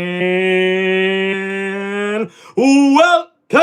And welcome,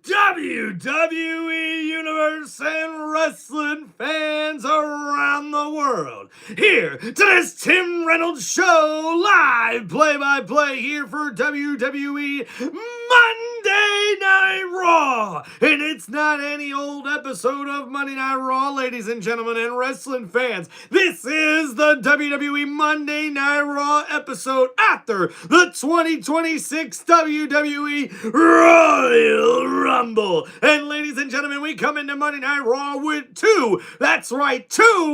WWE Universe and wrestling fans around the world, here to this Tim Reynolds Show live play-by-play here for WWE Monday Night Raw. And it's not any old episode of Monday Night Raw, ladies and gentlemen and wrestling fans. This is the WWE Monday Night Raw episode after the 2026 WWE Royal Rumble. And ladies and gentlemen, we come into Monday Night Raw with two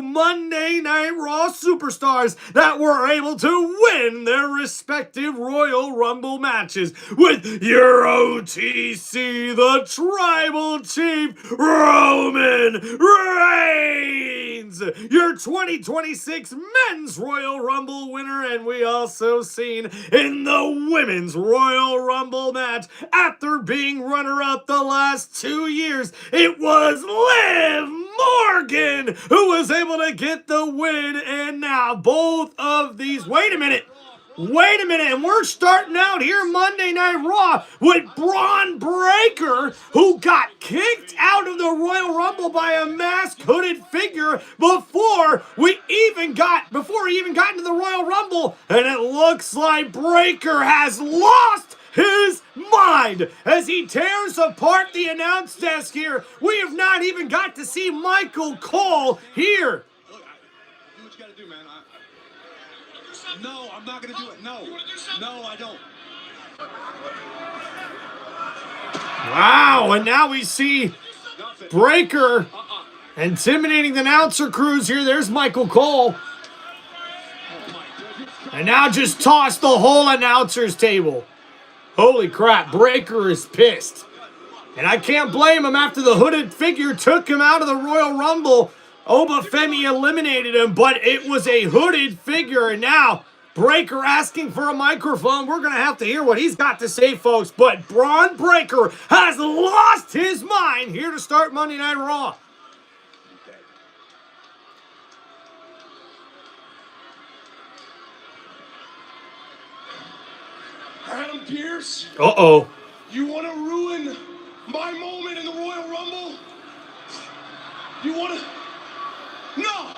Monday Night Raw superstars that were able to win their respective Royal Rumble matches with your OTC, the Tribal Chief, Roman Reigns, your 2026 Men's Royal Rumble winner, and we also seen in the Women's Royal Rumble match, after being runner-up the last 2 years, it was Liv Morgan who was able to get the win, and now both of these, wait a minute, and we're starting out here Monday Night Raw with Braun Breaker, who got kicked out of the Royal Rumble by a masked hooded figure before he even got into the Royal Rumble, and it looks like Breaker has lost his mind as he tears apart the announce desk here. We have not even got to see Michael Cole here. Look, do what you gotta do, man. No, I'm not gonna do it. No, I don't. Wow, and now we see Breaker intimidating the announcer crews here. There's Michael Cole. And now just toss the whole announcer's table. Holy crap, Breaker is pissed. And I can't blame him after the hooded figure took him out of the Royal Rumble. Obafemi eliminated him, but it was a hooded figure, and now Breaker asking for a microphone. We're going to have to hear what he's got to say, folks, but Braun Breaker has lost his mind here to start Monday Night Raw. Adam Pearce? Uh-oh. You want to ruin my moment in the Royal Rumble? You want to... No!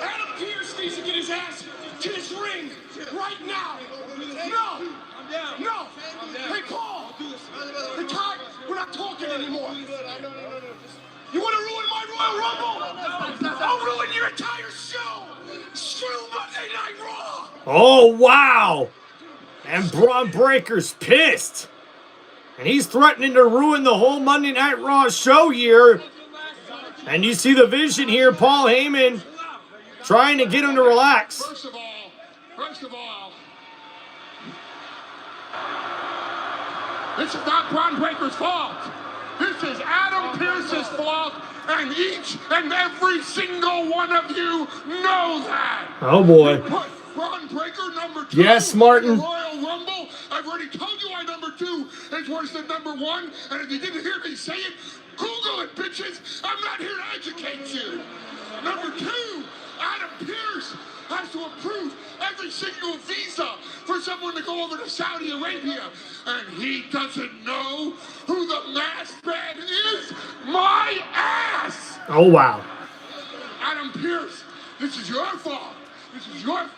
Adam Pearce needs to get his ass to this ring right now. No! Hey, Paul! Hey, Ty, we're not talking anymore. You want to ruin my Royal Rumble? I'll ruin your entire show! Screw Monday Night Raw! Oh, wow. And Braun Breaker's pissed. And he's threatening to ruin the whole Monday Night Raw show here. And you see the vision here, Paul Heyman trying to get him to relax. First of all, this is not Braun Breaker's fault. This is Adam Pearce's fault, and each and every single one of you know that. Oh boy. You put Braun Breaker number 2 yes, Martin. in the Royal Rumble. I've already told you why number 2 is worse than number 1, and if you didn't hear me say it, Google it, bitches. I'm not here to educate you. Number 2, Adam Pearce has to approve every single visa for someone to go over to Saudi Arabia, and he doesn't know who the masked man is. My ass! Oh, wow. Adam Pearce, this is your fault. This is your fault.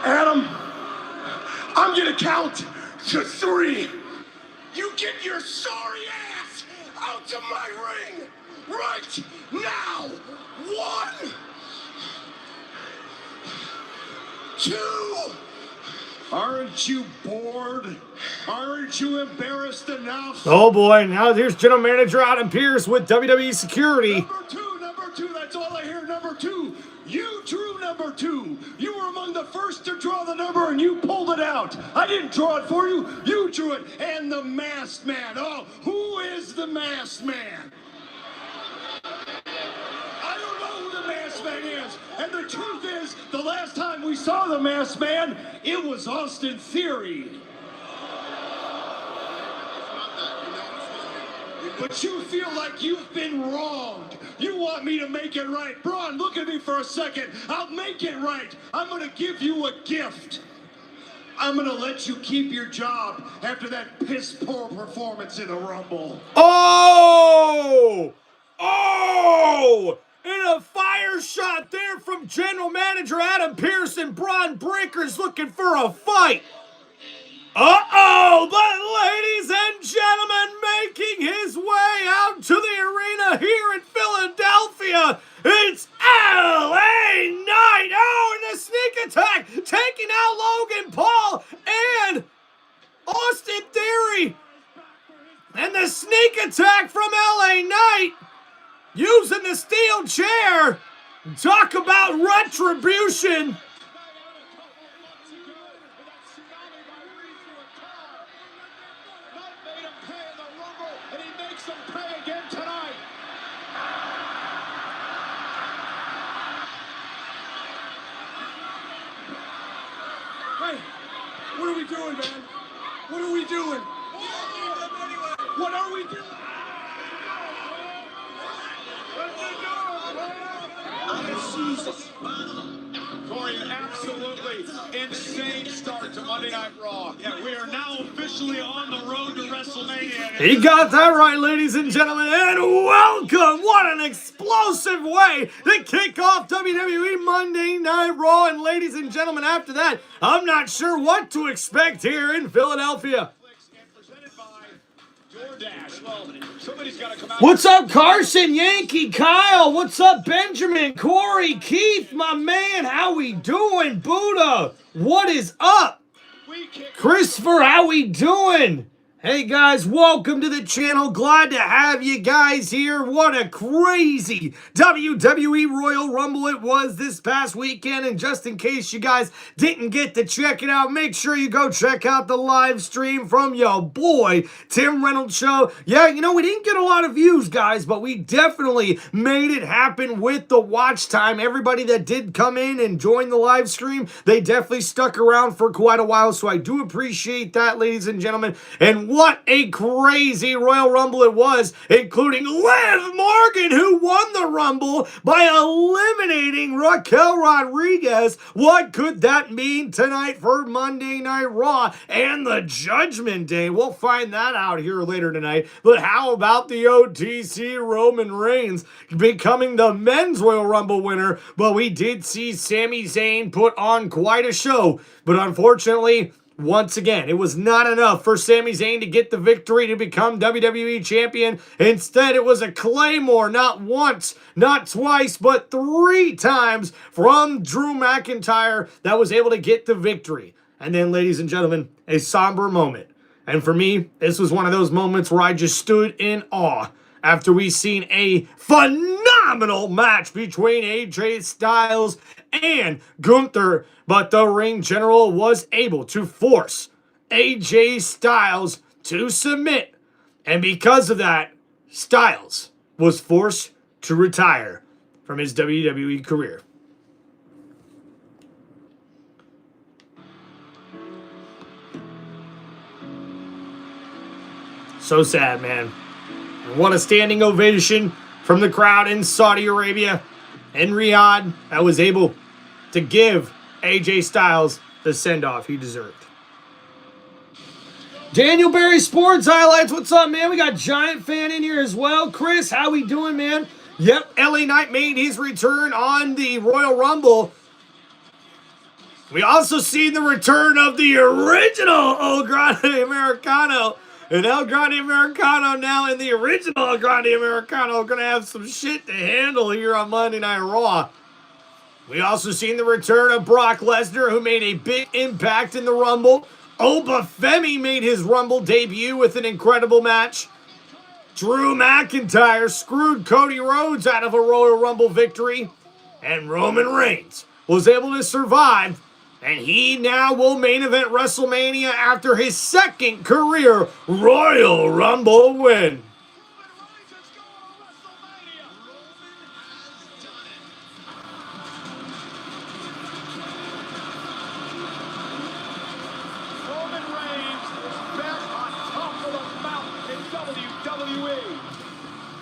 Adam, I'm gonna count to 3. You get your sorry ass out to my ring right now. 1, 2. Aren't you bored? Aren't you embarrassed enough? Oh boy, now there's General Manager Adam Pearce with WWE Security. Number two, that's all I hear. Number 2, you drew number 2. You were among the first to draw the number and you pulled it out. I didn't draw it for you, you drew it. And the masked man, oh, who is the masked man? I don't know who the masked man is. And the truth is, the last time we saw the masked man, it was Austin Theory. but you feel like you've been wronged. You want me to make it right. Braun, look at me for a second. I'll make it right. I'm going to give you a gift. I'm going to let you keep your job after that piss-poor performance in the Rumble. Oh! Oh! And a fire shot there from General Manager Adam Pearce, and Braun Breaker's looking for a fight. Uh-oh! But ladies and gentlemen, making his way out to the arena here in Philadelphia, it's LA Knight! Oh, and the sneak attack taking out Logan Paul and Austin Theory. And the sneak attack from LA Knight using the steel chair. Talk about retribution. Hey, what are we doing, man? What are we doing? What are we doing? Jesus. Corey, an absolutely insane start to Monday Night Raw. Yeah, we are now officially on the road to WrestleMania. He got that right, ladies and gentlemen, and welcome! What an explosive way to kick off WWE Monday Night Raw. And ladies and gentlemen, after that, I'm not sure what to expect here in Philadelphia. What's up, Carson, Yankee, Kyle? What's up, Benjamin, Corey, Keith, my man? How we doing? Buddha, what is up? Christopher, how we doing? Hey guys, welcome to the channel. Glad to have you guys here. What a crazy WWE Royal Rumble it was this past weekend. And just in case you guys didn't get to check it out, make sure you go check out the live stream from your boy, Tim Reynolds Show. Yeah, you know, we didn't get a lot of views, guys, but we definitely made it happen with the watch time. Everybody that did come in and join the live stream, they definitely stuck around for quite a while. So I do appreciate that, ladies and gentlemen. And what a crazy Royal Rumble it was, including Liv Morgan, who won the Rumble by eliminating Raquel Rodriguez. What could that mean tonight for Monday Night Raw and the Judgment Day? We'll find that out here later tonight. But how about the OTC Roman Reigns becoming the Men's Royal Rumble winner? But we did see Sami Zayn put on quite a show. But unfortunately, once again, it was not enough for Sami Zayn to get the victory to become WWE Champion. Instead, it was a Claymore, not once, not twice, but 3 times from Drew McIntyre that was able to get the victory. And then, ladies and gentlemen, a somber moment. And for me, this was one of those moments where I just stood in awe after we seen a phenomenal match between AJ Styles and Gunther, but the ring general was able to force AJ Styles to submit, and because of that, Styles was forced to retire from his WWE career. So sad, man. And what a standing ovation from the crowd in Saudi Arabia and Riyadh that was able to give AJ Styles the send-off he deserved. Daniel Berry Sports Highlights, what's up, man? We got Giant Fan in here as well. Chris, how we doing, man? Yep, LA Knight made his return on the Royal Rumble. We also see the return of the original El Grande Americano. And El Grande Americano now and the original El Grande Americano are going to have some shit to handle here on Monday Night Raw. We also seen the return of Brock Lesnar, who made a big impact in the Rumble. Obafemi made his Rumble debut with an incredible match. Drew McIntyre screwed Cody Rhodes out of a Royal Rumble victory. And Roman Reigns was able to survive. And he now will main event WrestleMania after his second career Royal Rumble win. Roman Reigns is back on top of the mountain in WWE.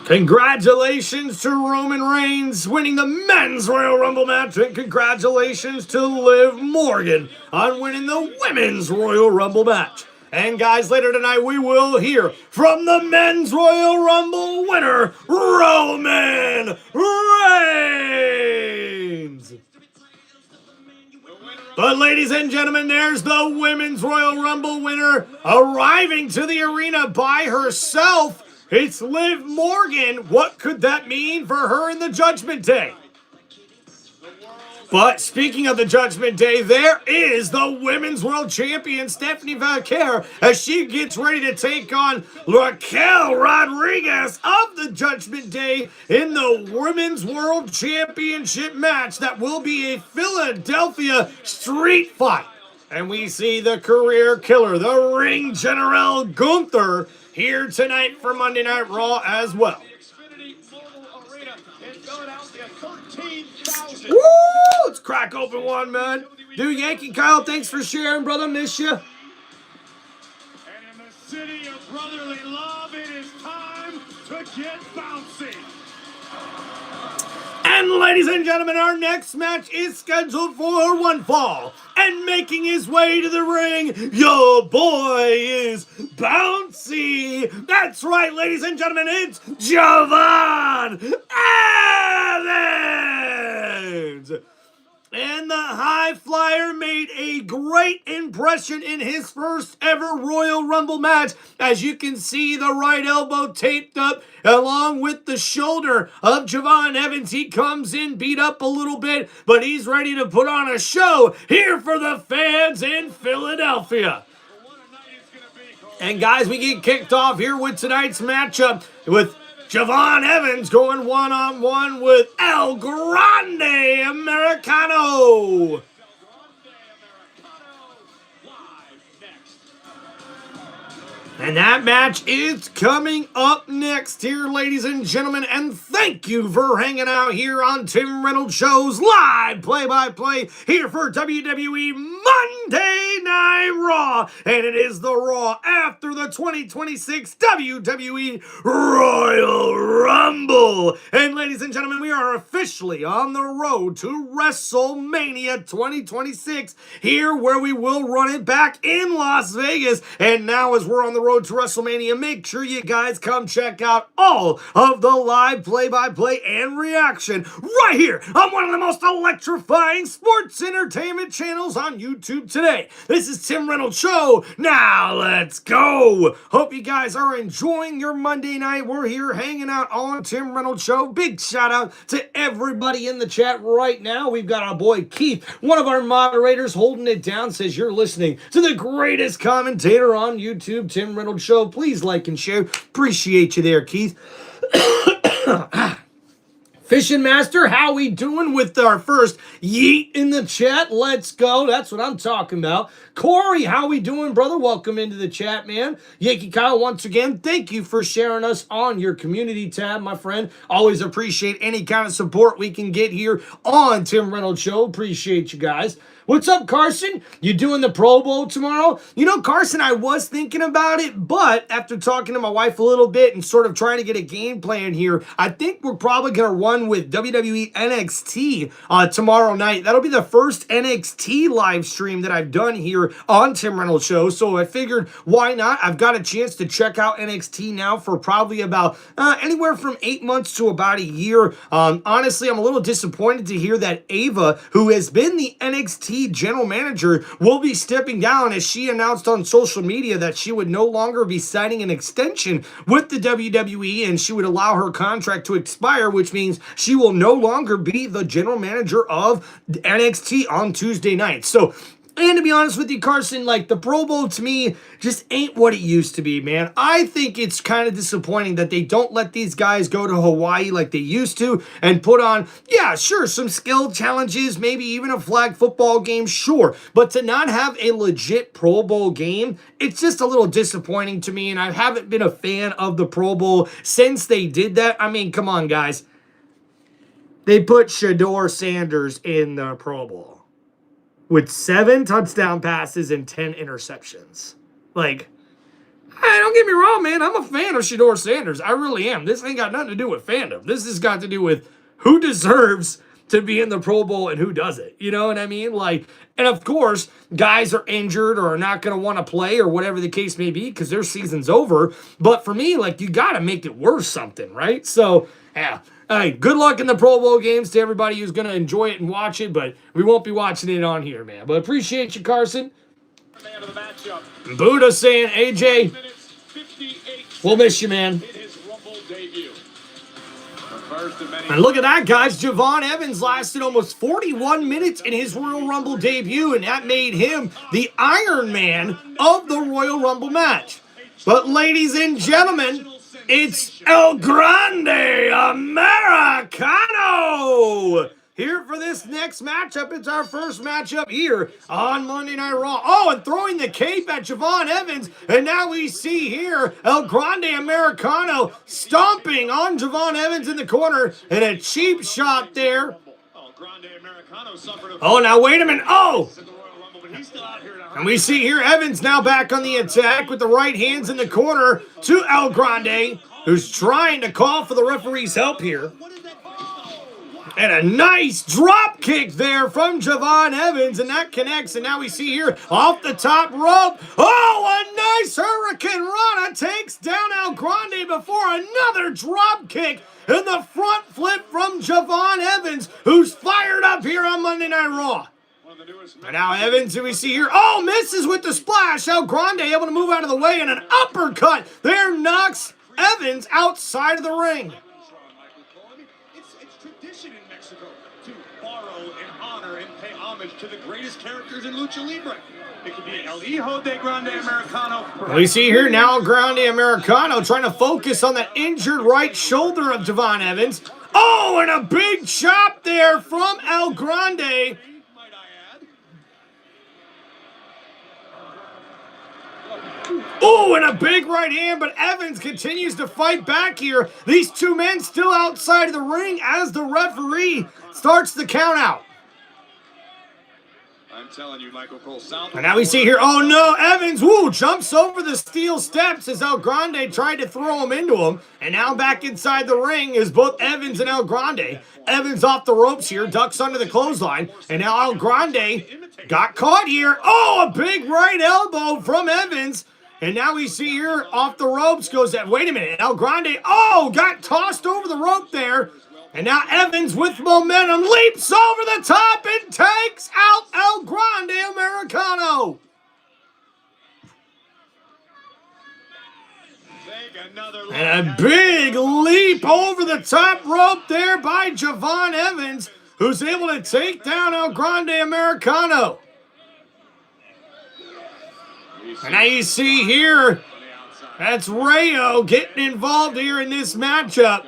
Congratulations to Roman Reigns winning the Men's Royal Rumble match, and congratulations to Liv Morgan on winning the Women's Royal Rumble match. And guys, later tonight we will hear from the Men's Royal Rumble winner, Roman Reigns. But ladies and gentlemen, there's the Women's Royal Rumble winner arriving to the arena by herself. It's Liv Morgan. What could that mean for her in the Judgment Day? But speaking of the Judgment Day, there is the Women's World Champion, Stephanie Valkyrie, as she gets ready to take on Raquel Rodriguez of the Judgment Day in the Women's World Championship match that will be a Philadelphia street fight. And we see the career killer, the Ring General Gunther, here tonight for Monday Night Raw as well. Woo! Let's crack open one, man. Dude, Yankee Kyle, thanks for sharing, brother. Miss you. And in the city of brotherly love, it is time to get bouncy. And ladies and gentlemen, our next match is scheduled for one fall. And making his way to the ring, your boy is Bouncy. That's right, ladies and gentlemen, it's Javon Evans. And the High Flyer made a great impression in his first ever Royal Rumble match. As you can see, the right elbow taped up along with the shoulder of Javon Evans. He comes in beat up a little bit, but he's ready to put on a show here for the fans in Philadelphia. And guys, we get kicked off here with tonight's matchup with Javon Evans going one-on-one with El Grande Americano. And that match is coming up next here, ladies and gentlemen. And thank you for hanging out here on Tim Reynolds Show's live play-by-play here for WWE Monday Night Raw. And it is the Raw after the 2026 WWE Royal Rumble. And ladies and gentlemen, we are officially on the road to WrestleMania 2026 here, where we will run it back in Las Vegas. And now as we're on the road to WrestleMania, make sure you guys come check out all of the live play-by-play and reaction right here on one of the most electrifying sports entertainment channels on YouTube today. This is Tim Reynolds Show. Now let's go. Hope you guys are enjoying your Monday night. We're here hanging out on Tim Reynolds Show. Big shout out to everybody in the chat right now. We've got our boy Keith, one of our moderators, holding it down, says you're listening to the greatest commentator on YouTube, Tim Reynolds Show. Please like and share. Appreciate you there, Keith. Fishing Master, how we doing with our first yeet in the chat? Let's go. That's what I'm talking about. Corey, how we doing, brother? Welcome into the chat, man. Yankee Kyle, once again, thank you for sharing us on your community tab, my friend. Always appreciate any kind of support we can get here on Tim Reynolds Show. Appreciate you guys. What's up, Carson? You doing the Pro Bowl tomorrow? You know, Carson, I was thinking about it, but after talking to my wife a little bit and sort of trying to get a game plan here, I think we're probably going to run with WWE NXT tomorrow night. That'll be the first NXT live stream that I've done here on Tim Reynolds Show, so I figured, why not? I've got a chance to check out NXT now for probably about anywhere from 8 months to about a year. Honestly, I'm a little disappointed to hear that Ava, who has been the NXT general manager, will be stepping down, as she announced on social media that she would no longer be signing an extension with the WWE, and she would allow her contract to expire, which means she will no longer be the general manager of NXT on Tuesday night. So, and to be honest with you, Carson, like, the Pro Bowl to me just ain't what it used to be, man. I think it's kind of disappointing that they don't let these guys go to Hawaii like they used to and put on, yeah, sure, some skill challenges, maybe even a flag football game, sure. But to not have a legit Pro Bowl game, it's just a little disappointing to me, and I haven't been a fan of the Pro Bowl since they did that. I mean, come on, guys. They put Shedeur Sanders in the Pro Bowl with 7 touchdown passes and 10 interceptions. Like, Hey, don't get me wrong, man. I'm a fan of Shedeur Sanders. I really am. This ain't got nothing to do with fandom. This has got to do with who deserves to be in the Pro Bowl and who doesn't. You know what I mean? Like, and of course, guys are injured or are not going to want to play or whatever the case may be because their season's over. But for me, like, you got to make it worth something, right? So, yeah. Hey, good luck in the Pro Bowl games to everybody who's going to enjoy it and watch it, but we won't be watching it on here, man. But appreciate you, Carson. Man of the matchup. Buddha saying, AJ, Minutes, 58 we'll miss you, man. in his Rumble debut. The first of many. And look at that, guys. Javon Evans lasted almost 41 minutes in his Royal Rumble debut, and that made him the Iron Man of the Royal Rumble match. But ladies and gentlemen, it's El Grande Americano here for this next matchup. It's our first matchup here on Monday Night Raw. Oh, and throwing the cape at Javon Evans. And now we see here El Grande Americano stomping on Javon Evans in the corner. And a cheap shot there. Oh, now wait a minute. Oh! And we see here Evans now back on the attack with the right hands in the corner to El Grande, who's trying to call for the referee's help here. And a nice drop kick there from Javon Evans, and that connects. And now we see here off the top rope. Oh, a nice Hurricane Rana takes down El Grande before another drop kick and the front flip from Javon Evans, who's fired up here on Monday Night Raw. And now Evans, who we see here, oh, misses with the splash. El Grande able to move out of the way, and an uppercut there knocks Evans outside of the ring. It's tradition in Mexico to borrow and honor and pay homage to the greatest characters in Lucha Libre. It could be El Hijo de Grande Americano. We see here now El Grande Americano trying to focus on the injured right shoulder of Javon Evans. Oh, and a big chop there from El Grande. Oh, and a big right hand, but Evans continues to fight back here. These two men still outside of the ring as the referee starts the count out. I'm telling you, Michael Cole, South. And now we see here, oh no, Evans, jumps over the steel steps as El Grande tried to throw him into him. And now back inside the ring is both Evans and El Grande. Evans off the ropes here, ducks under the clothesline. And now El Grande got caught here. Oh, a big right elbow from Evans. And now we see here off the ropes goes that. Wait a minute. El Grande, got tossed over the rope there. And now Evans with momentum leaps over the top and takes out El Grande Americano. And a big leap over the top rope there by Javon Evans, who's able to take down El Grande Americano. And now you see here, that's Rayo getting involved here in this matchup.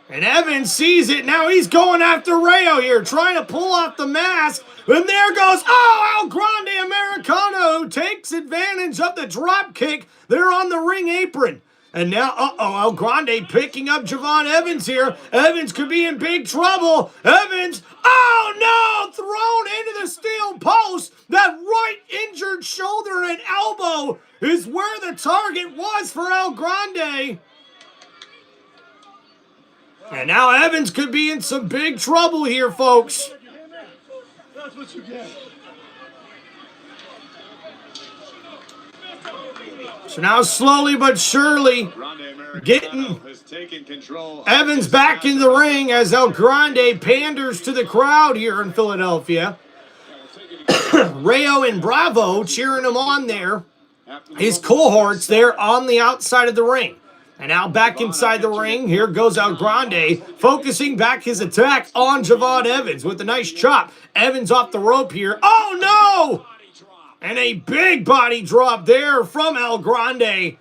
And Evans sees it. Now he's going after Rayo here, trying to pull off the mask. And there goes, El Grande Americano, who takes advantage of the drop kick there on the ring apron. And now, El Grande picking up Javon Evans here. Evans could be in big trouble. Evans, thrown into the steel post. That right injured shoulder and elbow is where the target was for El Grande. And now Evans could be in some big trouble here, folks. That's what you get. So now slowly but surely getting Evans back in the ring as El Grande panders to the crowd here in Philadelphia. Rayo and Bravo cheering him on there. His cohorts there on the outside of the ring. And now back inside the ring, here goes El Grande, focusing back his attack on Javon Evans with a nice chop. Evans off the rope here. Oh, no! And a big body drop there from El Grande.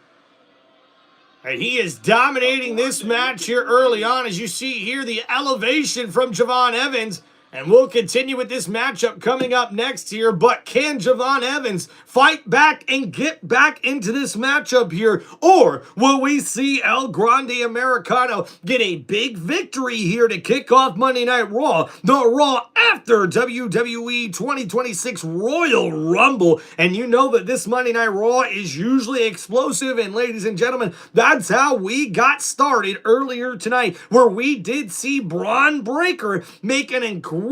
And he is dominating this match here early on. As you see here, the elevation from Javon Evans. And we'll continue with this matchup coming up next here, but can Javon Evans fight back and get back into this matchup here? Or will we see El Grande Americano get a big victory here to kick off Monday Night Raw, the Raw after WWE 2026 Royal Rumble? And you know that this Monday Night Raw is usually explosive, and ladies and gentlemen, that's how we got started earlier tonight, where we did see Braun Breaker make an incredible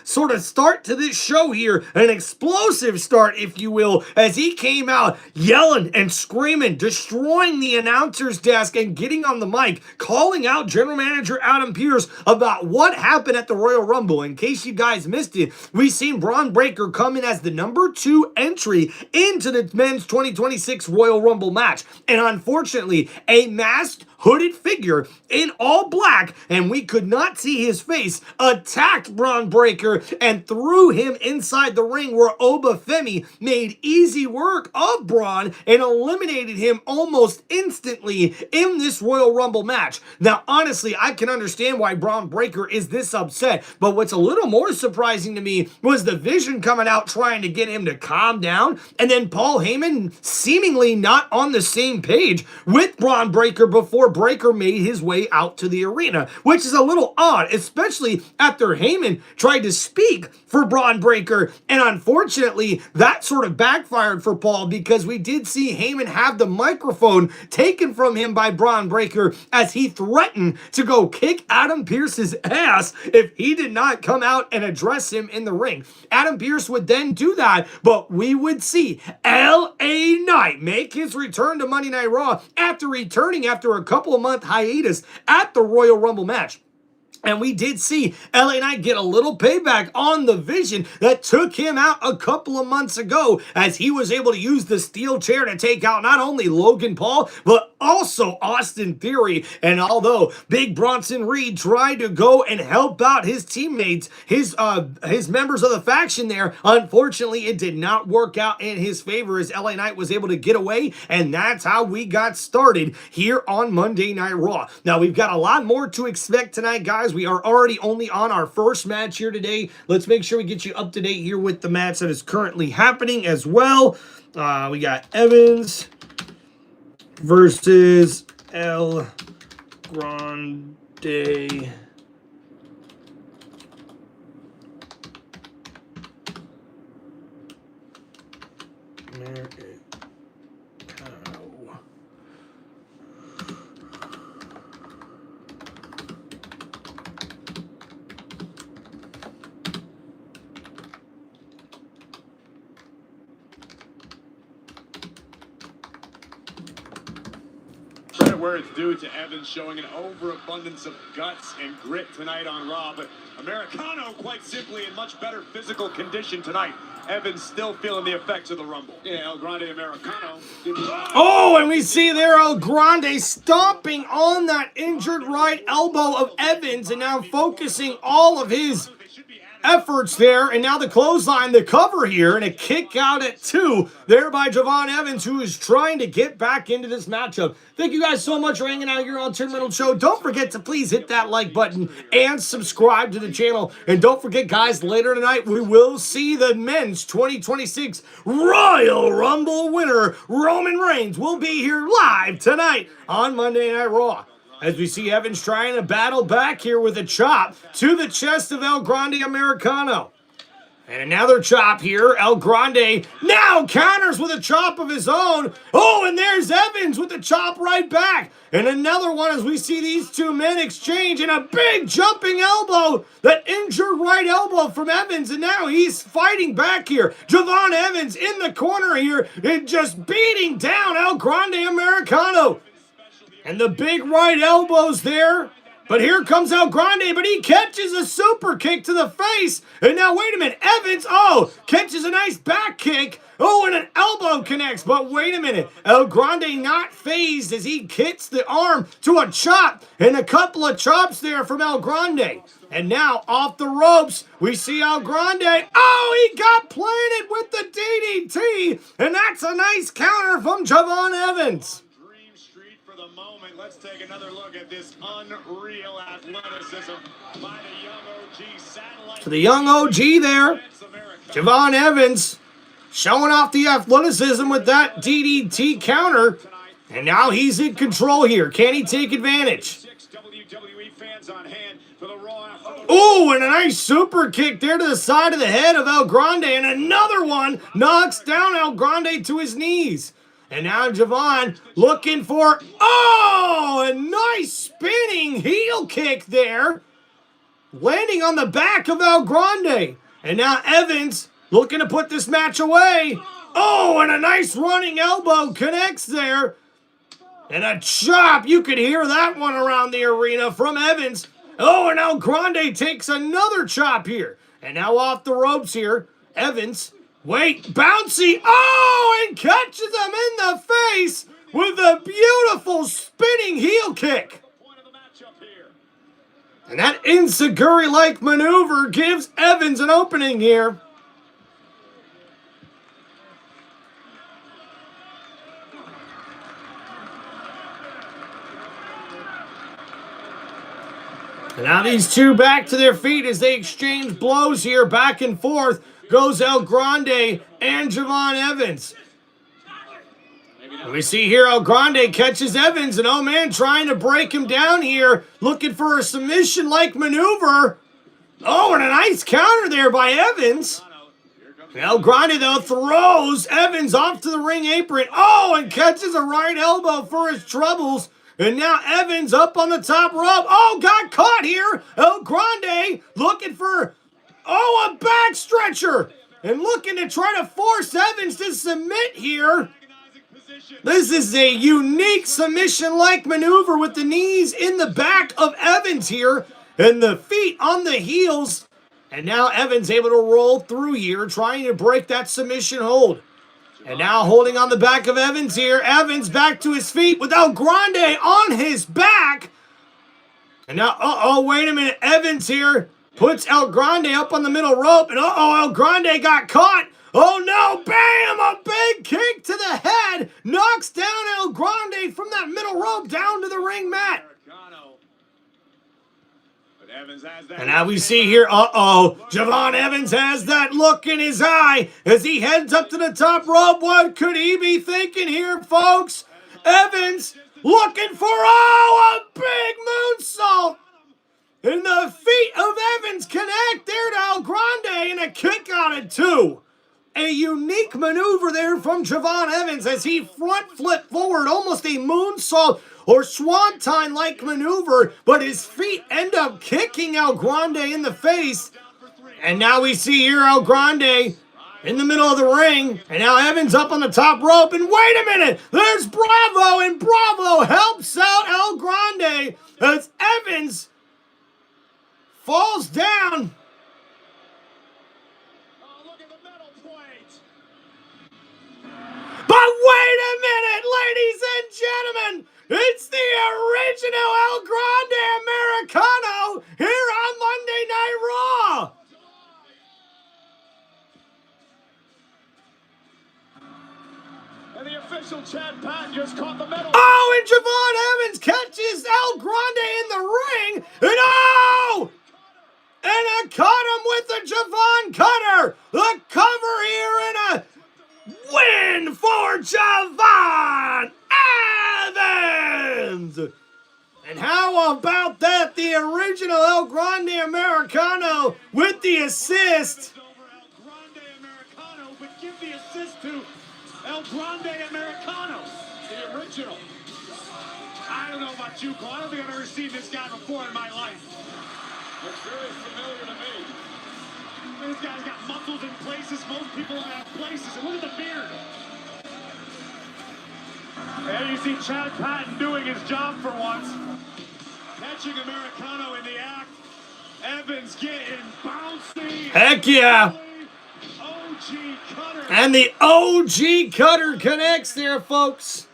sort of start to this show here, an explosive start, if you will, as he came out yelling and screaming, destroying the announcer's desk and getting on the mic, calling out General Manager Adam Pearce about what happened at the Royal Rumble. In case you guys missed it, we seen Braun Breaker come in as the number 2 entry into the men's 2026 Royal Rumble match, and unfortunately, a masked hooded figure in all black, and we could not see his face, attacked Braun Breaker and threw him inside the ring, where Obafemi made easy work of Braun and eliminated him almost instantly in this Royal Rumble match. Now, honestly, I can understand why Braun Breaker is this upset, but what's a little more surprising to me was the Vision coming out trying to get him to calm down, and then Paul Heyman seemingly not on the same page with Braun Breaker before Breaker made his way out to the arena, which is a little odd, especially after Heyman tried to speak for Braun Breaker, and unfortunately, that sort of backfired for Paul, because we did see Heyman have the microphone taken from him by Braun Breaker as he threatened to go kick Adam Pearce's ass if he did not come out and address him in the ring. Adam Pearce would then do that, but we would see LA Knight make his return to Monday Night Raw after returning after a couple of month hiatus at the Royal Rumble match. And we did see LA Knight get a little payback on the Vision that took him out a couple of months ago, as he was able to use the steel chair to take out not only Logan Paul, but also Austin Theory. And although Big Bronson Reed tried to go and help out his teammates, his members of the faction there, unfortunately, it did not work out in his favor, as LA Knight was able to get away. And that's how we got started here on Monday Night Raw. Now, we've got a lot more to expect tonight, guys. We are already only on our first match here today. Let's make sure we get you up to date here with the match that is currently happening as well. We got Evans versus El Grande Americano. Where it's due to Evans showing an overabundance of guts and grit tonight on Raw, but Americano quite simply in much better physical condition tonight. Evans still feeling the effects of the Rumble. Yeah, El Grande Americano. Oh, and we see there El Grande stomping on that injured right elbow of Evans, and now focusing all of his efforts there, and now the clothesline, the cover here, and a kick out at 2 there by Javon Evans, who is trying to get back into this matchup. Thank you guys so much for hanging out here on Tim Reynolds Show. Don't forget to please hit that like button and subscribe to the channel. And don't forget, guys, later tonight we will see the men's 2026 Royal Rumble winner, Roman Reigns, will be here live tonight on Monday Night Raw, as we see Evans trying to battle back here with a chop to the chest of El Grande Americano. And another chop here. El Grande now counters with a chop of his own. Oh, and there's Evans with the chop right back. And another one as we see these two men exchange, and a big jumping elbow, that injured right elbow from Evans. And now he's fighting back here. Javon Evans in the corner here and just beating down El Grande Americano. And the big right elbows there. But here comes El Grande, but he catches a super kick to the face. And now, wait a minute, Evans, catches a nice back kick. Oh, and an elbow connects. But wait a minute, El Grande not phased as he hits the arm to a chop. And a couple of chops there from El Grande. And now, off the ropes, we see El Grande. Oh, he got planted with the DDT. And that's a nice counter from Javon Evans. Dream Street for the the moment. Let's take another look at this unreal athleticism by the young OG satellite. To the young OG there, Javon Evans showing off the athleticism with that DDT counter. And now he's in control here. Can he take advantage? WWE fans on hand for the Raw. Oh, and a nice super kick there to the side of the head of El Grande. And another one knocks down El Grande to his knees. And now Javon looking for, oh, a nice spinning heel kick there. Landing on the back of El Grande. And now Evans looking to put this match away. Oh, and a nice running elbow connects there. And a chop. You could hear that one around the arena from Evans. Oh, and El Grande takes another chop here. And now off the ropes here. Evans. Wait, bouncy. Oh, and catches him in the face with a beautiful spinning heel kick. And that enziguri-like maneuver gives Evans an opening here. And now these two back to their feet as they exchange blows here. Back and forth goes El Grande and Javon Evans. And we see here El Grande catches Evans, and oh man, trying to break him down here, looking for a submission-like maneuver. Oh, and a nice counter there by Evans. El Grande, though, throws Evans off to the ring apron. Oh, and catches a right elbow for his troubles. And now Evans up on the top rope. Oh, got caught here. El Grande looking for, oh, a back stretcher. And looking to try to force Evans to submit here. This is a unique submission-like maneuver with the knees in the back of Evans here. And the feet on the heels. And now Evans able to roll through here, trying to break that submission hold. And now holding on the back of Evans here. Evans back to his feet with El Grande on his back. And now, uh-oh, wait a minute. Evans here puts El Grande up on the middle rope. And uh-oh, El Grande got caught. Oh no, bam! A big kick to the head. Knocks down El Grande from that middle rope down to the ring mat. And now we see here, uh-oh, Javon Evans has that look in his eye as he heads up to the top rope. What could he be thinking here, folks? Evans looking for, oh, a big moonsault. And the feet of Evans connect there to El Grande and a kick out of two. A unique maneuver there from Javon Evans as he front flipped forward, almost a moonsault or swanton-like maneuver, but his feet end up kicking El Grande in the face. And now we see here El Grande in the middle of the ring, and now Evans up on the top rope, and wait a minute, there's Bravo, and Bravo helps out El Grande as Evans falls down. But wait a minute, ladies and gentlemen, it's the original El Grande Americano here on Monday Night Raw. And the official Chad Patton just caught the medal. Oh, and Javon Evans catches El Grande in the ring. And oh! And I caught him with the Javon Cutter. The cover here and a win for Javon Evans! And how about that? The original El Grande Americano with the assist. El Grande Americano, but give the assist to El Grande Americano, the original. I don't know about you, Cole. I don't think I've ever seen this guy before in my life. Looks very familiar to me. This guy's got muscles in places most people don't have places. And look at the beard. There you see Chad Patton doing his job for once. Catching Americano in the act. Evans getting bouncy. Heck yeah. OG Cutter. And the OG Cutter connects there, folks.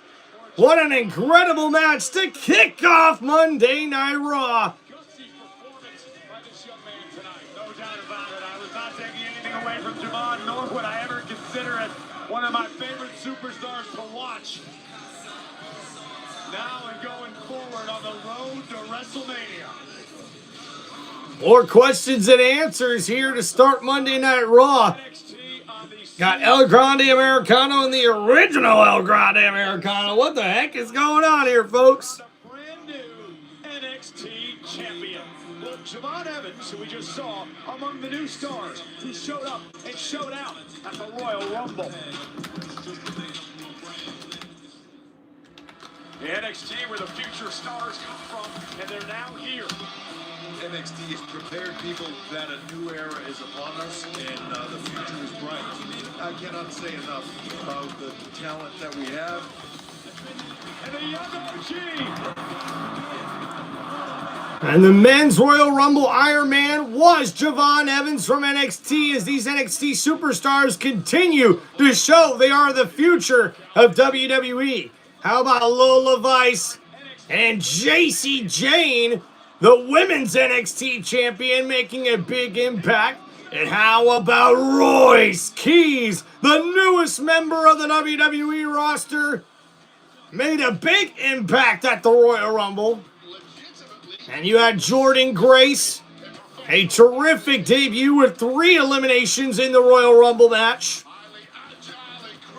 What an incredible match to kick off Monday Night Raw. Gutsy performance by this young man tonight. No doubt about it. I was not taking anything away from Javon, nor would I ever consider it one of my favorite superstars to watch. Now and going forward on the road to WrestleMania. More questions and answers here to start Monday Night Raw. Got El Grande Americano and the original El Grande Americano. What the heck is going on here, folks? Brand new NXT champion. Well, Javon Evans, who we just saw among the new stars who showed up and showed out at the Royal Rumble. The NXT where the future stars come from, and they're now here. NXT has prepared people that a new era is upon us, and the future is bright. I cannot say enough about the talent that we have. And the young OG. And the men's Royal Rumble Iron Man was Javon Evans from NXT, as these NXT superstars continue to show they are the future of WWE. How about Lola Vice and JC Jane, the women's NXT champion, making a big impact? And how about Royce Keys, the newest member of the WWE roster, made a big impact at the Royal Rumble? And you had Jordan Grace, a terrific debut with 3 eliminations in the Royal Rumble match.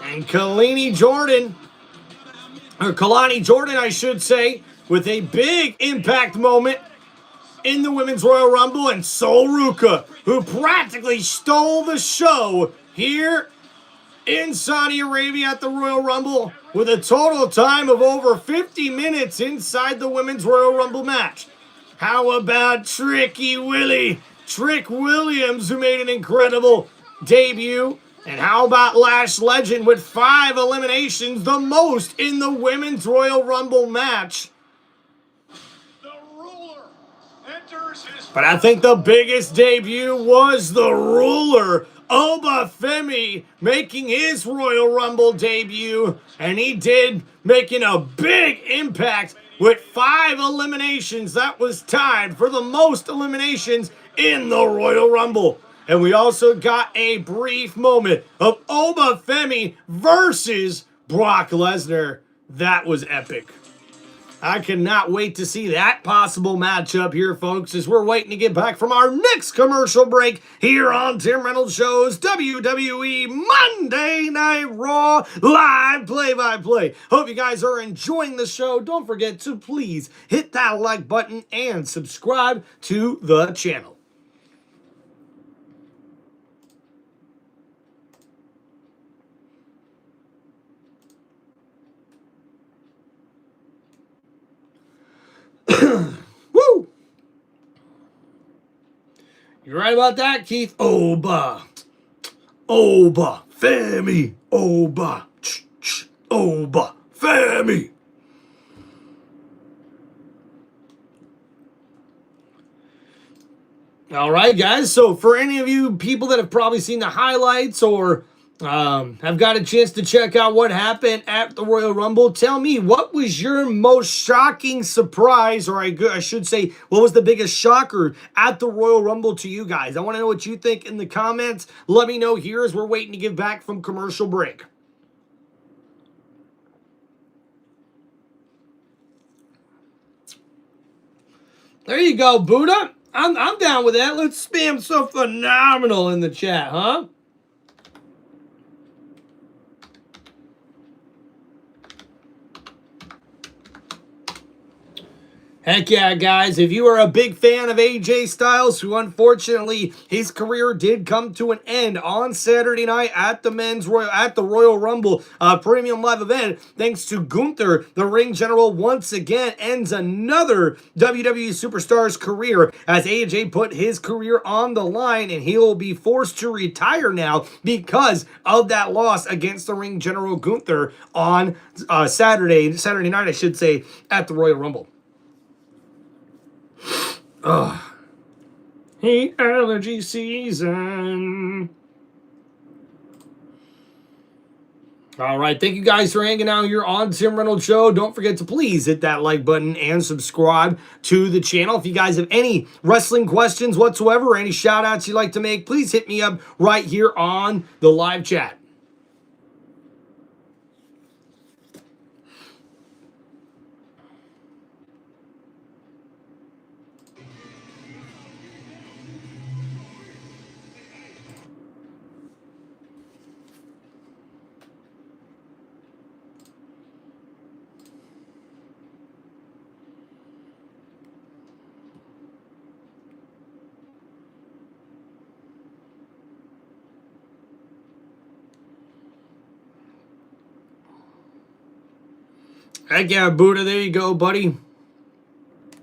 And Kalani Jordan, I should say, with a big impact moment in the Women's Royal Rumble. And Sol Ruka, who practically stole the show here in Saudi Arabia at the Royal Rumble, with a total time of over 50 minutes inside the Women's Royal Rumble match. How about Tricky Willie, Trick Williams, who made an incredible debut? And how about Lash Legend with 5 eliminations, the most in the Women's Royal Rumble match? The ruler enters his... But I think the biggest debut was the ruler, Obafemi, making his Royal Rumble debut. And he did, making a big impact with 5 eliminations. That was tied for the most eliminations in the Royal Rumble. And we also got a brief moment of Obafemi versus Brock Lesnar. That was epic. I cannot wait to see that possible matchup here, folks, as we're waiting to get back from our next commercial break here on Tim Reynolds Show's WWE Monday Night Raw live play-by-play. Hope you guys are enjoying the show. Don't forget to please hit that like button and subscribe to the channel. Woo! You're right about that, Keith. Oba, Femi, Oba, Femi. All right, guys. So for any of you people that have probably seen the highlights or have got a chance to check out what happened at the Royal Rumble, tell me, what was your most shocking surprise, or I should say, what was the biggest shocker at the Royal Rumble to you guys? I want to know what you think in the comments. Let me know here as we're waiting to get back from commercial break. There you go, Buddha. I'm down with that. Let's spam so phenomenal in the chat, huh? Heck yeah, guys. If you are a big fan of AJ Styles, who unfortunately his career did come to an end on Saturday night at the Royal Rumble Premium Live event, thanks to Gunther, the ring general, once again ends another WWE superstar's career, as AJ put his career on the line, and he will be forced to retire now because of that loss against the ring general Gunther on Saturday night, I should say, at the Royal Rumble. Hey, allergy season. All right, thank you guys for hanging out here on Tim Reynolds Show. Don't forget to please hit that like button and subscribe to the channel. If you guys have any wrestling questions whatsoever or any shout outs you'd like to make, please hit me up right here on the live chat. Heck yeah, Buddha. There you go, buddy.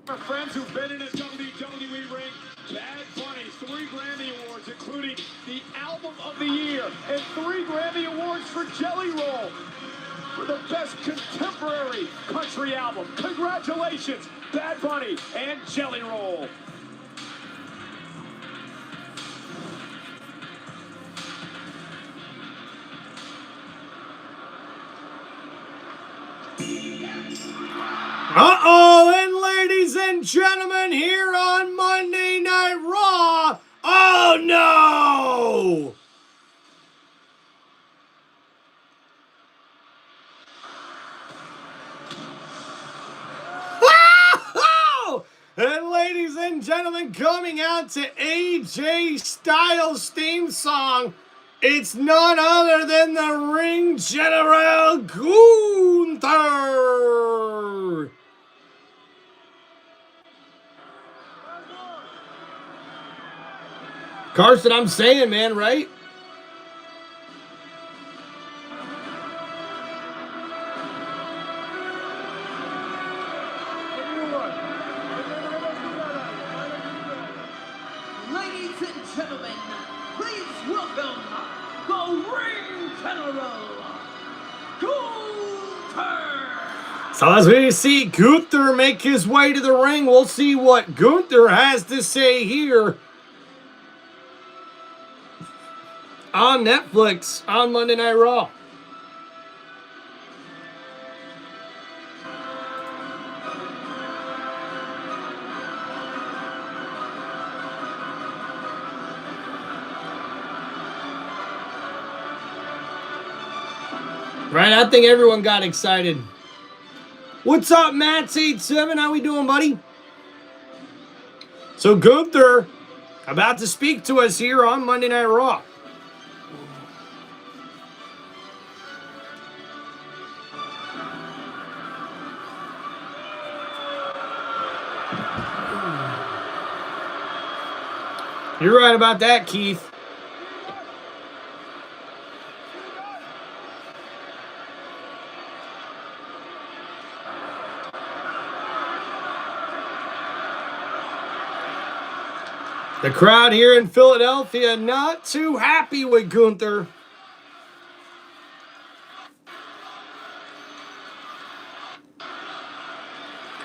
Our friends who've been in a WWE ring, Bad Bunny, 3 Grammy Awards, including the Album of the Year, and 3 Grammy Awards for Jelly Roll for the best contemporary country album. Congratulations, Bad Bunny and Jelly Roll. Uh-oh, and ladies and gentlemen, here on Monday Night Raw, oh no! And ladies and gentlemen, coming out to AJ Styles' theme song, it's none other than the Ring General Gunther! Carson, I'm saying, man, right? Ladies and gentlemen, please welcome the Ring General, Gunther! So as we see Gunther make his way to the ring, we'll see what Gunther has to say here on Netflix on Monday Night Raw. Right, I think everyone got excited. What's up, Matt's87? How we doing, buddy? So Gunther about to speak to us here on Monday Night Raw. You're right about that, Keith. The crowd here in Philadelphia not too happy with Gunther.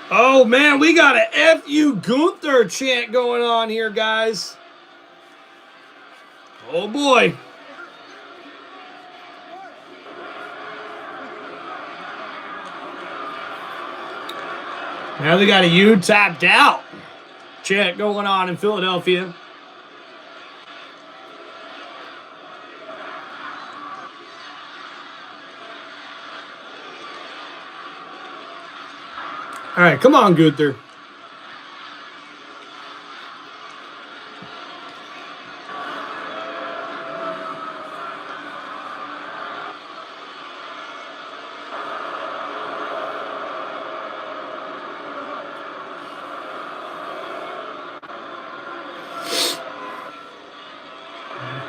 Oh man, we got a F you Gunther chant going on here, guys. Oh boy. Now they got a "you tapped out" chant going on in Philadelphia. All right, come on, Gunther.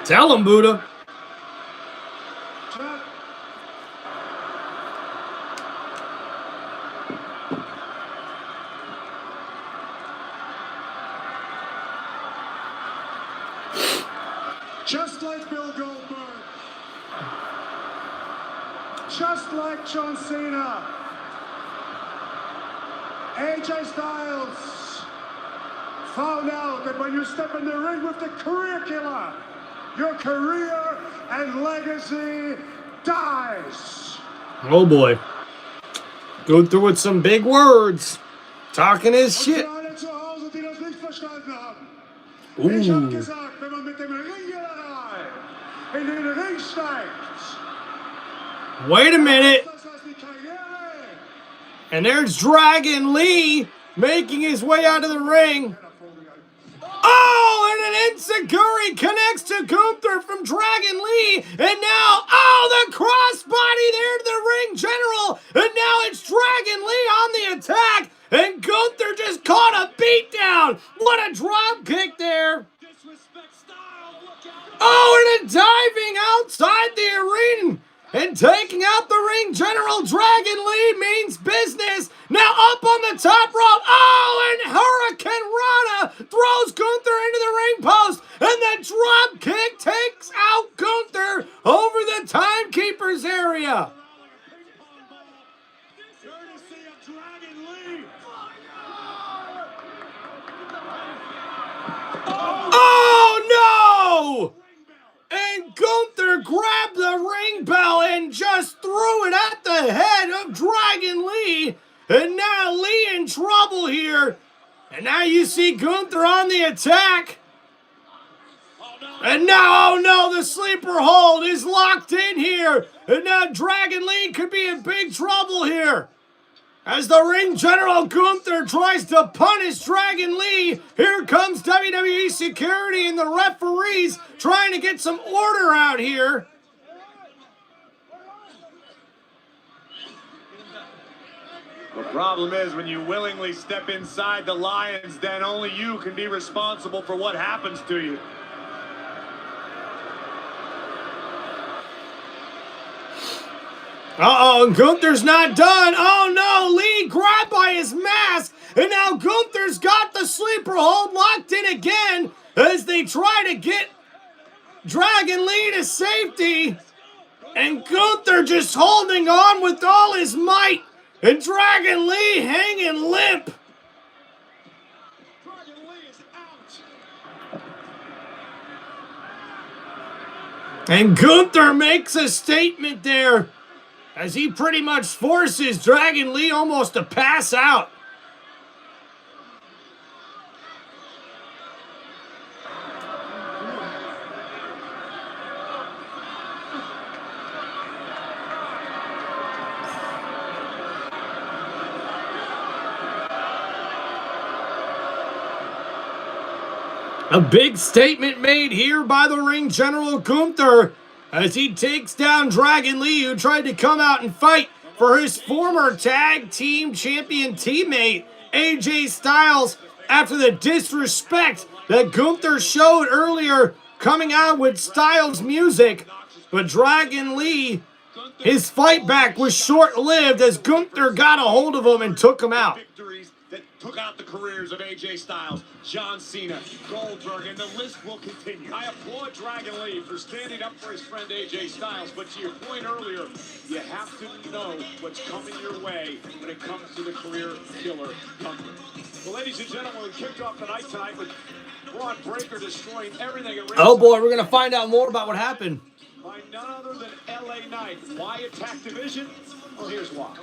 Tell him, Buddha. Just like Bill Goldberg, just like John Cena, AJ Styles found out that when you step in the ring with the career killer, your career and legacy dies. Oh boy. Go through with some big words. Talking his shit. Für alle zu Hause, die das nicht verstanden haben. Ooh. Ich habe gesagt, wenn man mit dem Ringgelerei in den Ring steigt, Wait a minute. das heißt die Karriere. And there's Dragon Lee making his way out of the ring. Oh, and an enziguri connects to Gunther from Dragon Lee. And now, oh, the crossbody there to the Ring General. And now it's Dragon Lee on the attack. And Gunther just caught a beatdown. What a drop kick there. Oh, and a diving outside the arena. And And taking out the ring general, Dragon Lee means business. Now up on the top rope. Oh, and Hurricane Rana throws Gunther into the ring post. And the drop kick takes out Gunther over the timekeeper's area. Oh, no! And Gunther grabbed the ring bell and just threw it at the head of Dragon Lee. And now Lee in trouble here. And now you see Gunther on the attack. And now, oh no, the sleeper hold is locked in here. And now Dragon Lee could be in big trouble here. As the ring general Gunther tries to punish Dragon Lee, here comes WWE security and the referees trying to get some order out here. The problem is when you willingly step inside the Lions, then only you can be responsible for what happens to you. Uh-oh, Gunther's not done. Oh, no, Lee grabbed by his mask, and now Gunther's got the sleeper hold locked in again as they try to get Dragon Lee to safety. And Gunther just holding on with all his might, and Dragon Lee hanging limp. Dragon Lee is out. And Gunther makes a statement there, as he pretty much forces Dragon Lee almost to pass out. A big statement made here by the ring general Gunther, as he takes down Dragon Lee, who tried to come out and fight for his former tag team champion teammate, AJ Styles, after the disrespect that Gunther showed earlier coming out with Styles music. But Dragon Lee, his fight back was short-lived as Gunther got a hold of him and took him out. Victories that took out the careers of AJ Styles, John Cena, Goldberg, and the list will continue. I applaud Dragon Lee for standing up for his friend AJ Styles, but to your point earlier, you have to know what's coming your way when it comes to the career killer Gunther. Well, ladies and gentlemen, we kicked off the night tonight with Braun Breaker destroying everything at Oh boy, we're going to find out more about what happened. By none other than LA Knight. Why attack division? Well, here's why.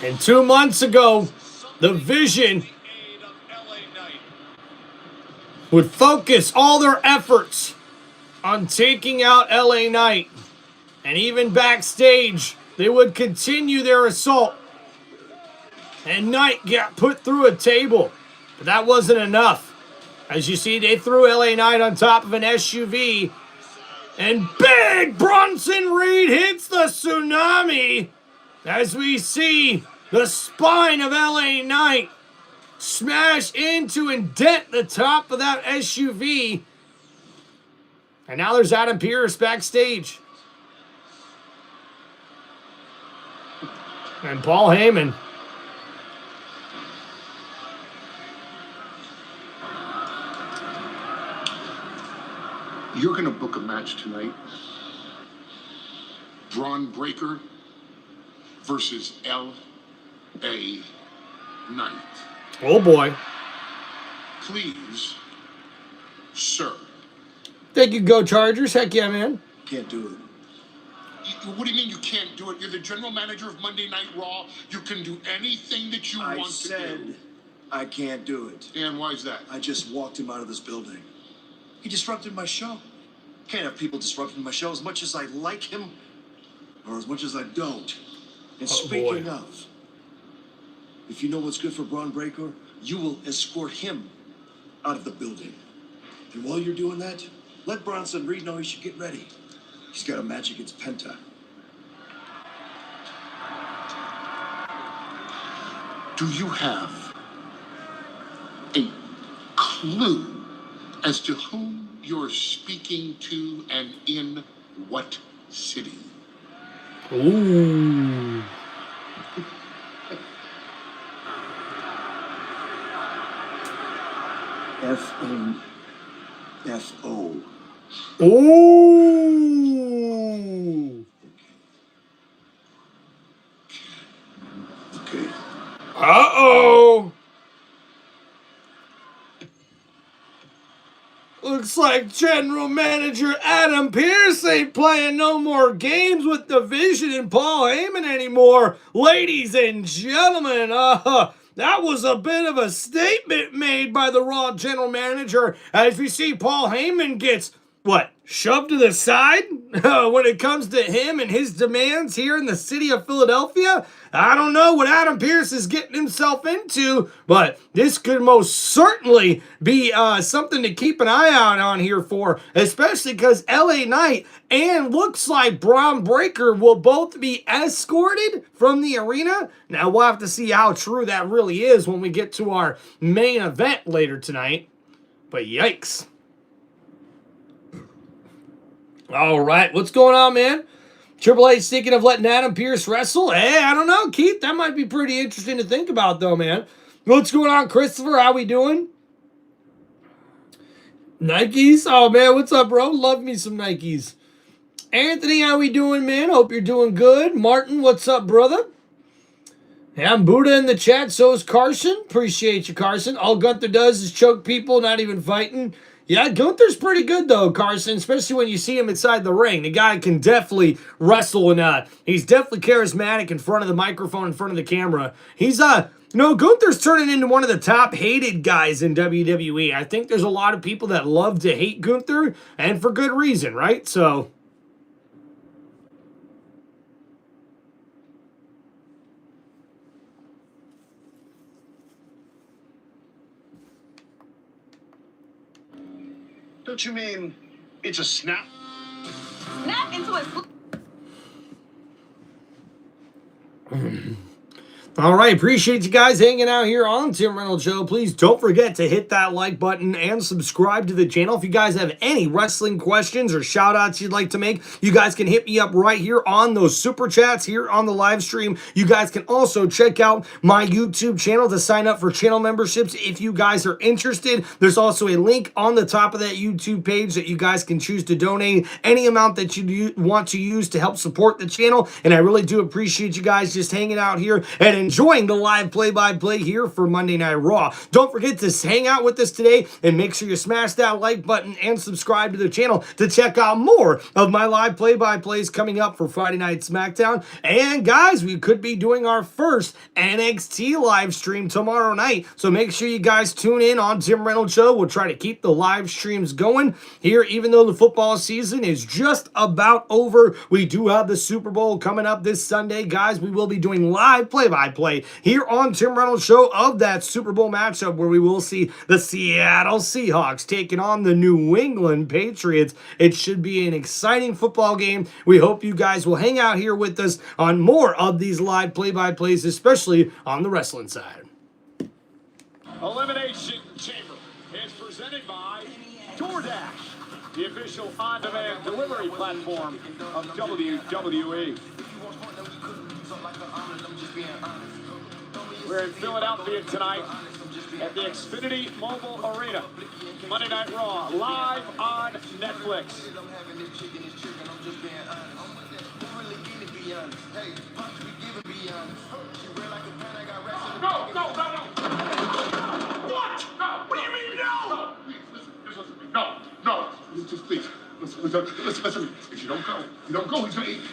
And 2 months ago, the Vision would focus all their efforts on taking out LA Knight. And even backstage, they would continue their assault. And Knight got put through a table. But that wasn't enough. As you see, they threw LA Knight on top of an SUV. And big Bronson Reed hits the tsunami. As we see the spine of LA Knight smash into and dent the top of that SUV. And now there's Adam Pearce backstage. And Paul Heyman. You're going to book a match tonight. Braun Breaker versus L.A. Knight. Oh boy. Please, sir. Think you go Chargers? Heck yeah, man. Can't do it. What do you mean you can't do it? You're the general manager of Monday Night Raw. You can do anything that you I want to do. said I can't do it. And why is that? I just walked him out of this building. He disrupted my show. Can't have people disrupting my show as much as I like him or as much as I don't. And speaking of, if you know what's good for Braun Breaker, you will escort him out of the building. And while you're doing that, let Bronson Reed know he should get ready. He's got a match against Penta. Do you have a clue as to whom you're speaking to and in what city. Ooh. F-O-F-O. Ooh. Okay. Uh-oh. Looks like General Manager Adam Pearce ain't playing no more games with the Vision and Paul Heyman anymore. Ladies and gentlemen, that was a bit of a statement made by the Raw General Manager. As you see, Paul Heyman gets, shoved to the side when it comes to him and his demands here in the city of Philadelphia? I don't know what Adam Pearce is getting himself into, but this could most certainly be something to keep an eye out on here for, especially because LA Knight and looks like Braun Breaker will both be escorted from the arena. Now, we'll have to see how true that really is when we get to our main event later tonight. But yikes. All right, what's going on, man? Triple H thinking of letting Adam Pearce wrestle? Hey, I don't know, Keith. That might be pretty interesting to think about, though, man. What's going on, Christopher? How we doing? Nikes? Oh, man, what's up, bro? Love me some Nikes. Anthony, how we doing, man? Hope you're doing good. Martin, what's up, brother? Yeah, I'm Buddha in the chat. So is Carson. Appreciate you, Carson. All Gunther does is choke people, not even fighting. Yeah, Gunther's pretty good, though, Carson, especially when you see him inside the ring. The guy can definitely wrestle, and he's definitely charismatic in front of the microphone, in front of the camera. He's, Gunther's turning into one of the top hated guys in WWE. I think there's a lot of people that love to hate Gunther, and for good reason, right? So... Don't you mean it's a snap? Snap into a All right, appreciate you guys hanging out here on Tim Reynolds Show. Please don't forget to hit that like button and subscribe to the channel. If you guys have any wrestling questions or shout outs you'd like to make, you guys can hit me up right here on those super chats here on the live stream. You guys can also check out my YouTube channel to sign up for channel memberships if you guys are interested. There's also a link on the top of that YouTube page that you guys can choose to donate any amount that you want to use to help support the channel. And I really do appreciate you guys just hanging out here and enjoying the live play-by-play here for Monday Night Raw. Don't forget to hang out with us today and make sure you smash that like button and subscribe to the channel to check out more of my live play-by-plays coming up for Friday Night SmackDown. And guys, we could be doing our first NXT live stream tomorrow night, so make sure you guys tune in on Tim Reynolds Show. We'll try to keep the live streams going here, even though the football season is just about over. We do have the Super Bowl coming up this Sunday. Guys, we will be doing live play-by-play here on Tim Reynolds Show of that Super Bowl matchup where we will see the Seattle Seahawks taking on the New England Patriots. It should be an exciting football game. We hope you guys will hang out here with us on more of these live play-by-plays, especially on the wrestling side. Elimination Chamber is presented by DoorDash, the official on-demand delivery platform of WWE. We're in Philadelphia tonight at the Xfinity Mobile Arena. Monday Night Raw, live on Netflix. No! What? No! What do you mean no? Listen to me. No. Just please. Listen. If you don't go,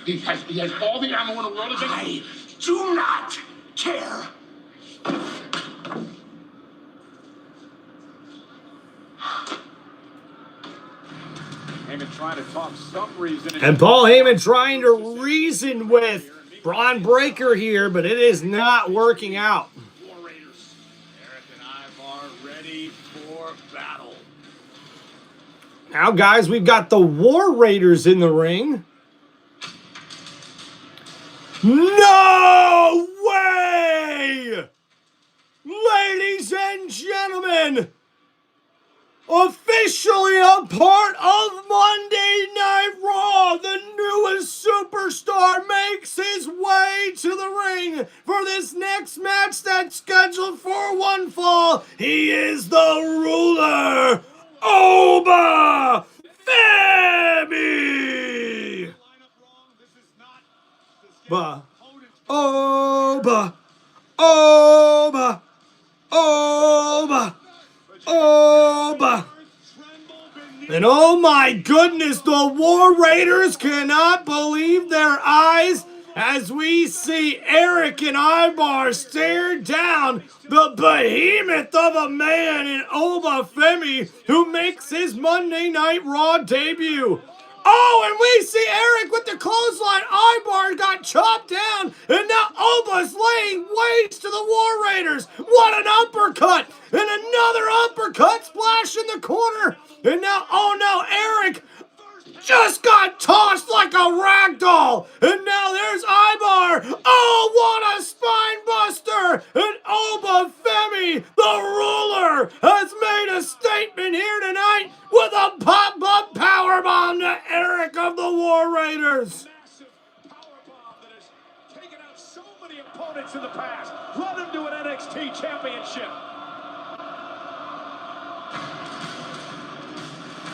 he has all the ammo in the world. I do not care. Heyman trying to talk some reason. And Paul Heyman trying to reason with Braun Breaker here, but it is not working out. War Raiders. Eric and Ivar ready for battle. Now, guys, we've got the War Raiders in the ring. No way! Ladies and gentlemen, officially officially a part of Monday Night Raw. The newest superstar makes his way to the ring for this next match that's scheduled for one fall. He is the ruler, Oba Femi. Oba, Oba, Oba, Oba. And oh my goodness, the War Raiders cannot believe their eyes as we see Eric and Ivar stare down the behemoth of a man in Oba Femi, who makes his Monday Night Raw debut. Oh, and we see Eric with the clothesline. Ivar got chopped down, and now Oba's laying waste to the War Raiders. What an uppercut! And another uppercut splash in the corner. And now, oh no, Eric just got tossed like a rag doll. And now there's Ivar. Oh, what a spine buster. And Oba Femi, the ruler, has made a statement here tonight with a pop-up powerbomb to Eric of the War Raiders. Massive powerbomb that has taken out so many opponents in the past. Led him to an NXT championship.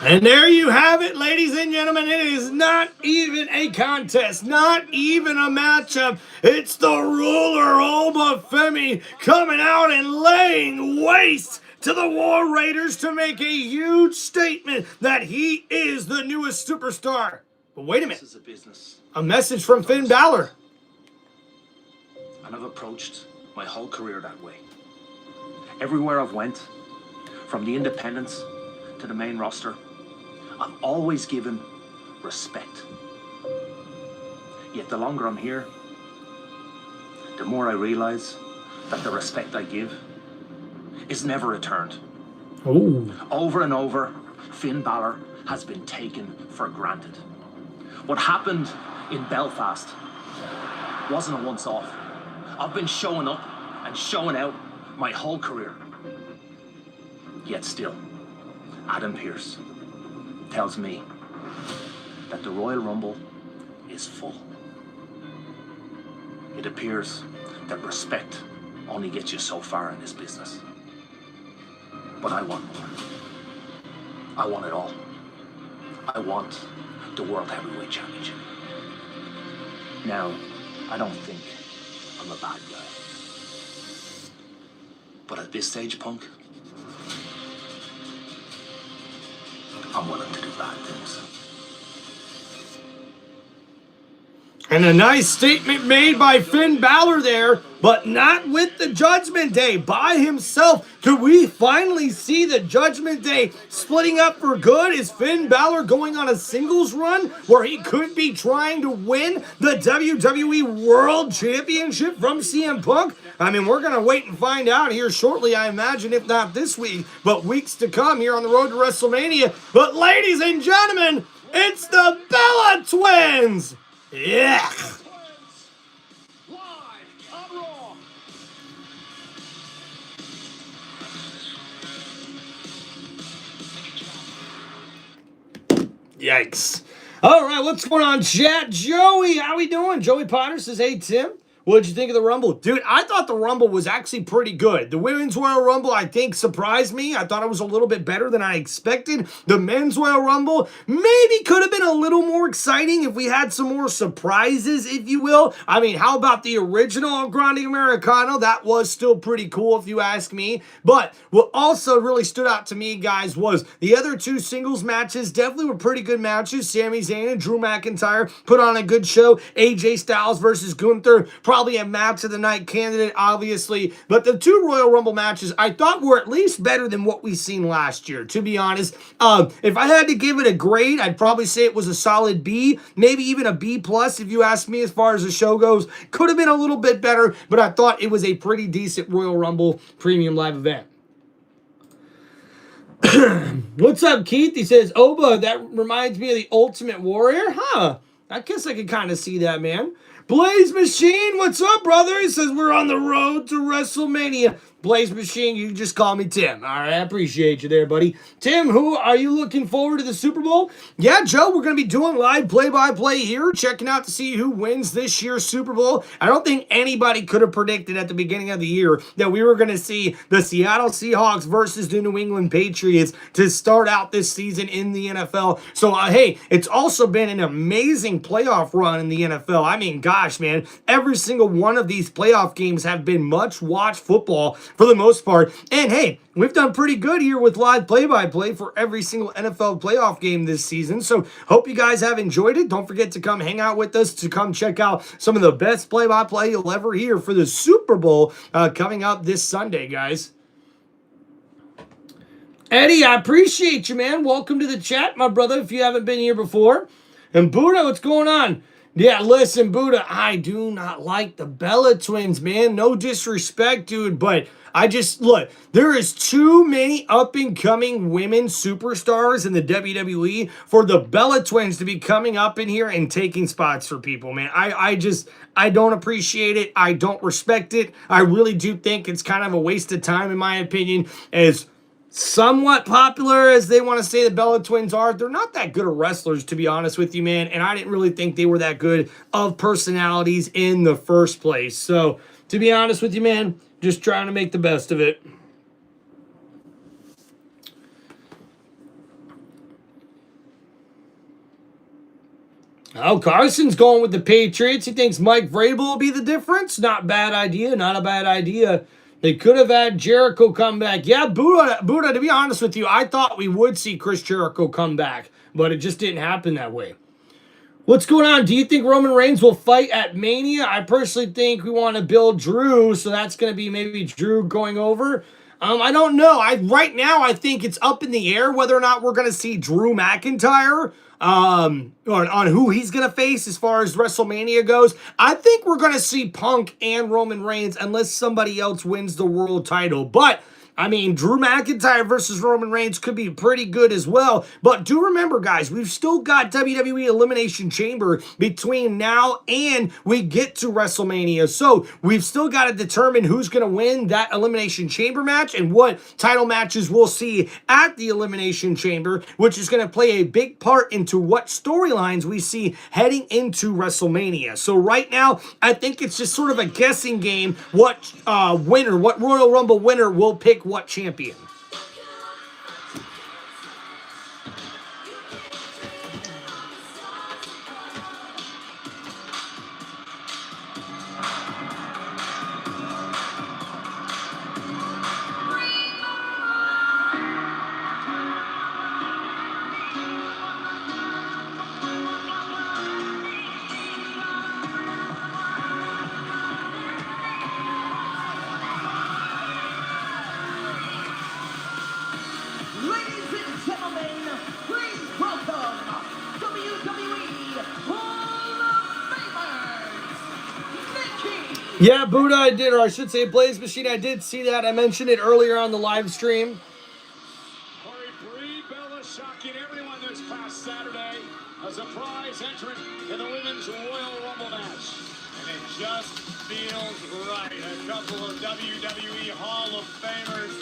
And there you have it, ladies and gentlemen. It is not even a contest, not even a matchup. It's the ruler, Oba Femi, coming out and laying waste to the War Raiders to make a huge statement that he is the newest superstar. But wait a minute. This is a business. A message from Finn Balor. And I've approached my whole career that way. Everywhere I've went, from the independents to the main roster, I've always given respect. Yet the longer I'm here, the more I realize that the respect I give is never returned. Ooh. Over and over, Finn Balor has been taken for granted. What happened in Belfast wasn't a once-off. I've been showing up and showing out my whole career. Yet still, Adam Pearce tells me that the Royal Rumble is full. It appears that respect only gets you so far in this business. But I want more. I want it all. I want the World Heavyweight Championship. Now, I don't think I'm a bad guy. But at this stage, Punk, I'm willing to do bad things. And a nice statement made by Finn Balor there, but not with the Judgment Day, by himself. Could we finally see the Judgment Day splitting up for good? Is Finn Balor going on a singles run where he could be trying to win the WWE World Championship from CM Punk? I mean, we're going to wait and find out here shortly, I imagine, if not this week, but weeks to come here on the road to WrestleMania. But ladies and gentlemen, it's the Bella Twins! Yeah! Live on Raw. Yikes. All right, what's going on, chat? Joey, how we doing? Joey Potter says, hey, Tim. What did you think of the Rumble? Dude, I thought the Rumble was actually pretty good. The Women's Royal Rumble, I think, surprised me. I thought it was a little bit better than I expected. The Men's Royal Rumble maybe could have been a little more exciting if we had some more surprises, if you will. I mean, how about the original Grande Americano? That was still pretty cool, if you ask me. But what also really stood out to me, guys, was the other two singles matches definitely were pretty good matches. Sami Zayn and Drew McIntyre put on a good show. AJ Styles versus Gunther, probably a match of the night candidate, obviously. But the two Royal Rumble matches I thought were at least better than what we seen last year, to be honest. If I had to give it a grade, I'd probably say it was a solid B, maybe even a B plus if you ask me as far as the show goes. Could have been a little bit better, but I thought it was a pretty decent Royal Rumble premium live event. What's up, Keith? He says, Oba, that reminds me of the Ultimate Warrior. Huh. I guess I could kind of see that, man. Blaze Machine, what's up, brother? He says we're on the road to WrestleMania. Blaze Machine, you can just call me Tim. All right, I appreciate you there, buddy. Tim, who are you looking forward to the Super Bowl? Yeah, Joe, we're going to be doing live play-by-play here, checking out to see who wins this year's Super Bowl. I don't think anybody could have predicted at the beginning of the year that we were going to see the Seattle Seahawks versus the New England Patriots to start out this season in the NFL. So, hey, it's also been an amazing playoff run in the NFL. I mean, gosh, man, every single one of these playoff games have been much-watched football for the most part. And hey, we've done pretty good here with live play-by-play for every single NFL playoff game this season. So hope you guys have enjoyed it. Don't forget to come hang out with us, to come check out some of the best play-by-play you'll ever hear for the Super Bowl coming up this Sunday, guys. Eddie, I appreciate you, man. Welcome to the chat, my brother, if you haven't been here before. And Buddha, what's going on? Yeah, listen, Buddha, I do not like the Bella twins, man. No disrespect, dude, but I just, look, there is too many up-and-coming women superstars in the WWE for the Bella twins to be coming up in here and taking spots for people, man. I don't appreciate it. I don't respect it. I really do think it's kind of a waste of time, in my opinion, as somewhat popular as they want to say the Bella twins are. They're not that good of wrestlers, to be honest with you, man, and I didn't really think they were that good of personalities in the first place. So, to be honest with you, man, just trying to make the best of it. Oh, Carson's going with the Patriots. He thinks Mike Vrabel will be the difference. Not bad idea. Not a bad idea. They could have had Jericho come back. Yeah, Buddha, to be honest with you, I thought we would see Chris Jericho come back, but it just didn't happen that way. What's going on? Do you think Roman Reigns will fight at Mania? I personally think we want to build Drew, so that's going to be maybe Drew going over. I don't know. Right now, I think it's up in the air whether or not we're going to see Drew McIntyre on who he's going to face as far as WrestleMania goes. I think we're going to see Punk and Roman Reigns unless somebody else wins the world title. But I mean, Drew McIntyre versus Roman Reigns could be pretty good as well. But do remember, guys, we've still got WWE Elimination Chamber between now and we get to WrestleMania. So we've still got to determine who's going to win that Elimination Chamber match and what title matches we'll see at the Elimination Chamber, which is going to play a big part into what storylines we see heading into WrestleMania. So right now, I think it's just sort of a guessing game what Royal Rumble winner will pick what champion. Yeah, Buddha, I did, or I should say Blaze Machine, I did see that. I mentioned it earlier on the live stream. Corey, Brie Bella shocking everyone this past Saturday. A surprise entrant in the Women's Royal Rumble match. And it just feels right. A couple of WWE Hall of Famers,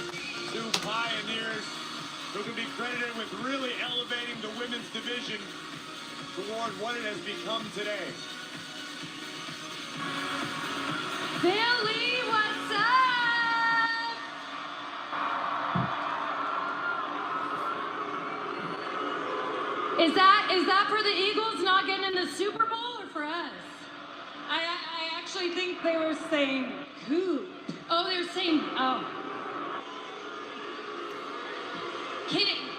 two pioneers who can be credited with really elevating the women's division toward what it has become today. Billy, what's up? Is that for the Eagles not getting in the Super Bowl or for us? I actually think they were saying who? Oh, they're saying oh.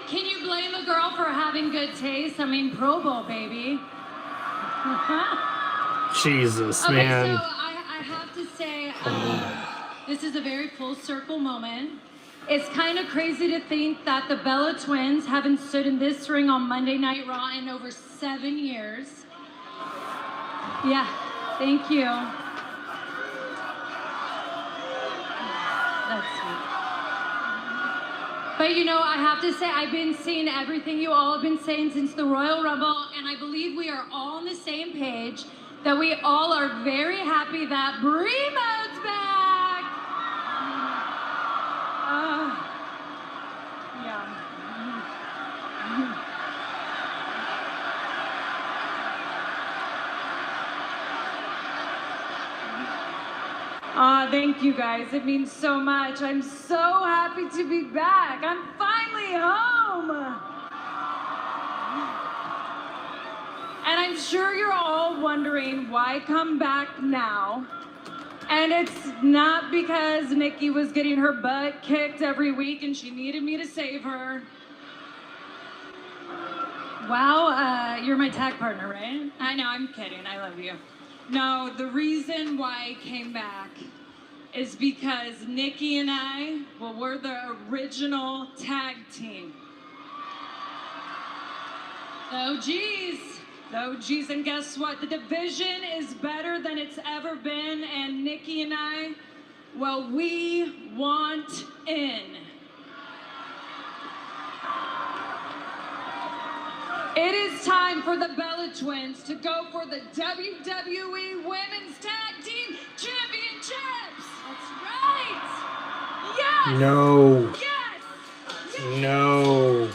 Can you blame a girl for having good taste? I mean, Pro Bowl, baby. Jesus, okay, man. So I have to say, this is a very full circle moment. It's kind of crazy to think that the Bella twins haven't stood in this ring on Monday Night Raw in over 7 years. Yeah, thank you. That's sweet. But you know, I have to say, I've been seeing everything you all have been saying since the Royal Rumble, and I believe we are all on the same page. that we all are very happy that Bremo's back. Yeah. Thank you guys. It means so much. I'm so happy to be back. I'm finally home. And I'm sure you're all wondering why come back now. And it's not because Nikki was getting her butt kicked every week and she needed me to save her. Wow, you're my tag partner, right? I know, I'm kidding. I love you. No, the reason why I came back is because Nikki and I, well, we're the original tag team. Oh, geez. Oh, geez, and guess what? The division is better than it's ever been, and Nikki and I, well, we want in. It is time for the Bella Twins to go for the WWE Women's Tag Team Championships. That's right. Yes. No. Yes. No. The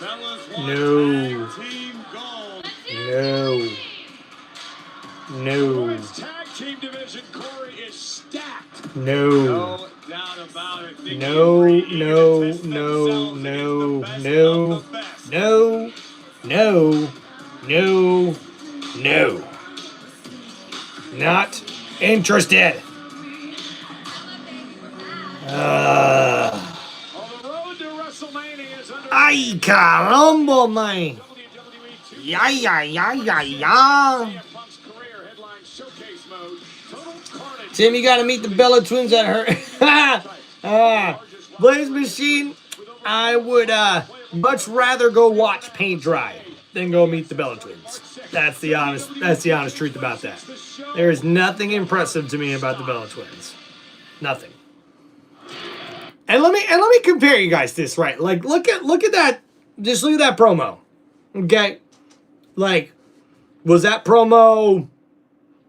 Bellas want No. tag team gold. No. The No. women's tag team division, Corey, is stacked. No. No doubt about it. Nikki No, and Brie eager no, to test no, themselves no, against the best no, of the best. no, no, no, no. Not interested. On the road to WrestleMania is under Ay, caramba, man. WWE Ya, ya, ya, ya, ya. CM Punk's career headline showcase mode. Total Carnage. Tim, you gotta meet the Bella Twins at her. Blaze Machine, I would much rather go watch paint dry than go meet the Bella Twins. That's the honest truth about that. There is nothing impressive to me about the Bella Twins. Nothing. And let me compare you guys this, right? Like look at that, just look at that promo. Okay? Like, was that promo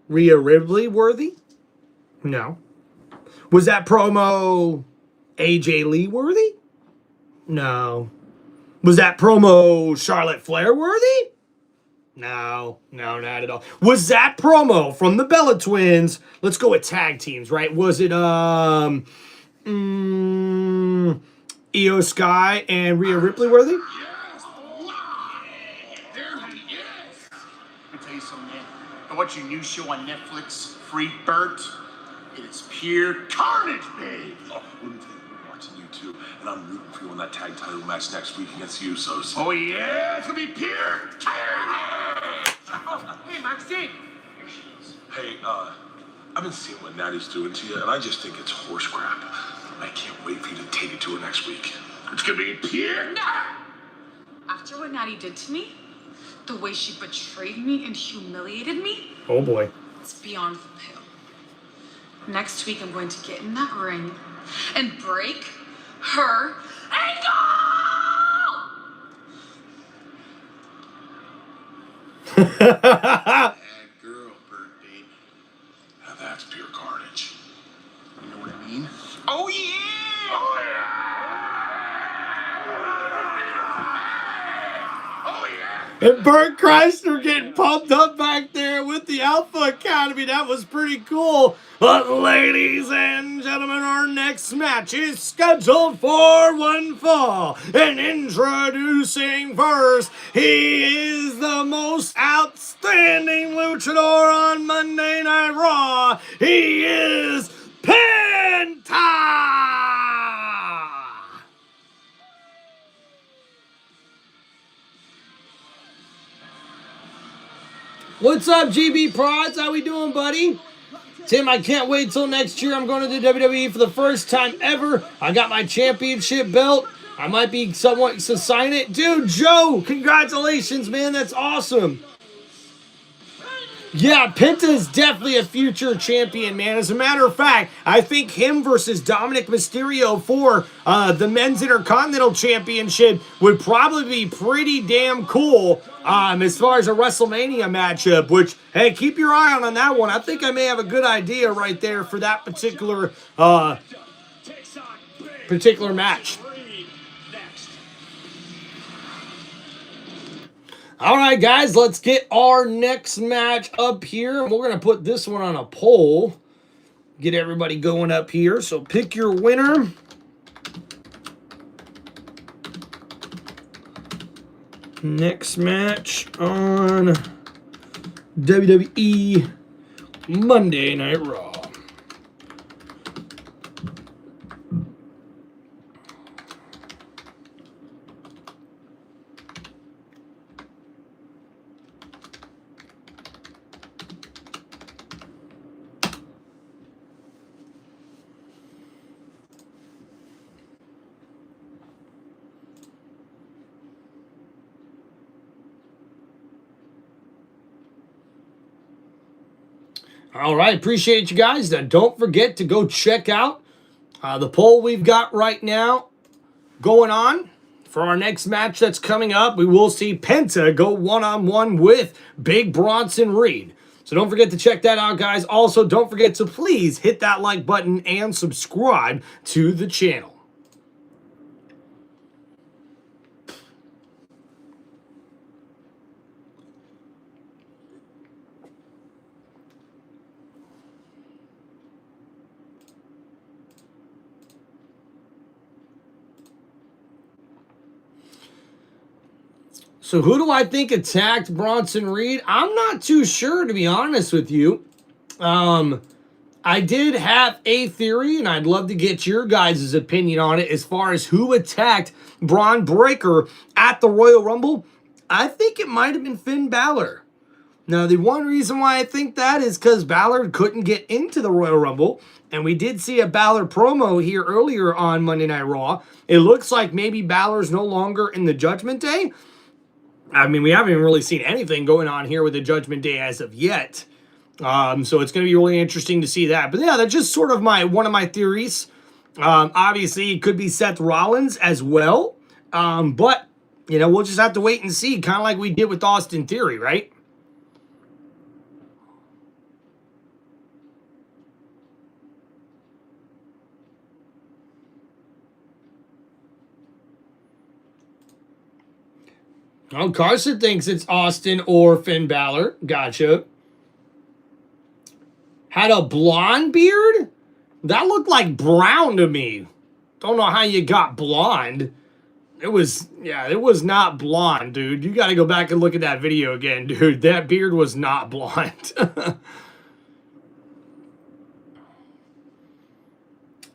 Rhea Ripley worthy? No. Was that promo AJ Lee worthy? No. Was that promo Charlotte Flair worthy? No, not at all. Was that promo from the Bella Twins? Let's go with tag teams, right? Was it Io Sky and Rhea Ripley worthy? Yes! There he is! Let me tell you something, man. I watch your new show on Netflix, Free Burt. It is pure carnage, babe. Oh, let me tell you, we're watching you too, and I'm rooting for you in that tag title match next week against the Usos. Oh, yeah? It's gonna be pure carnage! Oh, hey, Maxine. Here she is. Hey, I've been seeing what Natty's doing to you, and I just think it's horse crap. I can't wait for you to take it to her next week. It's gonna be pure. No! After what Natty did to me, the way she betrayed me and humiliated me, Oh boy. it's beyond the pale. Next week, I'm going to get in that ring and break her ankle! Bad girl, Bert, babe. Now that's pure carnage. You know what I mean? Oh, yeah! Oh, yeah! Oh, yeah! And Bert Kreischer getting pumped up back there with the Alpha Academy. That was pretty cool. But ladies and gentlemen, our next match is scheduled for one fall. And introducing first, he is the most outstanding luchador on Monday Night Raw. He is Penta! What's up, GB Prods? How we doing, buddy? Tim, I can't wait till next year. I'm going to the WWE for the first time ever. I got my championship belt. I might be somewhat to sign it. Dude, Joe, congratulations, man. That's awesome. Yeah, Penta is definitely a future champion, man. As a matter of fact, I think him versus Dominic Mysterio for the Men's Intercontinental Championship would probably be pretty damn cool as far as a WrestleMania matchup, which, hey, keep your eye on that one. I think I may have a good idea right there for that particular match. All right, guys, let's get our next match up here. We're going to put this one on a poll. Get everybody going up here. So pick your winner. Next match on WWE Monday Night Raw. All right, appreciate you guys. Now, don't forget to go check out the poll we've got right now going on for our next match that's coming up. We will see Penta go one-on-one with Big Bronson Reed. So don't forget to check that out, guys. Also, don't forget to please hit that like button and subscribe to the channel. So who do I think attacked Bronson Reed? I'm not too sure, to be honest with you. I did have a theory, and I'd love to get your guys' opinion on it as far as who attacked Braun Breaker at the Royal Rumble. I think it might have been Finn Balor. Now, the one reason why I think that is because Balor couldn't get into the Royal Rumble, and we did see a Balor promo here earlier on Monday Night Raw. It looks like maybe Balor's no longer in the Judgment Day. I mean, we haven't even really seen anything going on here with the Judgment Day as of yet. So it's going to be really interesting to see that. But yeah, that's just sort of one of my theories. Obviously, it could be Seth Rollins as well. But, you know, we'll just have to wait and see, kind of like we did with Austin Theory, right? Oh, Carson thinks it's Austin or Finn Balor. Gotcha. Had a blonde beard? That looked like brown to me. Don't know how you got blonde. It was not blonde, dude. You got to go back and look at that video again, dude. That beard was not blonde. I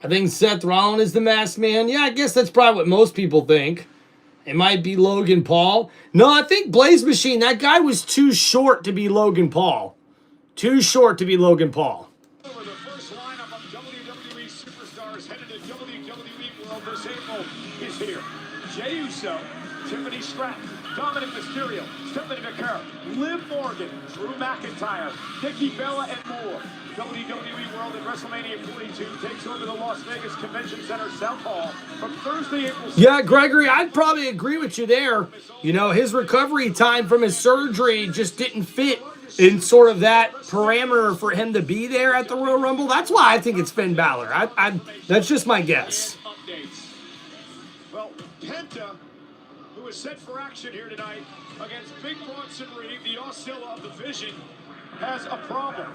think Seth Rollins is the masked man. Yeah, I guess that's probably what most people think. It might be Logan Paul. No, I think Blaze Machine, that guy was too short to be Logan Paul. Too short to be Logan Paul. The first lineup of WWE superstars headed to WWE World this April is here. Jey Uso, Tiffany Stratton, Dominic Mysterio, Stephanie McCarr, Liv Morgan, Drew McIntyre, Nikki Bella, and more. WWE World at WrestleMania 42 takes over the Las Vegas Convention Center South Hall from Thursday, April 6th. Yeah, Gregory, I'd probably agree with you there. You know, his recovery time from his surgery just didn't fit in sort of that parameter for him to be there at the Royal Rumble. That's why I think it's Finn Balor. That's just my guess. Well, Penta, who is set for action here tonight against Big Bronson Reed, the Oscilla of the Vision, has a problem.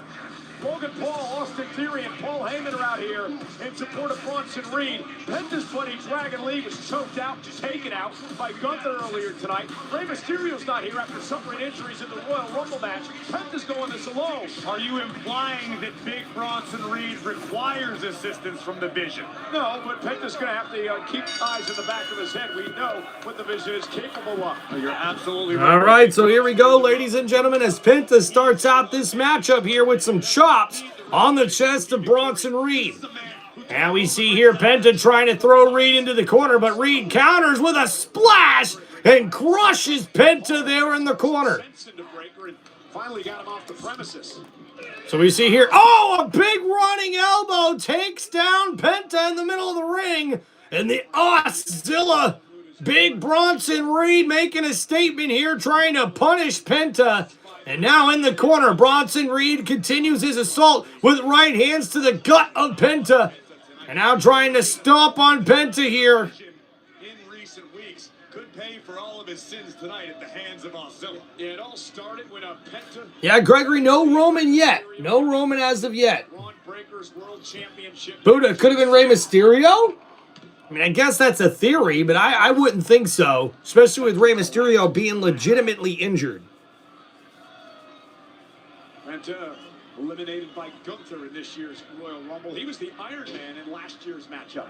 Logan Paul, Austin Theory, and Paul Heyman are out here in support of Bronson Reed. Penta's buddy Dragon Lee was choked out, taken out by Gunther earlier tonight. Rey Mysterio's not here after suffering injuries in the Royal Rumble match. Penta's going this alone. Are you implying that Big Bronson Reed requires assistance from the Vision? No, but Penta's going to have to keep eyes in the back of his head. We know what the Vision is capable of. You're absolutely right. All right, so here we go, ladies and gentlemen, as Penta starts out this matchup here with some chops on the chest of Bronson Reed. And we see here Penta trying to throw Reed into the corner, but Reed counters with a splash and crushes Penta there in the corner. Finally got him off the premises. So we see here, oh, a big running elbow takes down Penta in the middle of the ring. And the Auszilla, Big Bronson Reed making a statement here, trying to punish Penta. And now in the corner, Bronson Reed continues his assault with right hands to the gut of Penta. And now trying to stomp on Penta here. In recent weeks, could pay for all of his sins tonight at the hands of Auszilla. It all started when a Penta... Yeah, Gregory, no Roman yet. No Roman as of yet. Braun Breaker's World Championship. Buddha, could have been Rey Mysterio? I mean, I guess that's a theory, but I wouldn't think so. Especially with Rey Mysterio being legitimately injured. Penta eliminated by Gunther in this year's Royal Rumble. He was the Iron Man in last year's matchup.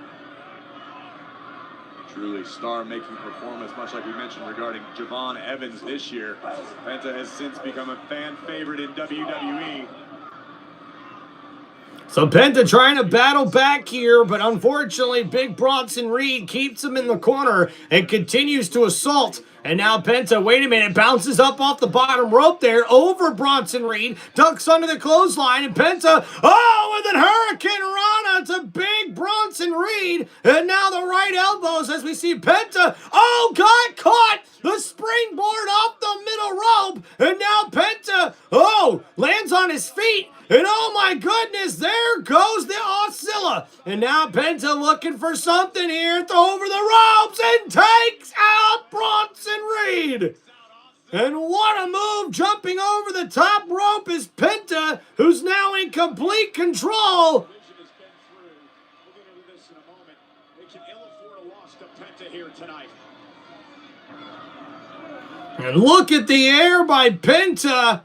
Truly star-making performance, much like we mentioned regarding Javon Evans this year. Penta has since become a fan favorite in WWE. So Penta trying to battle back here, but unfortunately Big Bronson Reed keeps him in the corner and continues to assault. And now Penta, wait a minute, bounces up off the bottom rope there over Bronson Reed, ducks under the clothesline, and Penta, oh, with an Hurricane Rana to Big Bronson Reed. And now the right elbows as we see Penta, oh, got caught. The springboard off the middle rope. And now Penta, oh, lands on his feet. And oh my goodness, there goes the Auszilla. And now Penta looking for something here, over the ropes and takes out Bronson Reed. And what a move, jumping over the top rope is Penta, who's now in complete control. And look at the air by Penta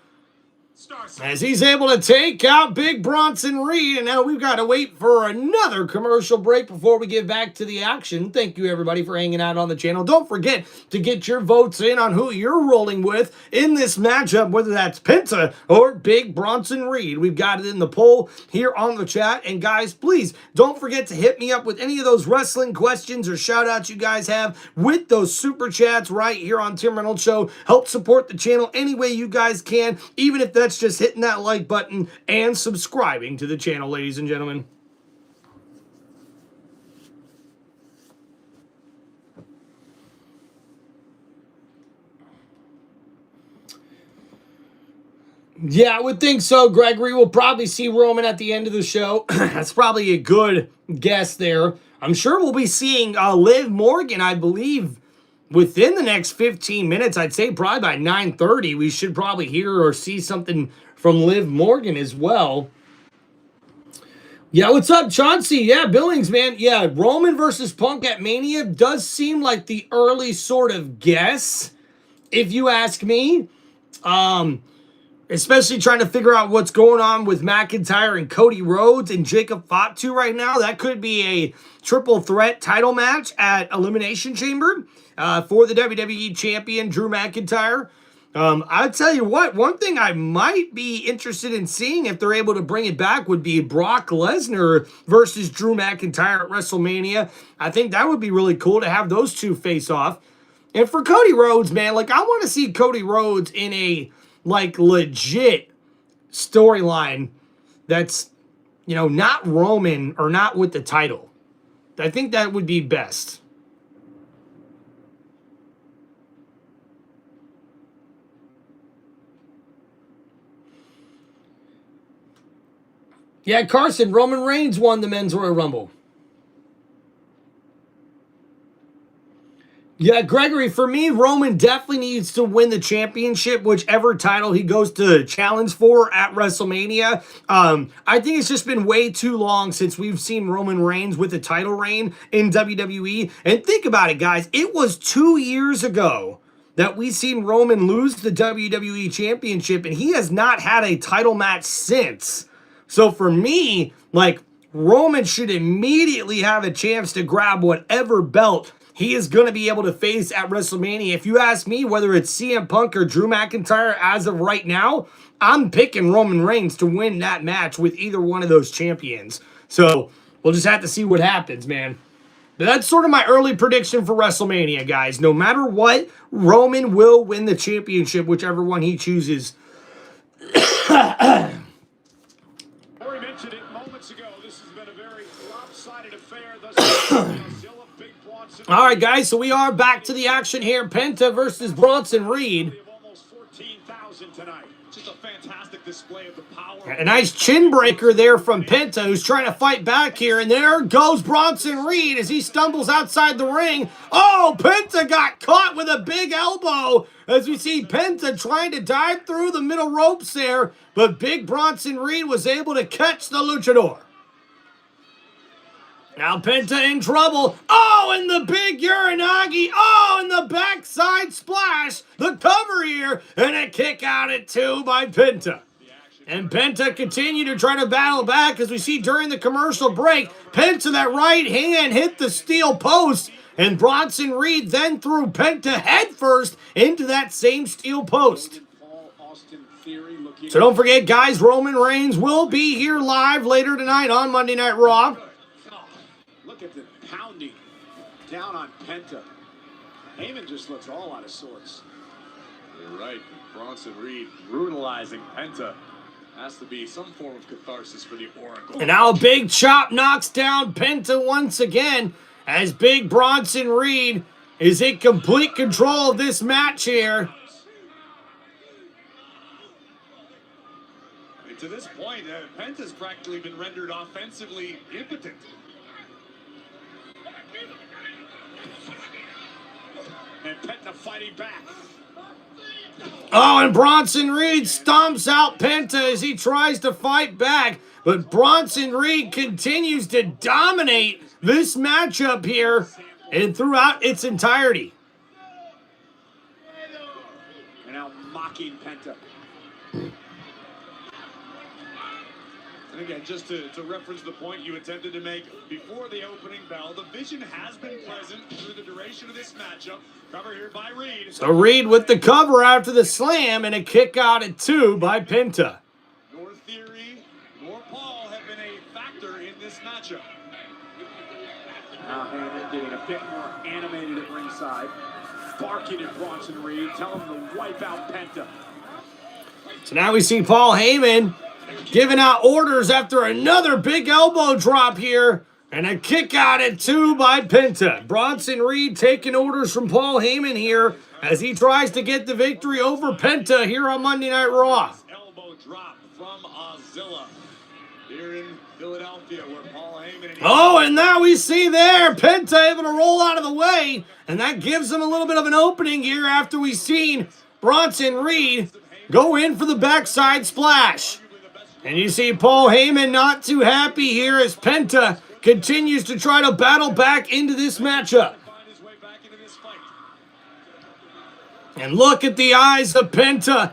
as he's able to take out Big Bronson Reed. And now we've got to wait for another commercial break before we get back to the action. Thank you, everybody, for hanging out on the channel. Don't forget to get your votes in on who you're rolling with in this matchup, whether that's Penta or Big Bronson Reed. We've got it in the poll here on the chat. And guys, please don't forget to hit me up with any of those wrestling questions or shout outs you guys have with those super chats right here on Tim Reynolds Show. Help support the channel any way you guys can, even if that's just hitting that like button and subscribing to the channel, ladies and gentlemen. Yeah, I would think so, Gregory. We'll probably see Roman at the end of the show. That's probably a good guess there. I'm sure we'll be seeing Liv Morgan, I believe, within the next 15 minutes. I'd say probably by 9:30, we should probably hear or see something from Liv Morgan as well. Yeah, what's up, Chauncey? Yeah, Billings, man. Yeah, Roman versus Punk at Mania does seem like the early sort of guess, if you ask me. Especially trying to figure out what's going on with McIntyre and Cody Rhodes and Jacob Fatu right now. That could be a triple threat title match at Elimination Chamber for the WWE Champion, Drew McIntyre. I'll tell you what, one thing I might be interested in seeing if they're able to bring it back would be Brock Lesnar versus Drew McIntyre at WrestleMania. I think that would be really cool to have those two face off. And for Cody Rhodes, man, like I want to see Cody Rhodes in a like legit storyline that's, you know, not Roman or not with the title. I think that would be best. Yeah, Carson, Roman Reigns won the Men's Royal Rumble. Yeah, Gregory, for me, Roman definitely needs to win the championship, whichever title he goes to challenge for at WrestleMania. I think it's just been way too long since we've seen Roman Reigns with a title reign in WWE. And think about it, guys. It was 2 years ago that we seen Roman lose the WWE Championship, and he has not had a title match since. So for me, like, Roman should immediately have a chance to grab whatever belt he is going to be able to face at WrestleMania. If you ask me whether it's CM Punk or Drew McIntyre as of right now, I'm picking Roman Reigns to win that match with either one of those champions. So we'll just have to see what happens, man. But that's sort of my early prediction for WrestleMania, guys. No matter what, Roman will win the championship, whichever one he chooses Corey mentioned it moments ago. This has been a very lopsided affair. Zilla, Big Bronson. All right, guys, so we are back to the action here. Penta versus Bronson Reed. Almost 14,000 tonight. Just a fantastic display of the power. A nice chin breaker there from Penta, who's trying to fight back here. And there goes Bronson Reed as he stumbles outside the ring. Oh, Penta got caught with a big elbow as we see Penta trying to dive through the middle ropes there. But big Bronson Reed was able to catch the luchador. Now Penta in trouble. Oh, and the big Uranagi. Oh, and the backside splash. The cover here. And a kick out at 2 by Penta. And Penta continued to try to battle back as we see during the commercial break. Penta, that right hand hit the steel post. And Bronson Reed then threw Penta headfirst into that same steel post. So don't forget, guys, Roman Reigns will be here live later tonight on Monday Night Raw. Look at the pounding down on Penta. Heyman just looks all out of sorts. You're right. Bronson Reed brutalizing Penta. Has to be some form of catharsis for the Oracle. And now a big chop knocks down Penta once again as big Bronson Reed is in complete control of this match here. To this point, Penta's practically been rendered offensively impotent. And Penta fighting back. Oh, and Bronson Reed stomps out Penta as he tries to fight back. But Bronson Reed continues to dominate this matchup here and throughout its entirety. And now mocking Penta. And again, just to reference the point you attempted to make before the opening bell, the vision has been present through the duration of this matchup. Cover here by Reed. So Reed with the cover after the slam and a kick out at 2 by Penta. Nor Theory nor Paul have been a factor in this matchup. Now Heyman getting a bit more animated at ringside. Barking at Bronson Reed, telling him to wipe out Penta. So now we see Paul Heyman giving out orders after another big elbow drop here. And a kick out at 2 by Penta. Bronson Reed taking orders from Paul Heyman here as he tries to get the victory over Penta here on Monday Night Raw. Elbow drop from Zilla here in Philadelphia where Paul Heyman... Oh, and now we see there Penta able to roll out of the way. And that gives him a little bit of an opening here after we've seen Bronson Reed go in for the backside splash. And you see Paul Heyman not too happy here as Penta continues to try to battle back into this matchup. And look at the eyes of Penta.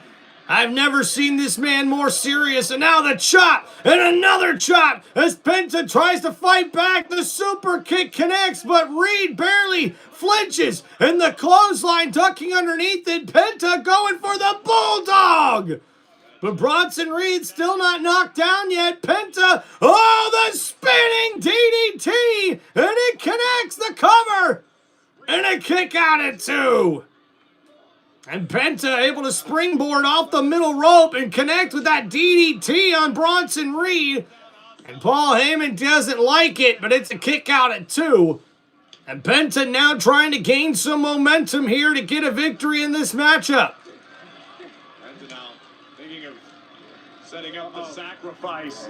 I've never seen this man more serious. And now the chop and another chop as Penta tries to fight back. The super kick connects, but Reed barely flinches. And the clothesline ducking underneath it. Penta going for the bulldog. But Bronson Reed still not knocked down yet. Penta, oh, the spinning DDT, and it connects the cover, and a kick out at 2. And Penta able to springboard off the middle rope and connect with that DDT on Bronson Reed. And Paul Heyman doesn't like it, but it's a kick out at 2. And Penta now trying to gain some momentum here to get a victory in this matchup. Setting up the sacrifice.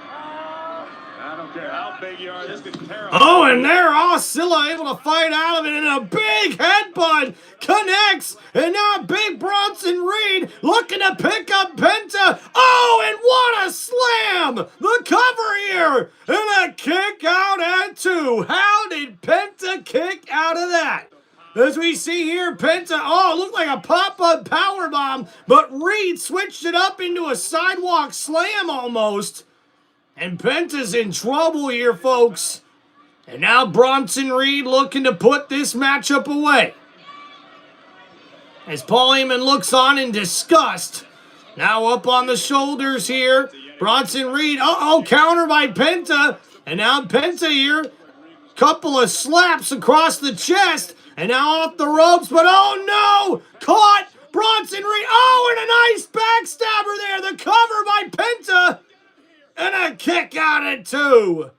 I don't care how big you are, this could tear up. Oh, and there, Scylla able to fight out of it, and a big headbutt connects, and now big Bronson Reed looking to pick up Penta. Oh, and what a slam! The cover here, and a kick out at 2. How did Penta kick out of that? As we see here, Penta, oh, it looked like a pop-up powerbomb, but Reed switched it up into a sidewalk slam almost. And Penta's in trouble here, folks. And now Bronson Reed looking to put this matchup away. As Paul Heyman looks on in disgust. Now up on the shoulders here, Bronson Reed, counter by Penta. And now Penta here, couple of slaps across the chest. And now off the ropes, but oh no! Caught Bronson Reed. Oh, and a nice backstabber there. The cover by Penta. And a kick out at 2.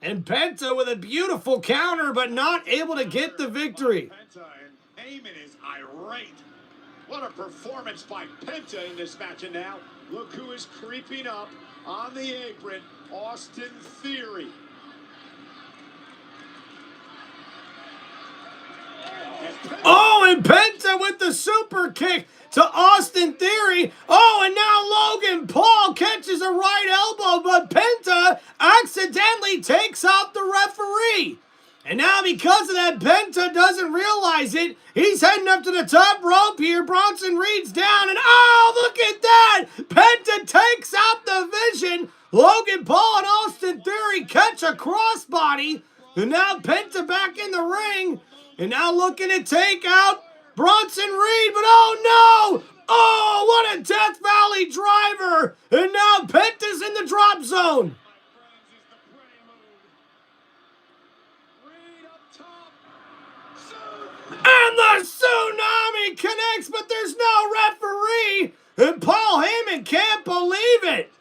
And Penta with a beautiful counter, but not able to get the victory. Penta, and Heyman is irate. What a performance by Penta in this match. And now, look who is creeping up on the apron, Austin Theory. Oh, and Penta with the super kick to Austin Theory. Oh, and now Logan Paul catches a right elbow, but Penta accidentally takes out the referee. And now because of that, Penta doesn't realize it. He's heading up to the top rope here. Bronson Reed's down, and oh, look at that! Penta takes out the Vision. Logan Paul and Austin Theory catch a crossbody. And now Penta back in the ring. And now looking to take out Bronson Reed, but oh no! Oh, what a Death Valley driver! And now Penta's in the drop zone. And the tsunami connects, but there's no referee. And Paul Heyman can't believe it.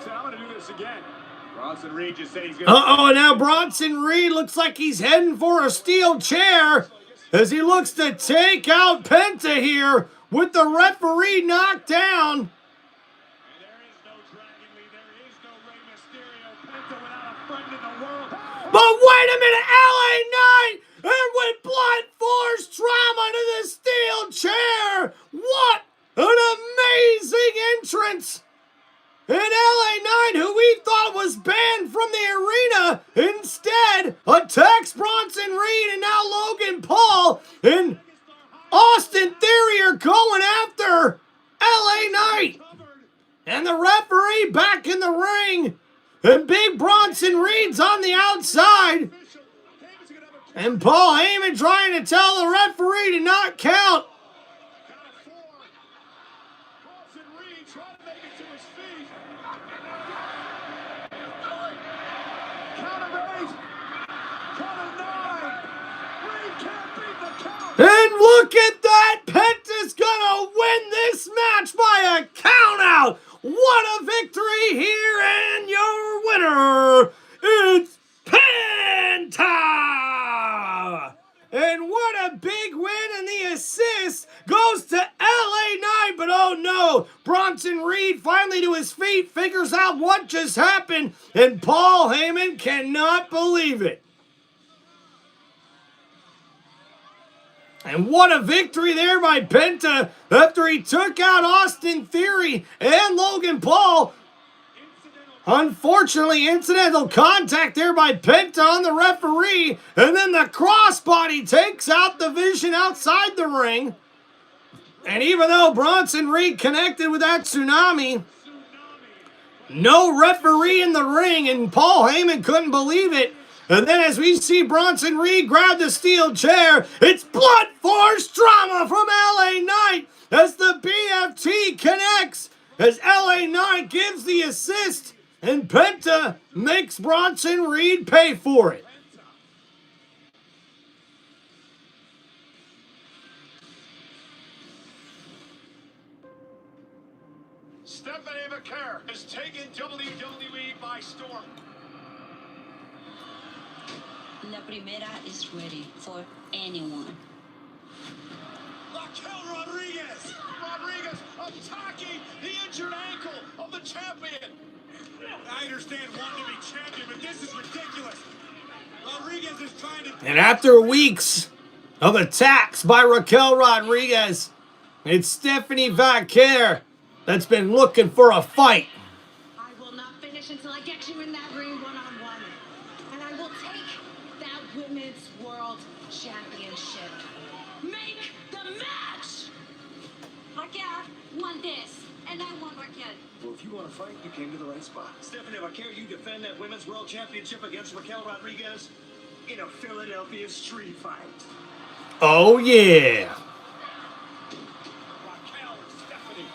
I'm going to do this again. Bronson Reed just said he's going Uh-oh, and now Bronson Reed looks like he's heading for a steel chair as he looks to take out Penta here with the referee knocked down. But wait a minute, LA Knight, and with blunt force trauma to the steel chair. What an amazing entrance. And LA Knight, who we thought was banned from the arena, instead attacks Bronson Reed, and now Logan Paul and Austin Theory are going after LA Knight. And the referee back in the ring. And Big Bronson Reed's on the outside. And Paul Heyman trying to tell the referee to not count. And look at that! Penta's gonna win this match by a countout! What a victory here, and your winner, it's Penta! And what a big win, and the assist goes to LA Knight, but oh no, Bronson Reed finally to his feet, figures out what just happened, and Paul Heyman cannot believe it. And what a victory there by Penta after he took out Austin Theory and Logan Paul. Unfortunately, incidental contact there by Penta on the referee. And then the crossbody takes out the Vision outside the ring. And even though Bronson Reed connected with that tsunami, no referee in the ring, and Paul Heyman couldn't believe it. And then as we see Bronson Reed grab the steel chair, it's blunt force trauma from LA Knight as the BFT connects, as LA Knight gives the assist, and Penta makes Bronson Reed pay for it. Stephanie McCare has taken WWE by storm. La Primera is ready for anyone. Raquel Rodriguez! Rodriguez attacking the injured ankle of the champion. I understand wanting to be champion, but this is ridiculous. Rodriguez is trying to... And after weeks of attacks by Raquel Rodriguez, it's Stephanie McCare that's been looking for a fight. I will not finish until I get you in that ring one-on-one. And I will take that Women's World Championship. Make the match! Raquel won this, and I want Raquel. Well, if you want to fight, you came to the right spot. Stephanie McCare, you defend that Women's World Championship against Raquel Rodriguez in a Philadelphia street fight. Oh, yeah. Raquel and Stephanie.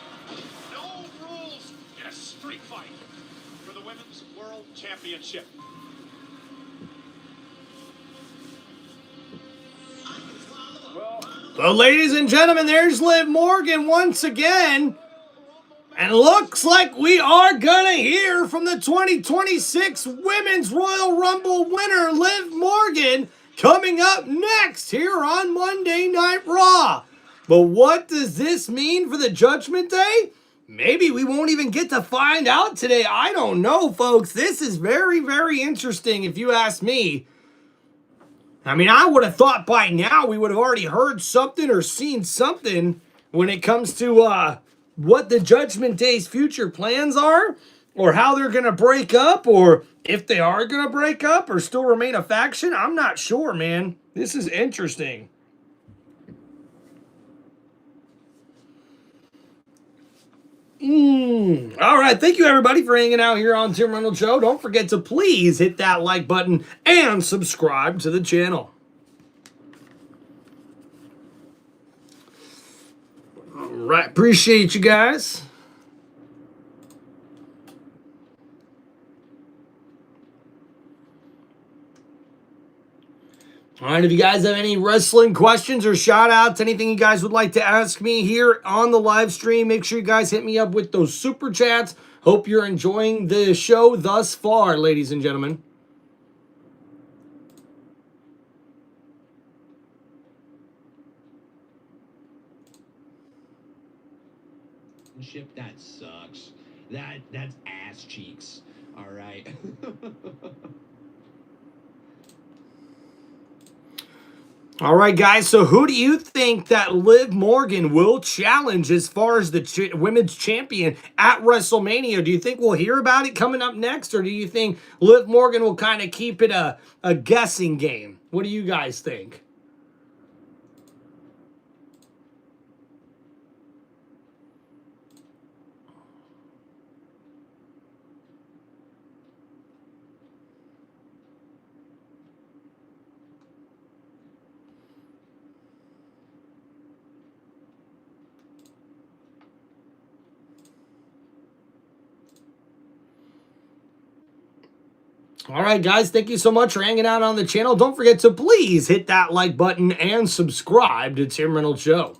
No rules in a street fight for the Women's World Championship. Well, ladies and gentlemen, there's Liv Morgan once again. And looks like we are going to hear from the 2026 Women's Royal Rumble winner, Liv Morgan, coming up next here on Monday Night Raw. But what does this mean for the Judgment Day? Maybe we won't even get to find out today. I don't know, folks. This is very, very interesting if you ask me. I mean, I would have thought by now we would have already heard something or seen something when it comes to what the Judgment Day's future plans are, or how they're going to break up, or if they are going to break up or still remain a faction. I'm not sure, man. This is interesting. All right, thank you everybody for hanging out here on Tim Reynolds Show. Don't forget to please hit that like button and subscribe to the channel. All right, appreciate you guys. All right, if you guys have any wrestling questions or shout outs, anything you guys would like to ask me here on the live stream, make sure you guys hit me up with those super chats. Hope you're enjoying the show thus far, ladies and gentlemen. That sucks. That's ass cheeks. All right. All right, guys, so who do you think that Liv Morgan will challenge as far as the women's champion at WrestleMania? Do you think we'll hear about it coming up next, or do you think Liv Morgan will kind of keep it a guessing game? What do you guys think? All right, guys, thank you so much for hanging out on the channel. Don't forget to please hit that like button and subscribe to Tim Reynolds Show.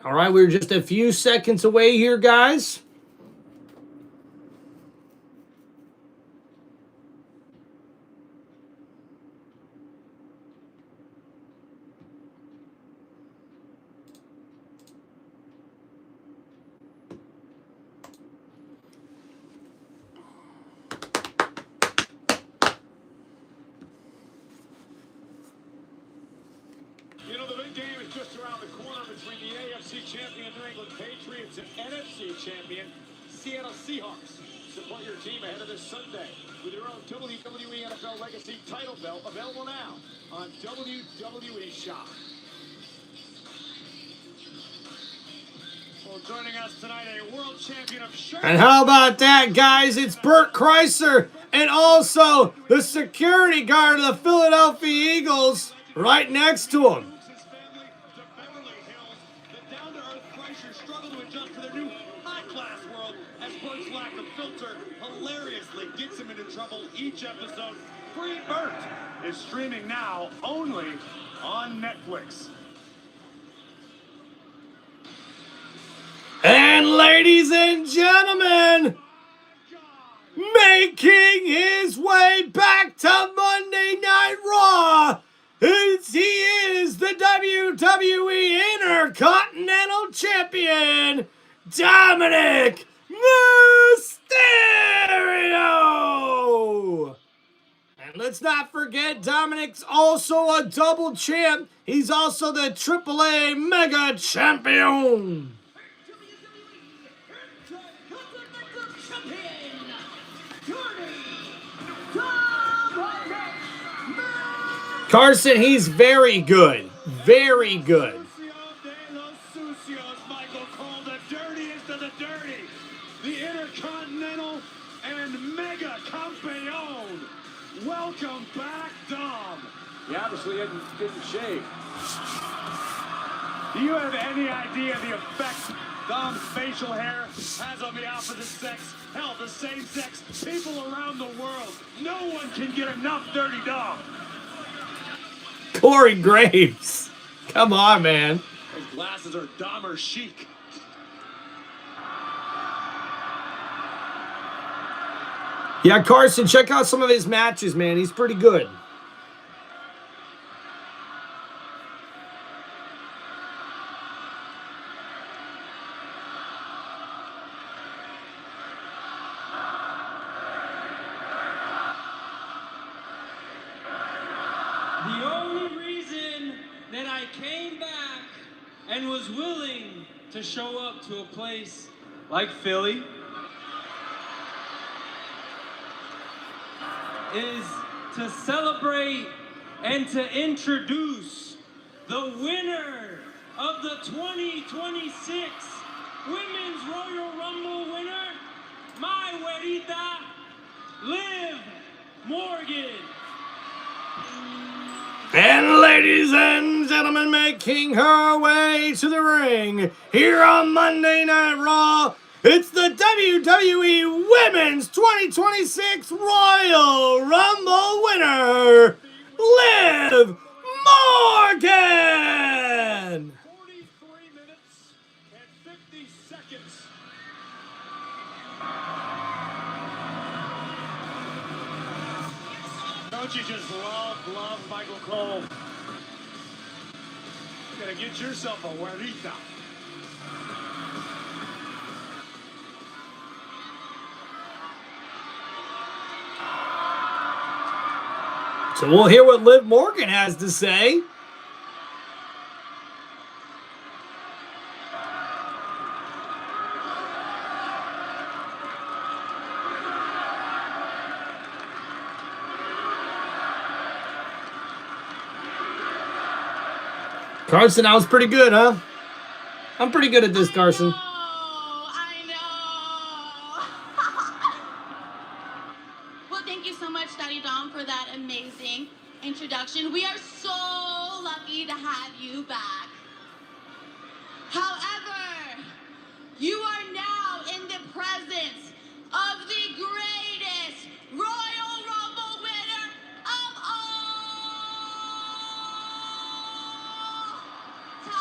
All right, we're just a few seconds away here, guys. You know, the big game is just around the corner between the AFC champion New England Patriots and NFC champion Seattle Seahawks. Support your team ahead of this Sunday with your own WWE NFL Legacy title belt available now on WWE Shop. Well, joining us tonight, a world champion of shirt. And how about that, guys? It's Bert Kreischer and also the security guard of the Philadelphia Eagles right next to him. Gets him into trouble each episode. Free Bert is streaming now only on Netflix. And ladies and gentlemen, making his way back to Monday Night Raw, he is the WWE Intercontinental Champion, Dominic Mysterio! And let's not forget, Dominic's also a double champ. He's also the AAA Mega Champion. Carson, he's very good. Very good. Welcome back, Dom. He obviously didn't shave. Do you have any idea the effect Dom's facial hair has on the opposite sex? Hell, the same sex, people around the world. No one can get enough Dirty Dom. Corey Graves. Come on, man. His glasses are Dahmer chic. Yeah, Carson, check out some of his matches, man. He's pretty good. The only reason that I came back and was willing to show up to a place like Philly is to celebrate and to introduce the winner of the 2026 Women's Royal Rumble winner, my güerita, Liv Morgan. And ladies and gentlemen, making her way to the ring here on Monday Night Raw, it's the WWE Women's 2026 Royal Rumble winner, Liv Morgan! 43 minutes and 50 seconds. Don't you just love Michael Cole? You gotta get yourself a güerita. So we'll hear what Liv Morgan has to say. Carson, that was pretty good, huh? I'm pretty good at this, Carson. I know. Well, thank you so much, Daddy Dom, for that amazing introduction. We are so lucky to have you back. However, you are now in the presence of the greatest Royal Rumble winner of all time.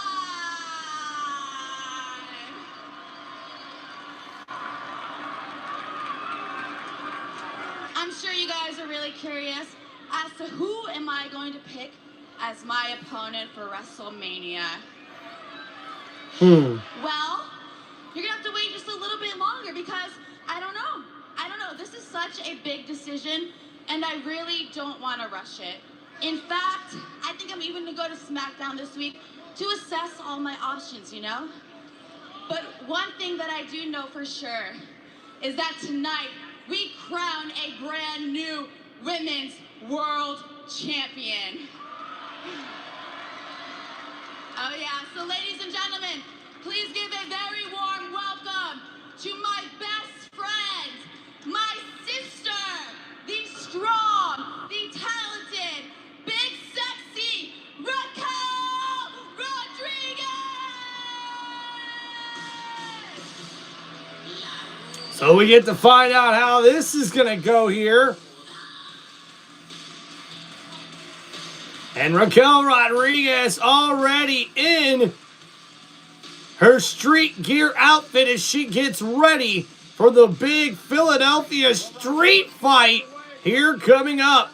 I'm sure you guys are really curious as to who am I going to pick as my opponent for WrestleMania. Well, you're gonna have to wait just a little bit longer because I don't know. This is such a big decision and I really don't want to rush it. In fact, I think I'm even gonna go to SmackDown this week to assess all my options, you know? But one thing that I do know for sure is that tonight we crown a brand new Women's World Champion. Oh yeah, so ladies and gentlemen, please give a very warm welcome to my best friend, my sister, the strong, the talented, big sexy, Raquel Rodriguez! So we get to find out how this is going to go here. And Raquel Rodriguez already in her street gear outfit as she gets ready for the big Philadelphia street fight here coming up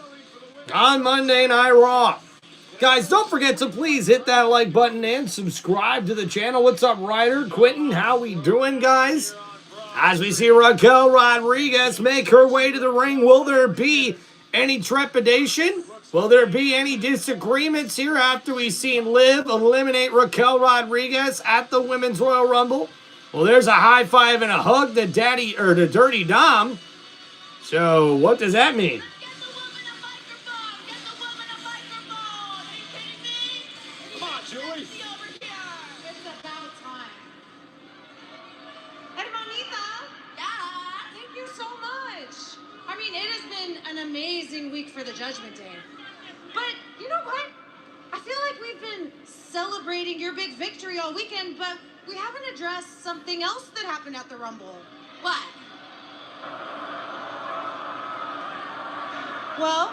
on Monday Night Raw. Guys, don't forget to please hit that like button and subscribe to the channel. What's up, Ryder? Quentin, how we doing, guys? As we see Raquel Rodriguez make her way to the ring, will there be any trepidation? Will there be any disagreements here after we've seen Liv eliminate Raquel Rodriguez at the Women's Royal Rumble? Well, there's a high five and a hug to to Dirty Dom. So what does that mean? Get the woman a microphone! Get the woman a microphone! Are you kidding me? Come on, Julie. Sexy over here. It's about time. Hermanita. Yeah. Thank you so much. I mean, it has been an amazing week for the Judgment Day. But you know what? I feel like we've been celebrating your big victory all weekend, but we haven't addressed something else that happened at the Rumble. What? Well,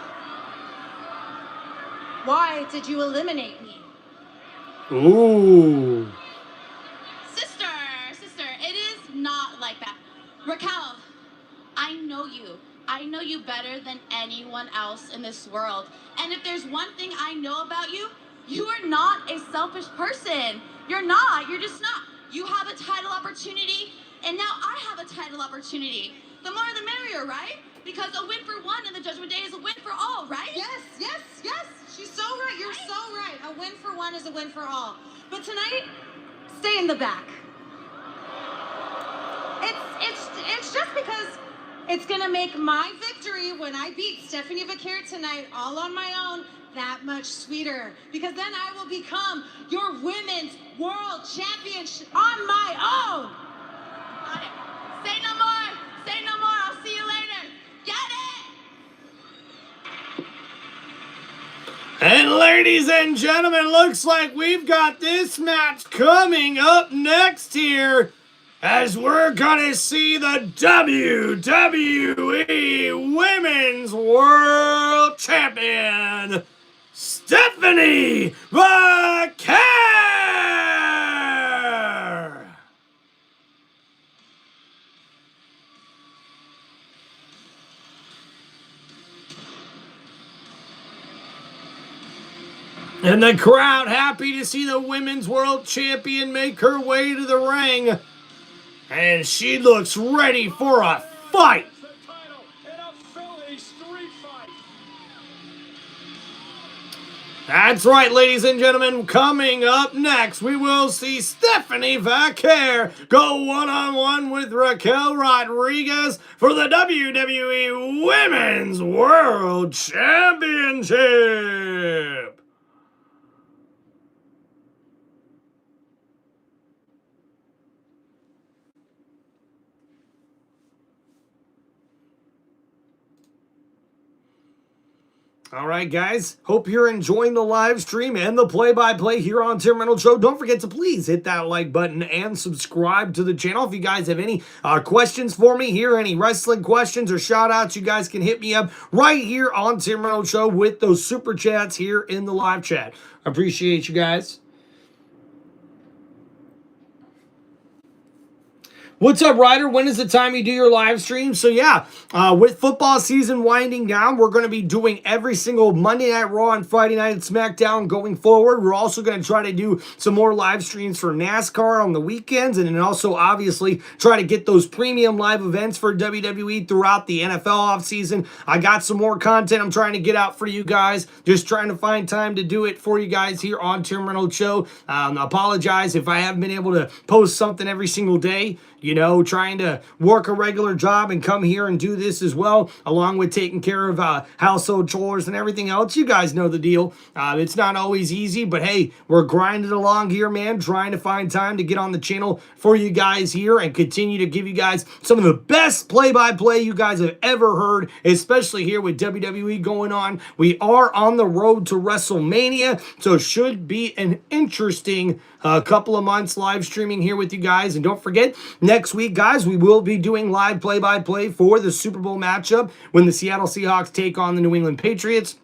why did you eliminate me? Ooh. Sister, it is not like that. Raquel, I know you. I know you better than anyone else in this world. And if there's one thing I know about you, you are not a selfish person. You're not. You're just not. You have a title opportunity, and now I have a title opportunity. The more the merrier, right? Because a win for one in the Judgment Day is a win for all, right? Yes. She's so right. You're so right. A win for one is a win for all. But tonight, stay in the back. It's just because it's gonna make my victory when I beat Stephanie Vaquer tonight all on my own that much sweeter. Because then I will become your women's world champion on my own. Got it. Say no more. Say no more. I'll see you later. Get it? And ladies and gentlemen, looks like we've got this match coming up next here, as we're gonna see the WWE Women's World Champion, Stephanie Vaquer! And the crowd happy to see the Women's World Champion make her way to the ring. And she looks ready for a fight. That's right, ladies and gentlemen. Coming up next, we will see Stephanie Vaquer go one-on-one with Raquel Rodriguez for the WWE Women's World Championship. All right, guys. Hope you're enjoying the live stream and the play-by-play here on Tim Reynolds Show. Don't forget to please hit that like button and subscribe to the channel. If you guys have any questions for me here, any wrestling questions or shout-outs, you guys can hit me up right here on Tim Reynolds Show with those super chats here in the live chat. Appreciate you guys. What's up, Ryder? When is the time you do your live stream? So yeah, with football season winding down, we're going to be doing every single Monday Night Raw and Friday Night SmackDown going forward. We're also going to try to do some more live streams for NASCAR on the weekends, and then also obviously try to get those premium live events for WWE throughout the NFL offseason. I got some more content I'm trying to get out for you guys. Just trying to find time to do it for you guys here on Tim Reynolds Show. Apologize if I haven't been able to post something every single day. You know, trying to work a regular job and come here and do this as well, along with taking care of household chores and everything else. You guys know the deal. It's not always easy, but hey, we're grinding along here, man, trying to find time to get on the channel for you guys here and continue to give you guys some of the best play-by-play you guys have ever heard, especially here with WWE going on. We are on the road to WrestleMania, so should be an interesting couple of months live streaming here with you guys. And don't forget, next week, guys, we will be doing live play-by-play for the Super Bowl matchup when the Seattle Seahawks take on the New England Patriots.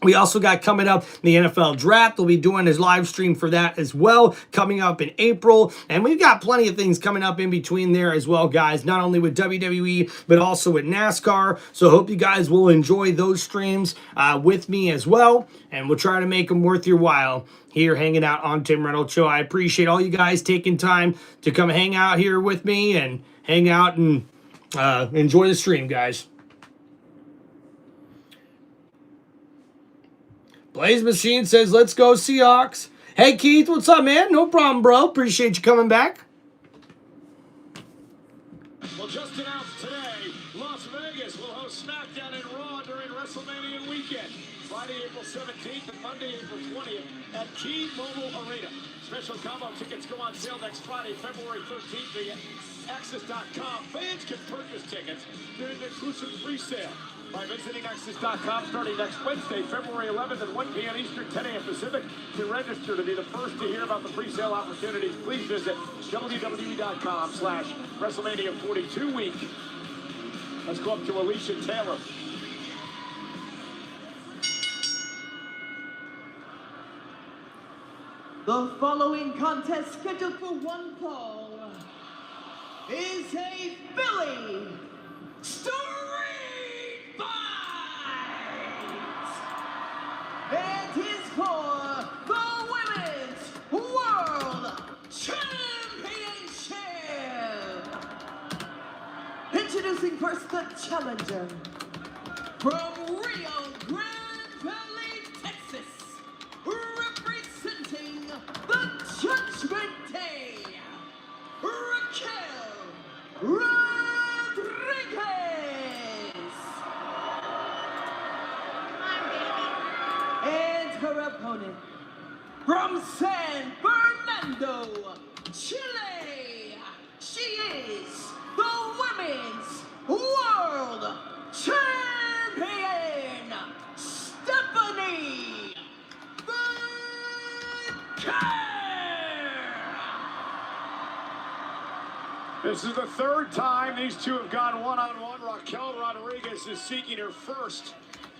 We also got coming up the NFL Draft. We'll be doing his live stream for that as well, coming up in April. And we've got plenty of things coming up in between there as well, guys, not only with WWE, but also with NASCAR. So hope you guys will enjoy those streams with me as well. And we'll try to make them worth your while here hanging out on Tim Reynolds Show. I appreciate all you guys taking time to come hang out here with me and hang out and enjoy the stream, guys. Blaze Machine says, let's go Seahawks. Hey, Keith, what's up, man? No problem, bro. Appreciate you coming back. Well, just announced today, Las Vegas. Rodriguez will host SmackDown and Raw during WrestleMania weekend. Friday, April 17th and Monday, April 20th at T-Mobile Arena. Special combo tickets go on sale next Friday, February 13th via Access.com. Fans can purchase tickets during the exclusive pre-sale by visiting Access.com starting next Wednesday, February 11th at 1 p.m. Eastern, 10 a.m. Pacific. To register to be the first to hear about the pre-sale opportunities, please visit WWE.com/WrestleMania 42 week. Let's go up to Alicia Taylor. The following contest, scheduled for one fall, is a Philly street fight! And is for the Women's World Championship! Introducing first the challenger from Rio Grande Valley, Texas, representing the Judgment Day, Raquel Rodriguez. And her opponent from San Fernando, Chile, she is the Women's World Champion, Stephanie Vaquer. This is the third time these two have gone one-on-one. Raquel Rodriguez is seeking her first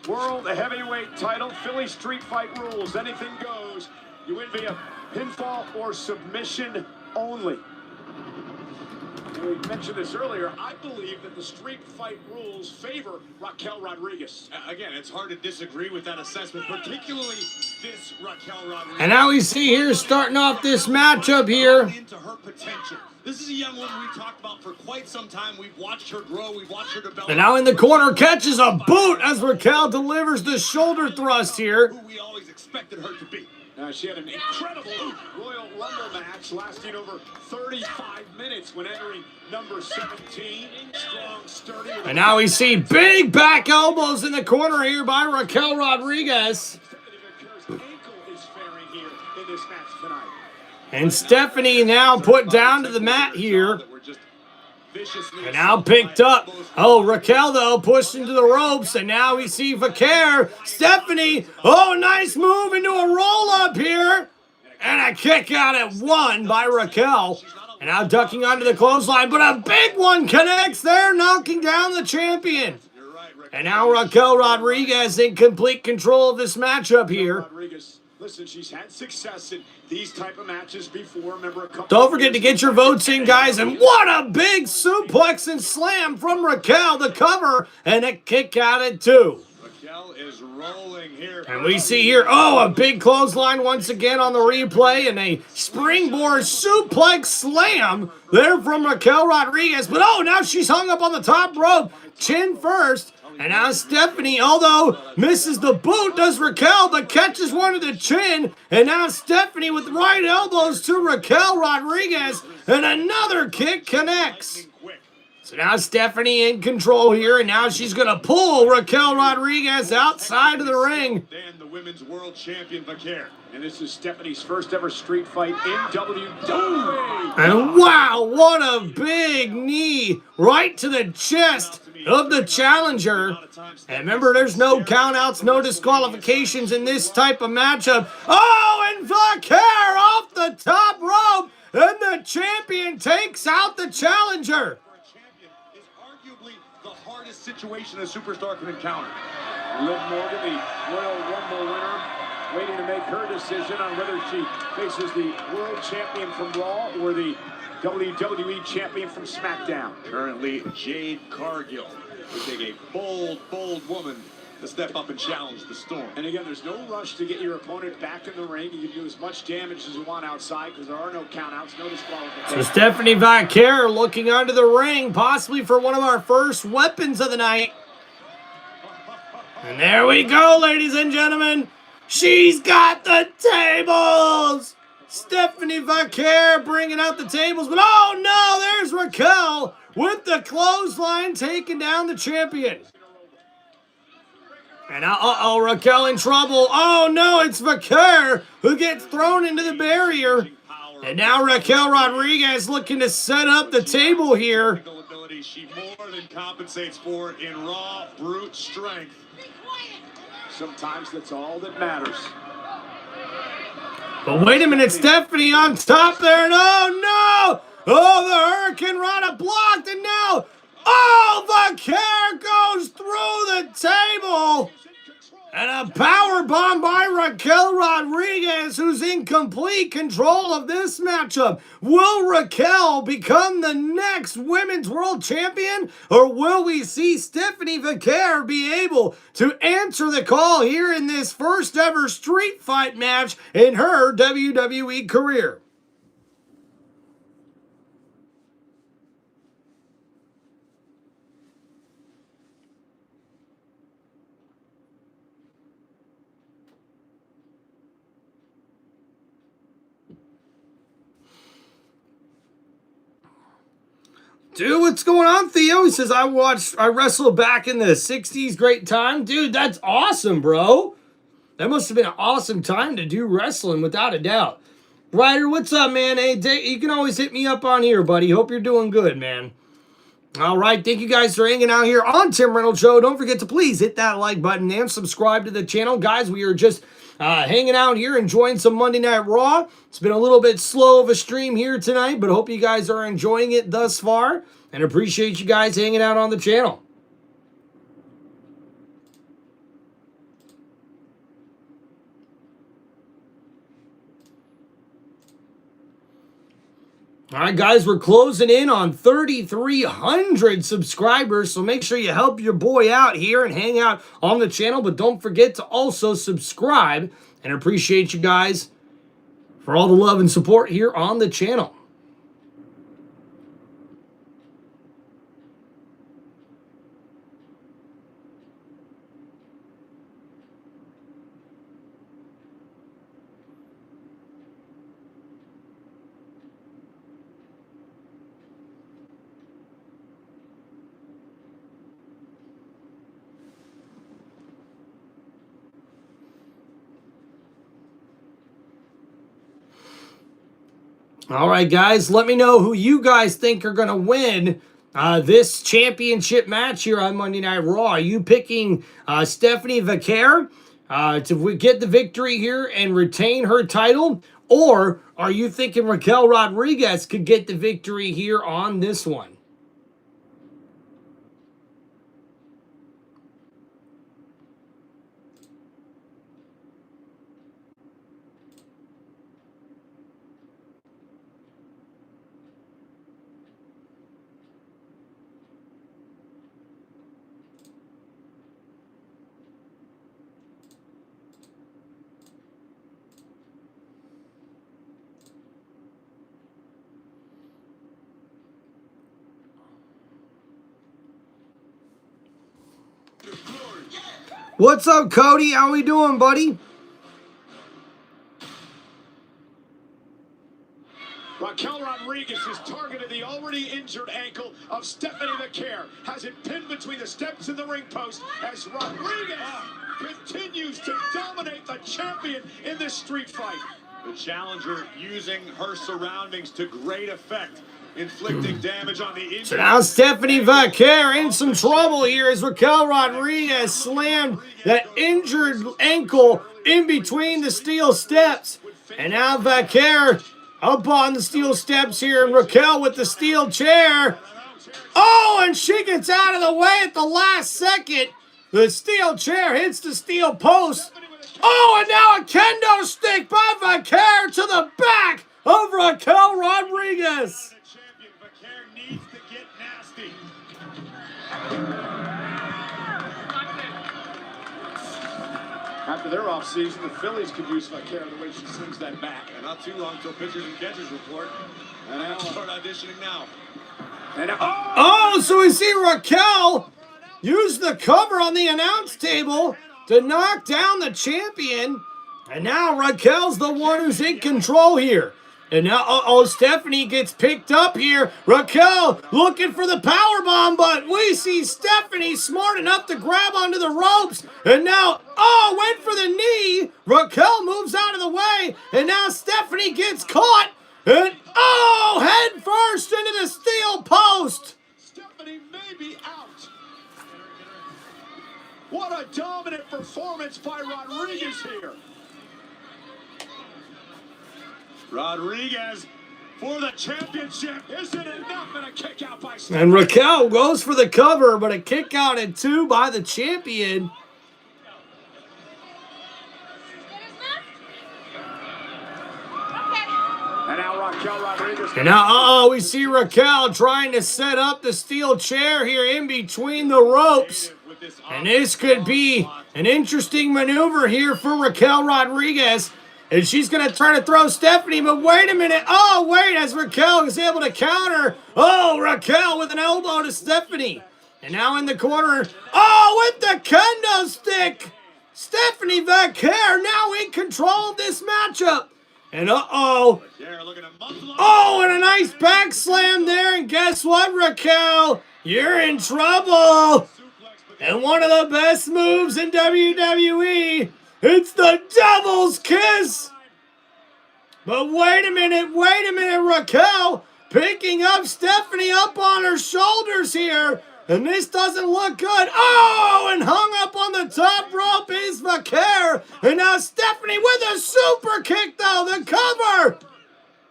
World Heavyweight title. Philly street fight rules. Anything goes. You win via pinfall or submission only. We mentioned this earlier. I believe that the street fight rules favor Raquel Rodriguez. Again, it's hard to disagree with that assessment, particularly this Raquel Rodriguez. And now we see here, starting off this matchup here. Into her potential. This is a young woman we've talked about for quite some time. We've watched her grow. We've watched her develop. And now in the corner, catches a boot as Raquel delivers the shoulder thrust here. Who we always expected her to be. She had an incredible Royal Rumble match lasting over 35 minutes when entering number 17. Strong, sturdy. And now we see big back elbows in the corner here by Raquel Rodriguez. And Stephanie now put down to the mat here. And now picked up. Oh, Raquel, though, pushed into the ropes. And now we see Vaquer. Stephanie. Oh, nice move into a roll-up here. And a kick out at one by Raquel. And now ducking onto the clothesline. But a big one connects there, knocking down the champion. And now Raquel Rodriguez in complete control of this matchup here. Listen, she's had success in these type of matches before. Remember, don't forget to get your votes in, guys. And what a big suplex and slam from Raquel, the cover, and a kick out at two. Raquel is rolling here. And we see here, oh, a big clothesline once again on the replay, and a springboard suplex slam there from Raquel Rodriguez. But oh, now she's hung up on the top rope, chin first. And now Stephanie, although misses the boot, does Raquel, but catches one to the chin. And now Stephanie with right elbows to Raquel Rodriguez. And another kick connects. So now Stephanie in control here, and now she's going to pull Raquel Rodriguez outside of the ring. And the Women's World Champion, Vaquer. And this is Stephanie's first ever street fight in WWE. And wow, what a big knee right to the chest of the challenger. And remember, there's no countouts, no disqualifications in this type of matchup. Oh, and Vaquer off the top rope, and the champion takes out the challenger. Situation a superstar can encounter. Liv Morgan, the Royal Rumble winner, waiting to make her decision on whether she faces the World Champion from Raw or the WWE Champion from SmackDown. Currently, Jade Cargill would take a bold woman to step up and challenge the Storm. And again, there's no rush to get your opponent back in the ring. You can do as much damage as you want outside because there are no countouts, no disqualifications. So Stephanie Vaquer looking under the ring, possibly for one of our first weapons of the night. And there we go, ladies and gentlemen. She's got the tables. Stephanie Vaquer bringing out the tables. But oh no, there's Raquel with the clothesline, taking down the champion. And now, Raquel in trouble. Oh, no, it's Vaquer who gets thrown into the barrier. And now Raquel Rodriguez looking to set up the table here. She more than compensates for in raw, brute strength. Sometimes that's all that matters. But wait a minute, Stephanie on top there, and oh no! Oh, the Hurricane Rana blocked, and now, oh, Vaquer goes through the table! And a power bomb by Raquel Rodriguez, who's in complete control of this matchup. Will Raquel become the next Women's World Champion? Or will we see Stephanie Vaquer be able to answer the call here in this first ever street fight match in her WWE career? Dude, what's going on, Theo? He says, I wrestled back in the 60s. Great time. Dude, that's awesome, bro. That must have been an awesome time to do wrestling, without a doubt. Ryder, what's up, man? Hey, you can always hit me up on here, buddy. Hope you're doing good, man. All right, thank you guys for hanging out here on Tim Reynolds Show. Don't forget to please hit that like button and subscribe to the channel. Guys, we are just hanging out here, enjoying some Monday Night Raw. It's been a little bit slow of a stream here tonight, but hope you guys are enjoying it thus far and appreciate you guys hanging out on the channel. All right, guys, we're closing in on 3,300 subscribers, so make sure you help your boy out here and hang out on the channel, but don't forget to also subscribe, and appreciate you guys for all the love and support here on the channel. All right, guys, let me know who you guys think are going to win this championship match here on Monday Night Raw. Are you picking Stephanie Vaquer to get the victory here and retain her title? Or are you thinking Raquel Rodriguez could get the victory here on this one? What's up, Cody? How we doing, buddy? Raquel Rodriguez has targeted the already injured ankle of Stephanie Vaquer. Has it pinned between the steps in the ring post as Rodriguez continues to dominate the champion in this street fight. The challenger using her surroundings to great effect, inflicting damage on the injured. So now Stephanie Vaquer in some trouble here as Raquel Rodriguez slammed that injured ankle in between the steel steps. And now Vaquer up on the steel steps here, and Raquel with the steel chair. Oh, and she gets out of the way at the last second. The steel chair hits the steel post. Oh, and now a kendo stick by Vaquer to the back of Raquel Rodriguez. After their offseason, the Phillies could use Vaquer the way she swings that back. And not too long till pitchers and catchers report. And I'll start auditioning now. And so we see Raquel use the cover on the announce table to knock down the champion. And now Raquel's the one who's in control here. And now, Stephanie gets picked up here. Raquel looking for the power bomb, but we see Stephanie smart enough to grab onto the ropes. And now, went for the knee. Raquel moves out of the way, and now Stephanie gets caught. And, head first into the steel post. Stephanie may be out. What a dominant performance by Rodriguez here. Rodriguez for the championship. Isn't enough, and a kick out by Stephanie. And Raquel goes for the cover, but a kick out at 2 by the champion. And now Raquel Rodriguez. And now, we see Raquel trying to set up the steel chair here in between the ropes. And this could be an interesting maneuver here for Raquel Rodriguez. And she's going to try to throw Stephanie, but wait a minute. As Raquel is able to counter. Raquel with an elbow to Stephanie. And now in the corner. With the kendo stick. Stephanie Vaquer now in control of this matchup. And and a nice back slam there. And guess what, Raquel? You're in trouble. And one of the best moves in WWE. It's the Devil's Kiss. But wait a minute, Raquel picking up Stephanie up on her shoulders here. And this doesn't look good. And hung up on the top rope is Vaquer. And now Stephanie with a super kick, though. The cover.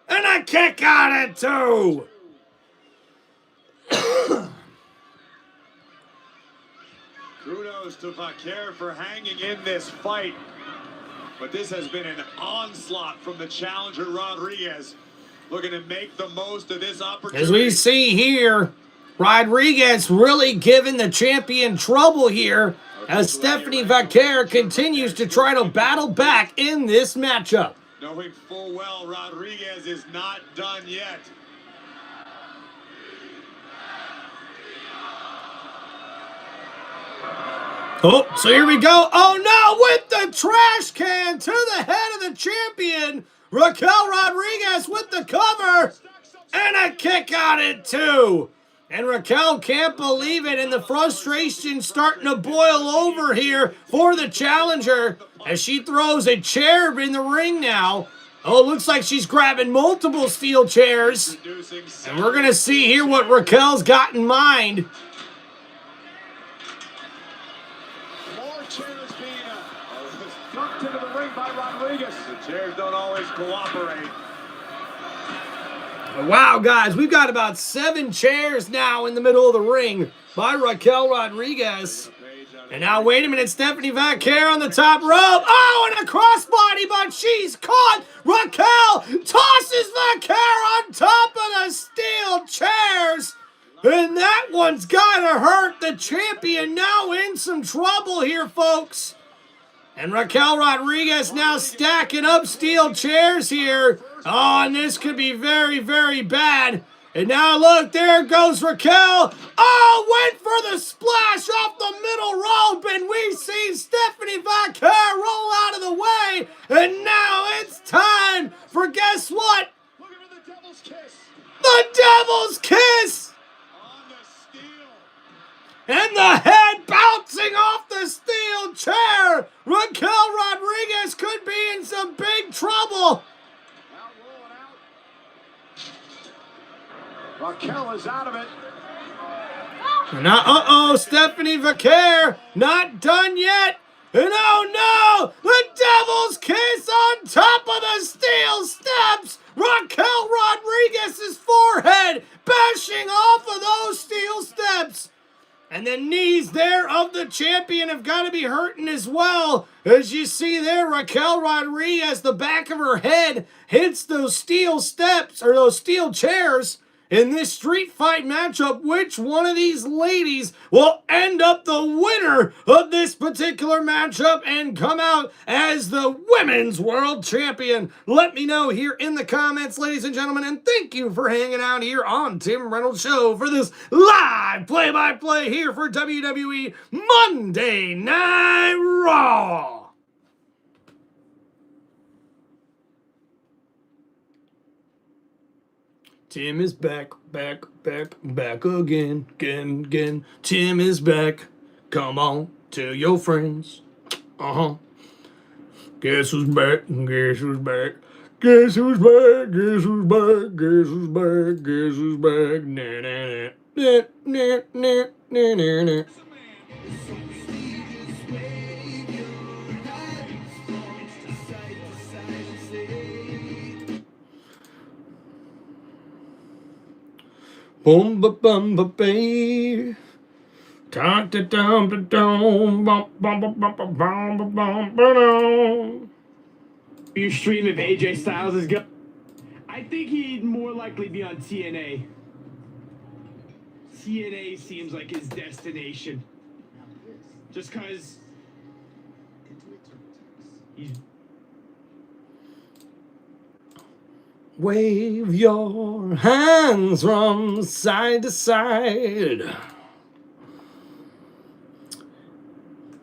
And a kick out at 2. Kudos to Vaquer for hanging in this fight. But this has been an onslaught from the challenger Rodriguez. Looking to make the most of this opportunity. As we see here, Rodriguez really giving the champion trouble here as Stephanie Vaquer continues to try to battle back in this matchup. Knowing full well Rodriguez is not done yet. So here we go. With the trash can to the head of the champion. Raquel Rodriguez with the cover. And a kick out at 2. And Raquel can't believe it, and the frustration starting to boil over here for the challenger as she throws a chair in the ring now. It looks like she's grabbing multiple steel chairs. And we're going to see here what Raquel's got in mind. More chairs being dumped into the ring by Rodriguez. The chairs don't always cooperate. Wow, guys, we've got about 7 chairs now in the middle of the ring by Raquel Rodriguez. And now, wait a minute, Stephanie Vaquer on the top rope. And a crossbody, but she's caught. Raquel tosses Vaquer on top of the steel chairs. And that one's got to hurt the champion. Now in some trouble here, folks. And Raquel Rodriguez now stacking up steel chairs here. And this could be very, very bad. And now look, there goes Raquel. Went for the splash off the middle rope. And we see Stephanie Vaquer roll out of the way. And now it's time for, guess what? Look at the Devil's Kiss. The Devil's Kiss. On the steel. And the head bouncing off the steel chair. Raquel Rodriguez could be in some big trouble. Raquel is out of it. Now, Stephanie Vaquer, not done yet. And oh no, the Devil's Kiss on top of the steel steps. Raquel Rodriguez's forehead bashing off of those steel steps. And the knees there of the champion have got to be hurting as well. As you see there, Raquel Rodriguez, the back of her head hits those steel steps, or those steel chairs. In this street fight matchup, which one of these ladies will end up the winner of this particular matchup and come out as the Women's World Champion? Let me know here in the comments, ladies and gentlemen, and thank you for hanging out here on Tim Reynolds Show for this live play-by-play here for WWE Monday Night Raw. Tim is back again. Tim is back. Come on, tell your friends. Guess who's back? Guess who's back? Guess who's back? Guess who's back? Guess who's back? Guess who's back? Nah, nah, nah. Boom ba bum ba bay. Ta ta dum ba dum bum bum bum bum bum bum bum bum. Your stream if AJ Styles is good. I think he'd more likely be on TNA. TNA seems like his destination. Just because he's... Wave your hands from side to side.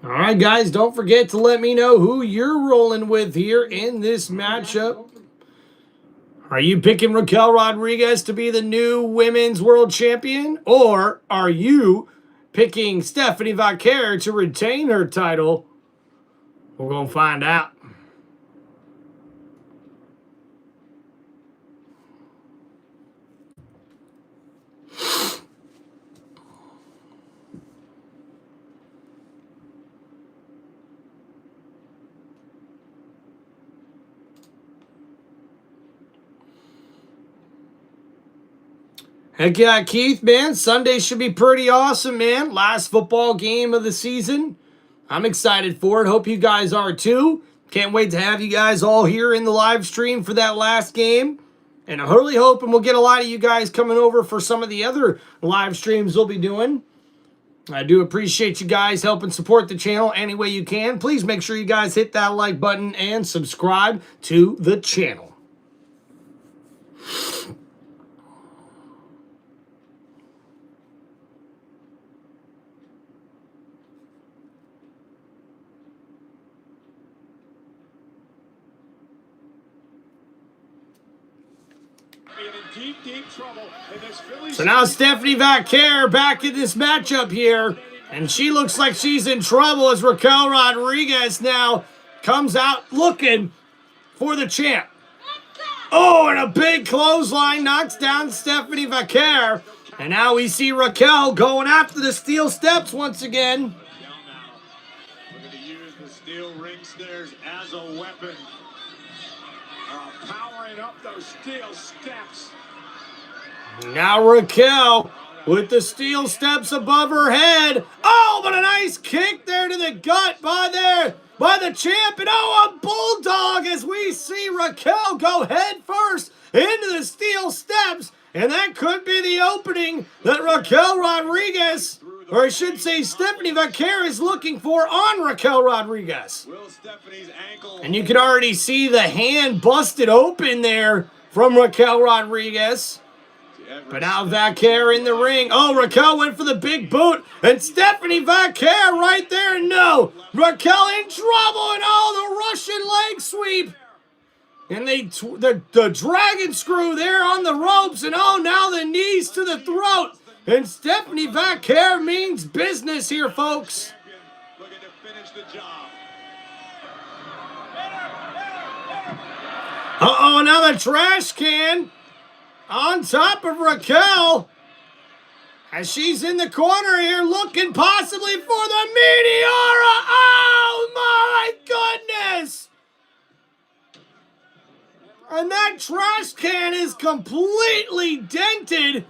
All right, guys, don't forget to let me know who you're rolling with here in this matchup. Are you picking Raquel Rodriguez to be the new Women's World Champion? Or are you picking Stephanie Vaquer to retain her title? We're going to find out. Heck yeah, Keith, man. Sunday should be pretty awesome, man. Last football game of the season. I'm excited for it. Hope you guys are too. Can't wait to have you guys all here in the live stream for that last game. And I'm really hoping we'll get a lot of you guys coming over for some of the other live streams we'll be doing. I do appreciate you guys helping support the channel any way you can. Please make sure you guys hit that like button and subscribe to the channel. So now Stephanie Vaquer back in this matchup here. And she looks like she's in trouble as Raquel Rodriguez now comes out looking for the champ. Oh, and a big clothesline knocks down Stephanie Vaquer. And now we see Raquel going after the steel steps once again. Looking to use the steel ring stairs as a weapon. Powering up those steel steps. Now Raquel with the steel steps above her head. Oh, but a nice kick there to the gut by the champ. And oh, a bulldog as we see Raquel go head first into the steel steps. And that could be the opening that Raquel Rodriguez, or I should say Stephanie Vaquer, is looking for on Raquel Rodriguez. And you can already see the hand busted open there from Raquel Rodriguez. But now Vaquer in the ring. Oh, Raquel went for the big boot. And Stephanie Vaquer right there. No. Raquel in trouble. And oh, the Russian leg sweep. And the dragon screw there on the ropes. And oh, now the knees to the throat. And Stephanie Vaquer means business here, folks. Looking to finish the job. Uh-oh, now the trash can on top of Raquel as she's in the corner here looking possibly for the Meteora. Oh, my goodness. And that trash can is completely dented.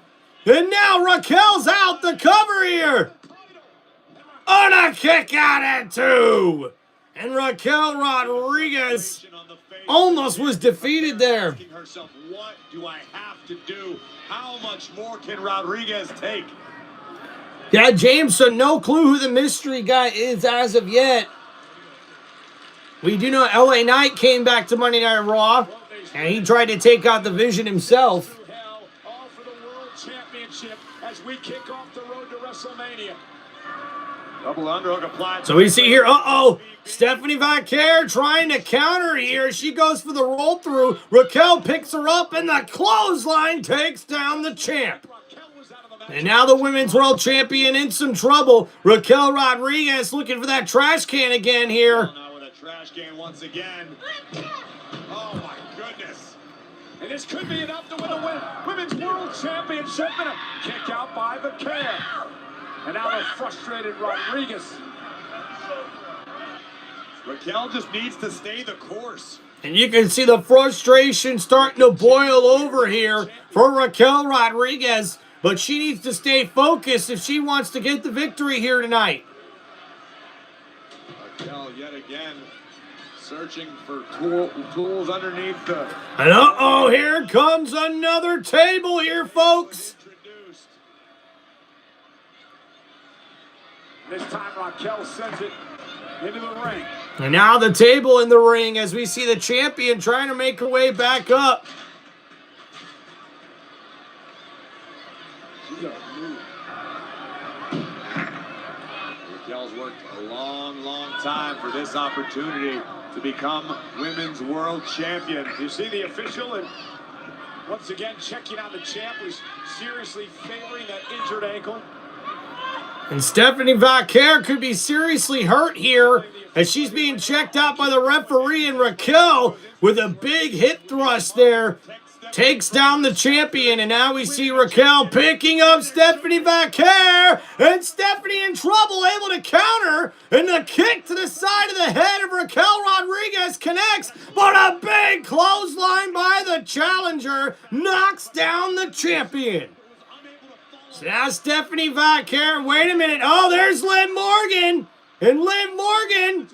And now Raquel's out the cover here. On a kick out at 2. And Raquel Rodriguez almost was defeated there. What do I have to do? How much more can Rodriguez take? Yeah, James, so no clue who the mystery guy is as of yet. We do know LA Knight came back to Monday Night Raw, and he tried to take out the Vision himself. All for the World Championship as we kick off the road to WrestleMania. Double underhook applied. So we see here, uh-oh, Stephanie Vaquer trying to counter here. She goes for the roll through. Raquel picks her up, and the clothesline takes down the champ. And now the Women's World Champion in some trouble. Raquel Rodriguez looking for that trash can again here. Now with a trash can once again. Oh my goodness. And this could be enough to win the Women's World Championship. And a kick out by Vaquer. And now the frustrated Rodriguez. Raquel just needs to stay the course. And you can see the frustration starting to boil over here for Raquel Rodriguez. But she needs to stay focused if she wants to get the victory here tonight. Raquel yet again searching for tools underneath the... And uh-oh, here comes another table here, folks. This time Raquel sends it into the ring. And now the table in the ring as we see the champion trying to make her way back up. Raquel's worked a long time for this opportunity to become Women's World Champion. You see the official, and once again checking on the champ, who's seriously favoring that injured ankle. And Stephanie Vaquer could be seriously hurt here as she's being checked out by the referee, and Raquel with a big hip thrust there takes down the champion. And now we see Raquel picking up Stephanie Vaquer, and Stephanie in trouble, able to counter, and the kick to the side of the head of Raquel Rodriguez connects, but a big clothesline by the challenger knocks down the champion. So now Stephanie Vaquer, wait a minute, oh, there's Liv Morgan, and Liv Morgan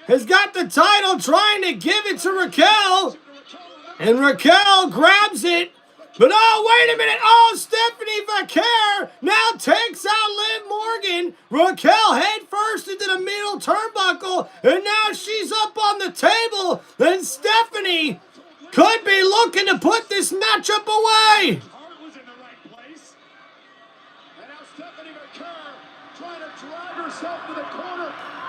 has got the title, trying to give it to Raquel. And Raquel grabs it. But oh, wait a minute. Oh, Stephanie Vaquer now takes out Liv Morgan. Raquel head first into the middle turnbuckle. And now she's up on the table. And Stephanie could be looking to put this matchup away.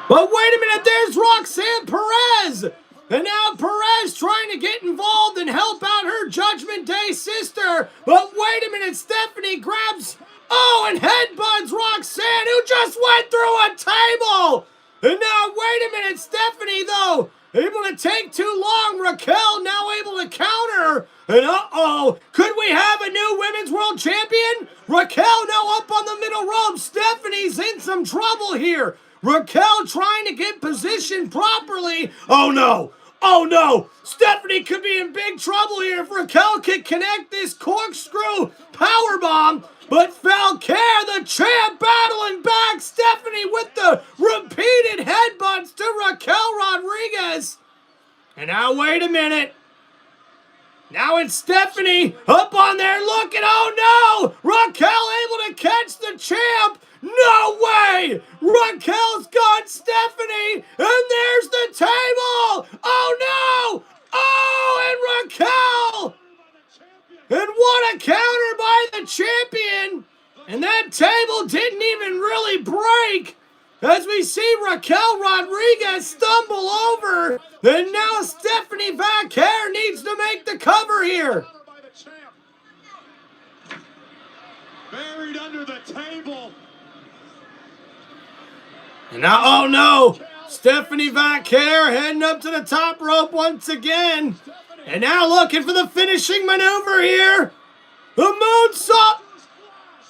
But wait a minute, there's Roxanne Perez. And now Perez trying to get involved and help out her Judgment Day sister. But wait a minute, Stephanie grabs, and headbutts Roxanne, who just went through a table. And now, wait a minute, Stephanie, though, able to take too long. Raquel now able to counter. And could we have a new Women's World Champion? Raquel now up on the middle rope. Stephanie's in some trouble here. Raquel trying to get positioned properly. Oh no, Stephanie could be in big trouble here if Raquel can connect this corkscrew powerbomb. But Vaquer, the champ, battling back. Stephanie with the repeated headbutts to Raquel Rodriguez. And now, wait a minute. Now it's Stephanie up on there looking. Oh no! Raquel able to catch the champ. No way! Raquel's got Stephanie, and there's the table! Oh no! Oh, and Raquel! And what a counter by the champion! And that table didn't even really break! As we see Raquel Rodriguez stumble over, and now Stephanie Vaquer needs to make the cover here. Buried under the table. And now, oh no, Stephanie Vaquer heading up to the top rope once again. And now looking for the finishing maneuver here. The moonsault,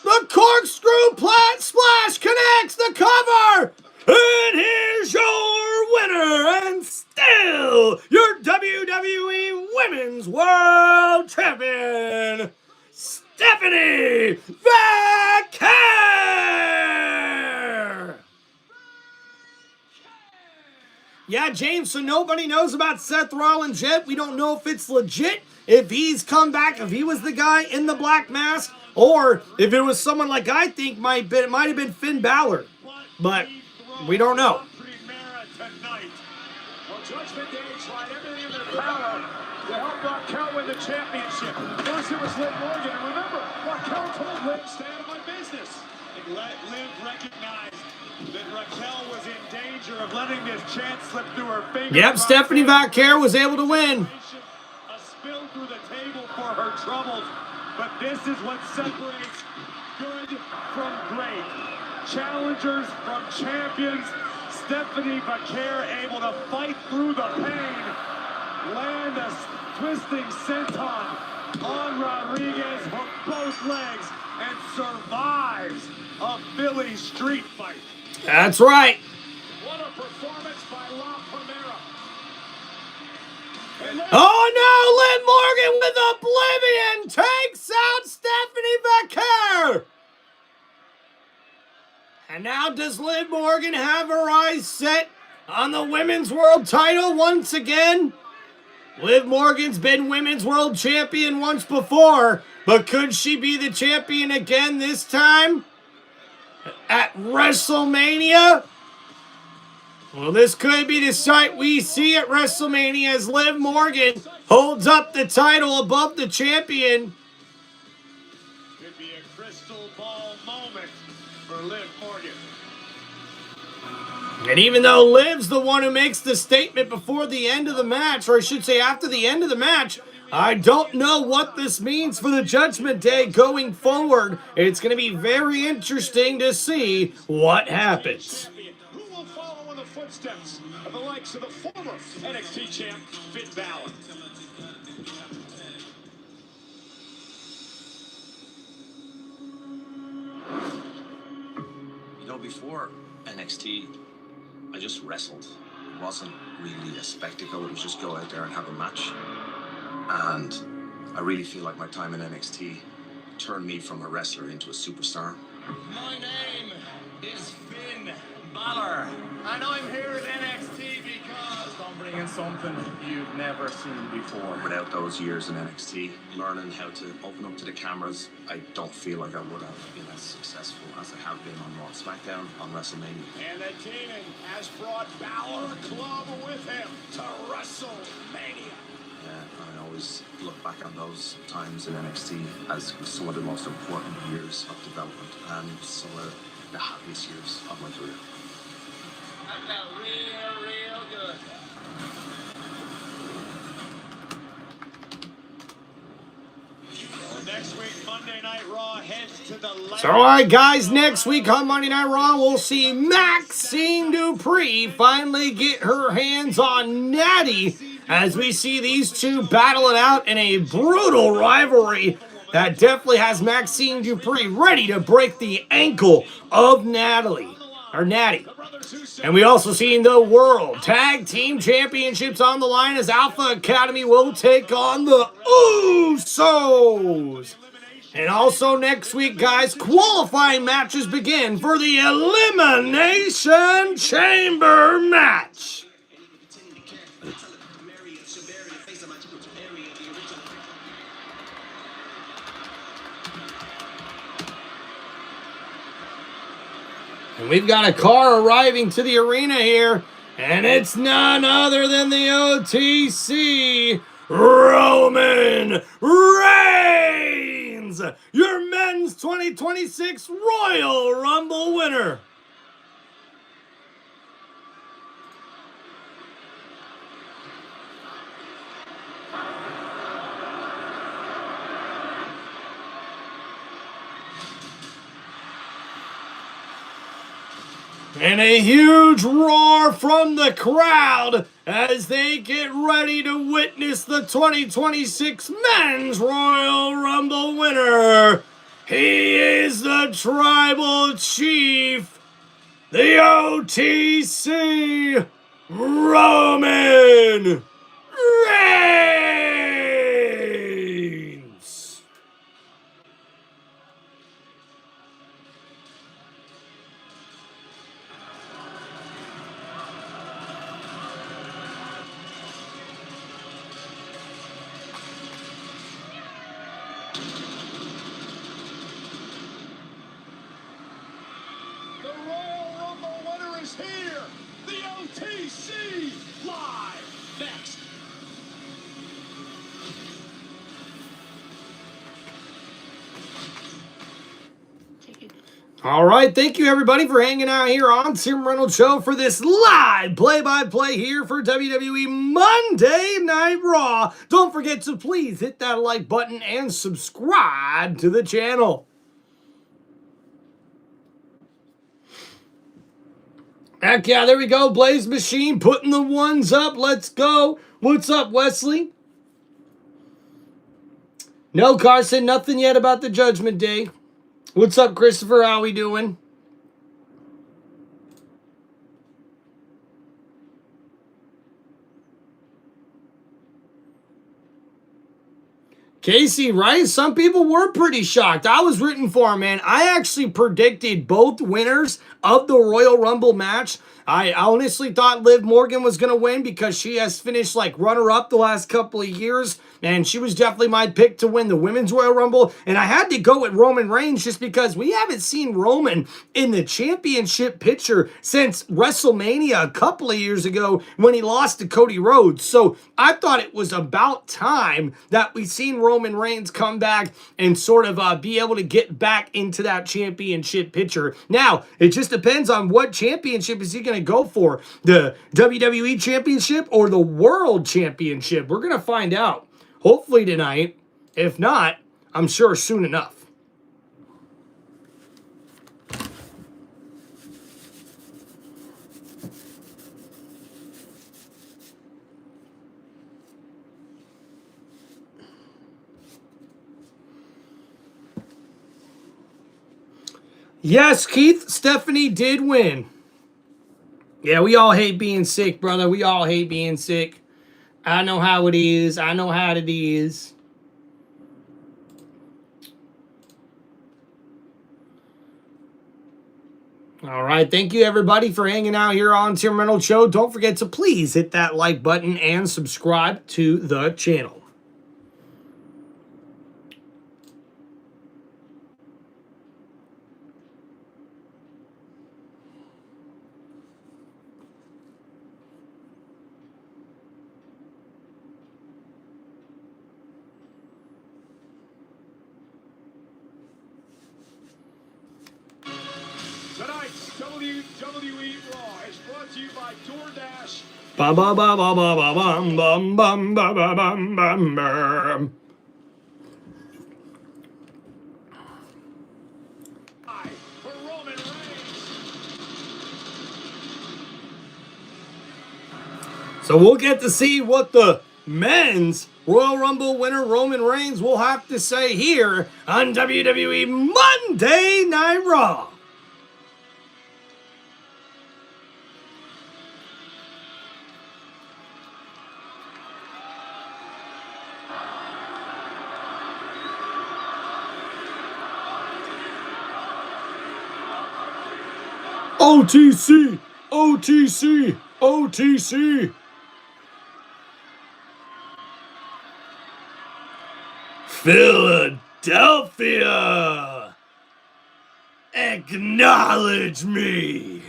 the corkscrew splash connects the cover. And here's your winner and still your WWE Women's World Champion, Stephanie Vaquer. Yeah, James, so nobody knows about Seth Rollins yet. We don't know if it's legit, if he's come back, if he was the guy in the black mask, or if it was someone like I think it might have been Finn Balor. But we don't know. Judgment Day tried everything in their power to help Raquel win the championship. First it was Liv Morgan, and remember, Raquel told Liv, stay out of my business. Liv recognized that Raquel was in danger of letting this chance slip through her fingers. Yep, Stephanie Vaquer was able to win. A spill through the table for her troubles, but this is what separates good from great. Challengers from champions. Stephanie Vaquer able to fight through the pain, land a twisting senton on Rodriguez, hook both legs, and survives a Philly street fight. That's right. What a performance by La Primera. Oh no, Liv Morgan with Oblivion takes out Stephanie Vaquer. And now does Liv Morgan have her eyes set on the Women's World title once again? Liv Morgan's been Women's World Champion once before, but could she be the champion again this time? At WrestleMania? Well, this could be the sight we see at WrestleMania as Liv Morgan holds up the title above the champion. Could be a crystal ball moment for Liv Morgan. And even though Liv's the one who makes the statement before the end of the match, or I should say after the end of the match, I don't know what this means for the Judgment Day going forward. It's going to be very interesting to see what happens. Who will follow in the footsteps of the likes of the former NXT champ, Finn Balor? You know, before NXT, I just wrestled. It wasn't really a spectacle. It was just go out there and have a match. And I really feel like my time in NXT turned me from a wrestler into a superstar. My name is Finn Balor. And I'm here at NXT because I'm bringing something you've never seen before. Without those years in NXT, learning how to open up to the cameras, I don't feel like I would have been as successful as I have been on Raw and SmackDown, on WrestleMania. And the Keenan has brought Balor Club with him to WrestleMania. Yeah, I always look back on those times in NXT as some of the most important years of development and some of the happiest years of my career. I felt real good. Well, next week, Monday Night Raw heads to the... So, alright guys, next week on Monday Night Raw, we'll see Maxine Dupree finally get her hands on Natty as we see these two battle it out in a brutal rivalry that definitely has Maxine Dupree ready to break the ankle of Natty. And we also seen the World Tag Team Championships on the line as Alpha Academy will take on the Usos. And also next week, guys, qualifying matches begin for the Elimination Chamber match. And we've got a car arriving to the arena here, and it's none other than the OTC Roman Reigns, your men's 2026 Royal Rumble winner. And a huge roar from the crowd as they get ready to witness the 2026 Men's Royal Rumble winner. He is the Tribal Chief, the OTC Roman Reigns. The Royal Rumble winner is here. The OTC live next. All right, thank you everybody for hanging out here on Tim Reynolds Show for this live play-by-play here for WWE Monday Night Raw. Don't forget to please hit that like button and subscribe to the channel. Heck yeah, there we go. Blaze Machine putting the ones up. Let's go. What's up, Wesley? No, Carson, nothing yet about the Judgment Day. What's up, Christopher? How we doing? Casey, right? Some people were pretty shocked. I was rooting for him, man. I actually predicted both winners of the Royal Rumble match. I honestly thought Liv Morgan was going to win because she has finished like runner-up the last couple of years, and she was definitely my pick to win the Women's Royal Rumble. And I had to go with Roman Reigns just because we haven't seen Roman in the championship picture since WrestleMania a couple of years ago when he lost to Cody Rhodes. So I thought it was about time that we seen Roman Reigns come back and sort of be able to get back into that championship picture. Now, it just depends on what championship is he going to go for. The WWE Championship or the World Championship? We're going to find out. Hopefully tonight. If not, I'm sure soon enough. Yes, Keith, Stephanie did win. Yeah, we all hate being sick, brother. We all hate being sick. I know how it is. I know how it is. All right, thank you everybody for hanging out here on Tim Reynolds Show. Don't forget to please hit that like button and subscribe to the channel. Tonight's WWE Raw is brought to you by DoorDash. Ba ba ba ba ba ba bum bum bum ba ba bum bum bum. For Roman Reigns. So we'll get to see what the men's Royal Rumble winner Roman Reigns will have to say here on WWE Monday Night Raw. OTC, OTC, OTC. Philadelphia, acknowledge me.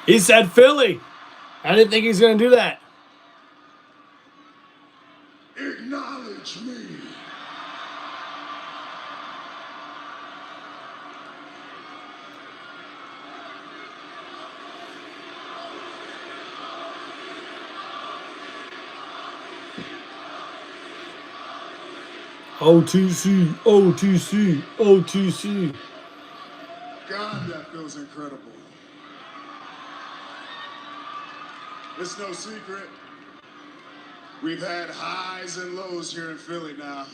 He said Philly. I didn't think he was going to do that. Acknowledge me. OTC, OTC, OTC. God, that feels incredible. It's no secret. We've had highs and lows here in Philly now.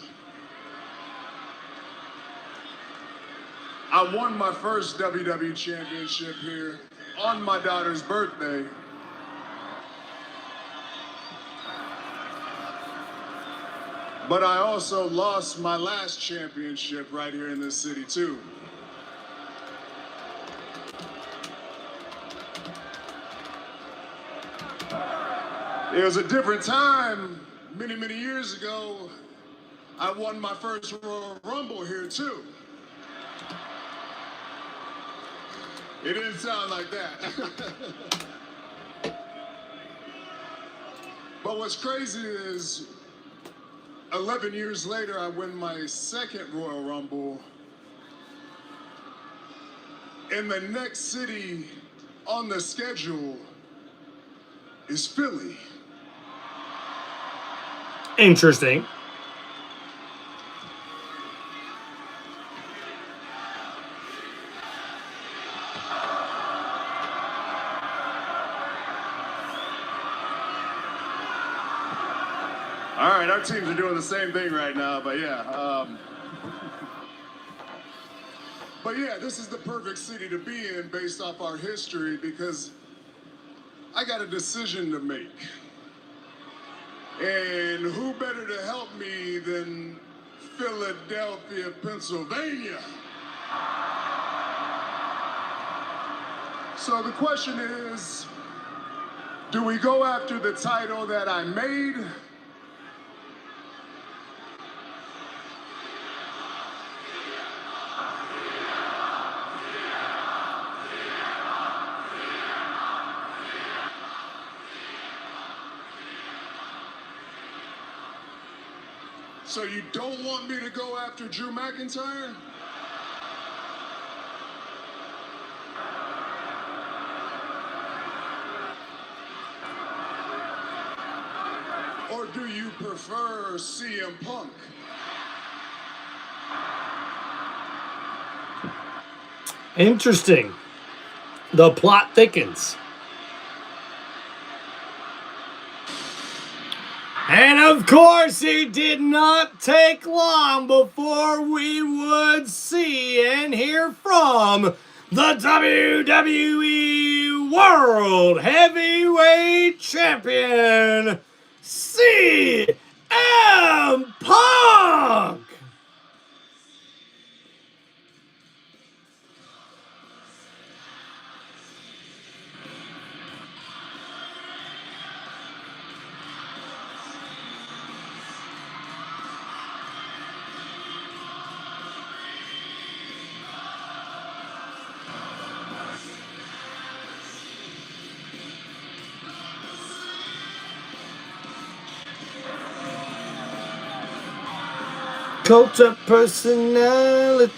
I won my first WWE Championship here on my daughter's birthday. But I also lost my last championship right here in this city, too. It was a different time. Many, many years ago, I won my first Royal Rumble here, too. It didn't sound like that. But what's crazy is 11 years later, I win my second Royal Rumble. And the next city on the schedule is Philly. Interesting. All right, our teams are doing the same thing right now, but yeah. But yeah, this is the perfect city to be in based off our history because I got a decision to make. And who better to help me than Philadelphia, Pennsylvania? So the question is, do we go after the title that I made? So you don't want me to go after Drew McIntyre? Or do you prefer CM Punk? Interesting. The plot thickens. And of course, it did not take long before we would see and hear from the WWE World Heavyweight Champion, CM Punk. Cult of personality.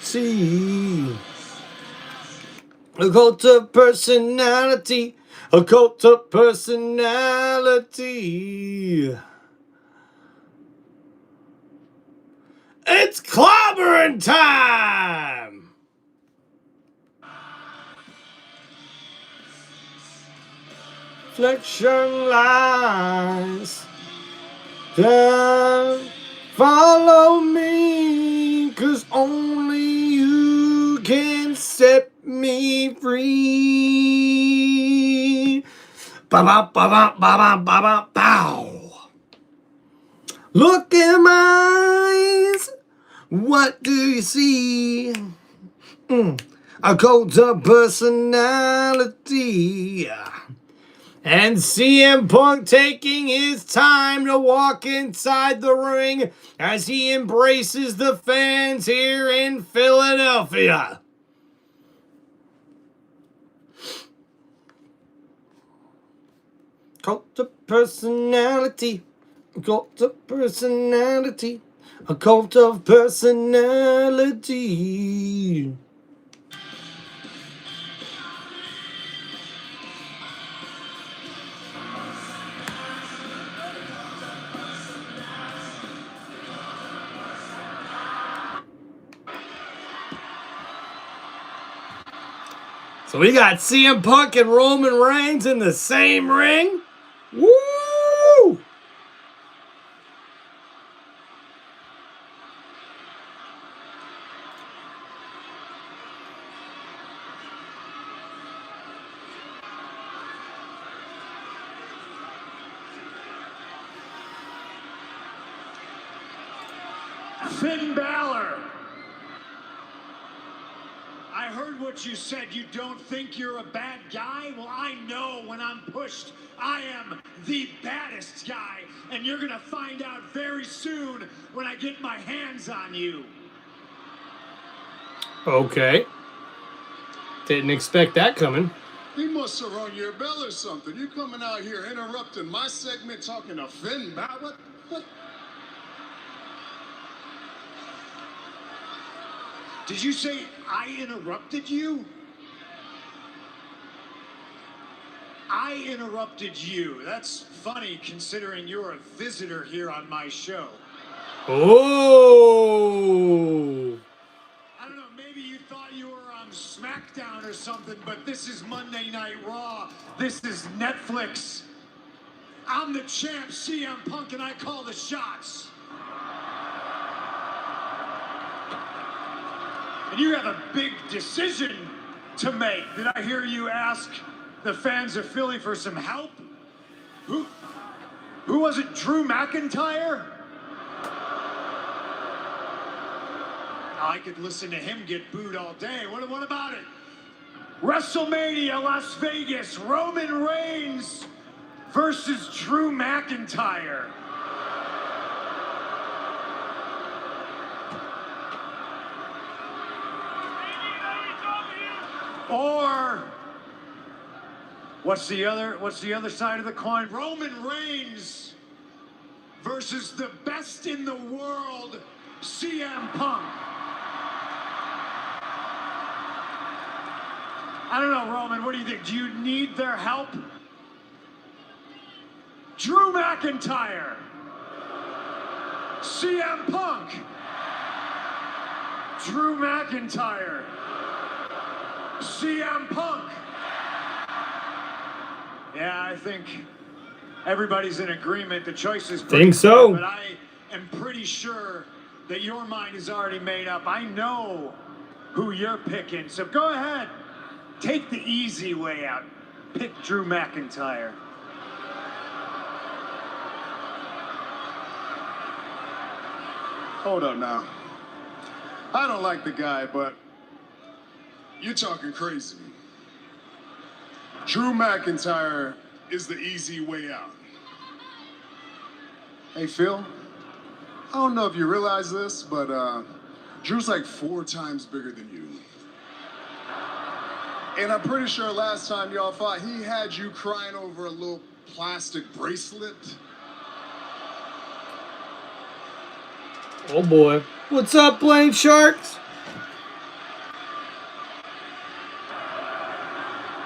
A cult of personality. A cult of personality. It's clobbering time! Flexion lines. Time. Follow me, 'cause only you can set me free. Ba-ba-ba-ba-ba-ba-ba-bow. Look in my eyes. What do you see? A cult of personality. And CM Punk taking his time to walk inside the ring as he embraces the fans here in Philadelphia. Cult of personality. A cult of personality. A cult of personality. So we got CM Punk and Roman Reigns in the same ring. Woo! Finn Balor. I heard what you said. You don't think you're a bad guy? Well, I know when I'm pushed, I am the baddest guy. And you're gonna find out very soon when I get my hands on you. Okay. Didn't expect that coming. He must have rung your bell or something. You coming out here interrupting my segment talking to Finn Balor? What? Did you say I interrupted you? I interrupted you. That's funny considering you're a visitor here on my show. Oh. I don't know, maybe you thought you were on SmackDown or something, but this is Monday Night Raw. This is Netflix. I'm the champ, CM Punk, and I call the shots. And you have a big decision to make. Did I hear you ask the fans of Philly for some help? Who was it, Drew McIntyre? I could listen to him get booed all day. What about it? WrestleMania, Las Vegas, Roman Reigns versus Drew McIntyre. Or what's the other side of the coin? Roman Reigns versus the best in the world, CM Punk. I don't know, Roman, what do you think? Do you need their help? Drew McIntyre, CM Punk, Drew McIntyre, CM Punk. Yeah, I think everybody's in agreement. The choice is pretty Think so. clear, but I am pretty sure that your mind is already made up. I know who you're picking, so go ahead. Take the easy way out. Pick Drew McIntyre. Hold up now. I don't like the guy, but you're talking crazy. Drew McIntyre is the easy way out. Hey, Phil, I don't know if you realize this, but Drew's like 4 times bigger than you. And I'm pretty sure last time y'all fought, he had you crying over a little plastic bracelet. Oh boy. What's up, Blaine Sharks?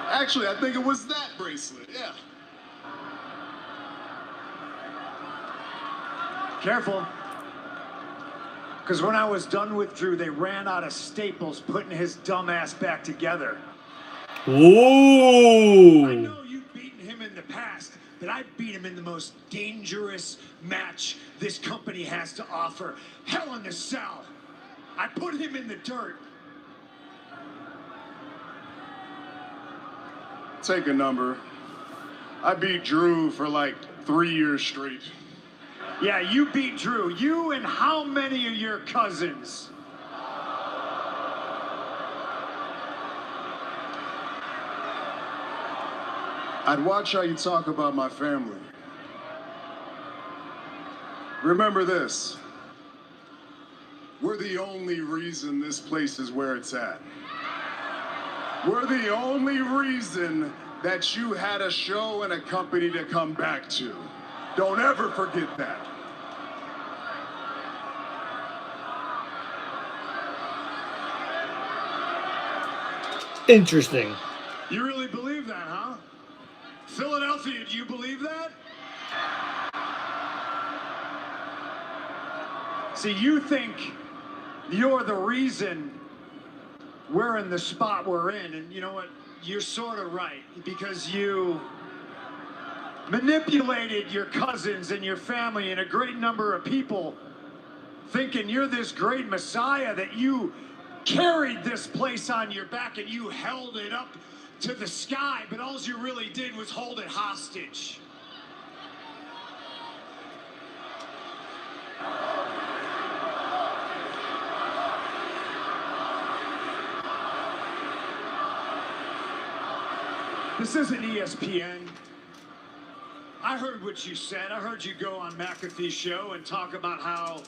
Actually, I think it was that bracelet, yeah. Careful. Because when I was done with Drew, they ran out of staples putting his dumb ass back together. Ooh. I know you've beaten him in the past, but I beat him in the most dangerous match this company has to offer. Hell in the Cell. I put him in the dirt. Take a number. I beat Drew for like 3 years straight. Yeah, you beat Drew. You and how many of your cousins? I'd watch how you talk about my family. Remember this. We're the only reason this place is where it's at. We're the only reason that you had a show and a company to come back to. Don't ever forget that. Interesting. You really believe that, huh? Philadelphia, do you believe that? See, you think you're the reason we're in the spot we're in, and you know what? You're sort of right, because you manipulated your cousins and your family and a great number of people thinking you're this great messiah, that you carried this place on your back and you held it up to the sky, but all you really did was hold it hostage. This isn't ESPN. I heard what you said. I heard you go on McAfee's show and talk about how,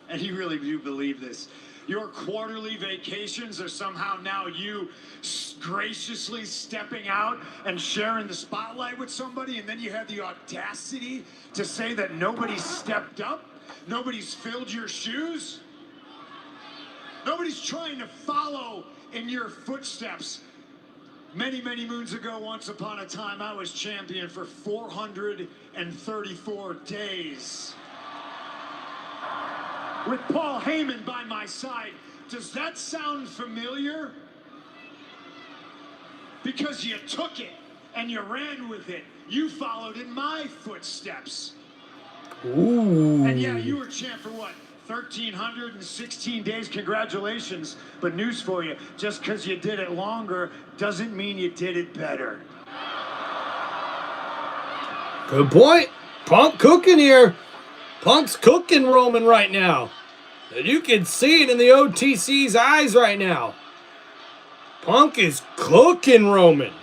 and you really do believe this, your quarterly vacations are somehow now you graciously stepping out and sharing the spotlight with somebody, and then you have the audacity to say that nobody's stepped up, nobody's filled your shoes, nobody's trying to follow in your footsteps. Many, many moons ago, once upon a time, I was champion for 434 days. With Paul Heyman by my side. Does that sound familiar? Because you took it and you ran with it. You followed in my footsteps. Ooh. And yeah, you were champ for what? 1,316 days. Congratulations. But news for you, just because you did it longer doesn't mean you did it better. Good point. Punk cooking here. Punk's cooking Roman right now. And you can see it in the OTC's eyes right now. Punk is cooking Roman.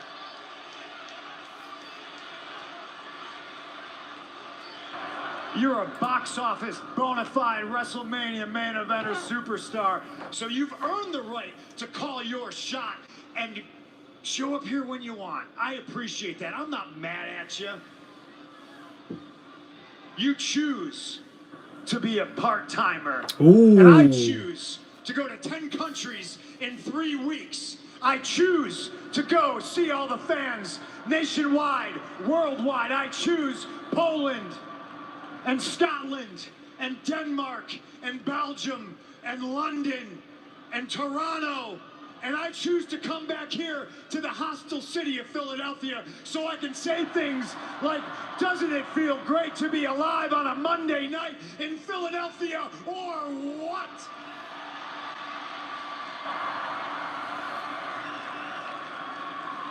You're a box office bona fide WrestleMania main eventer superstar. So you've earned the right to call your shot and show up here when you want. I appreciate that. I'm not mad at you. You choose to be a part-timer. Ooh. And I choose to go to 10 countries in 3 weeks. I choose to go see all the fans nationwide, worldwide. I choose Poland and Scotland and Denmark and Belgium and London and Toronto. And I choose to come back here to the hostile city of Philadelphia so I can say things like, doesn't it feel great to be alive on a Monday night in Philadelphia, or what?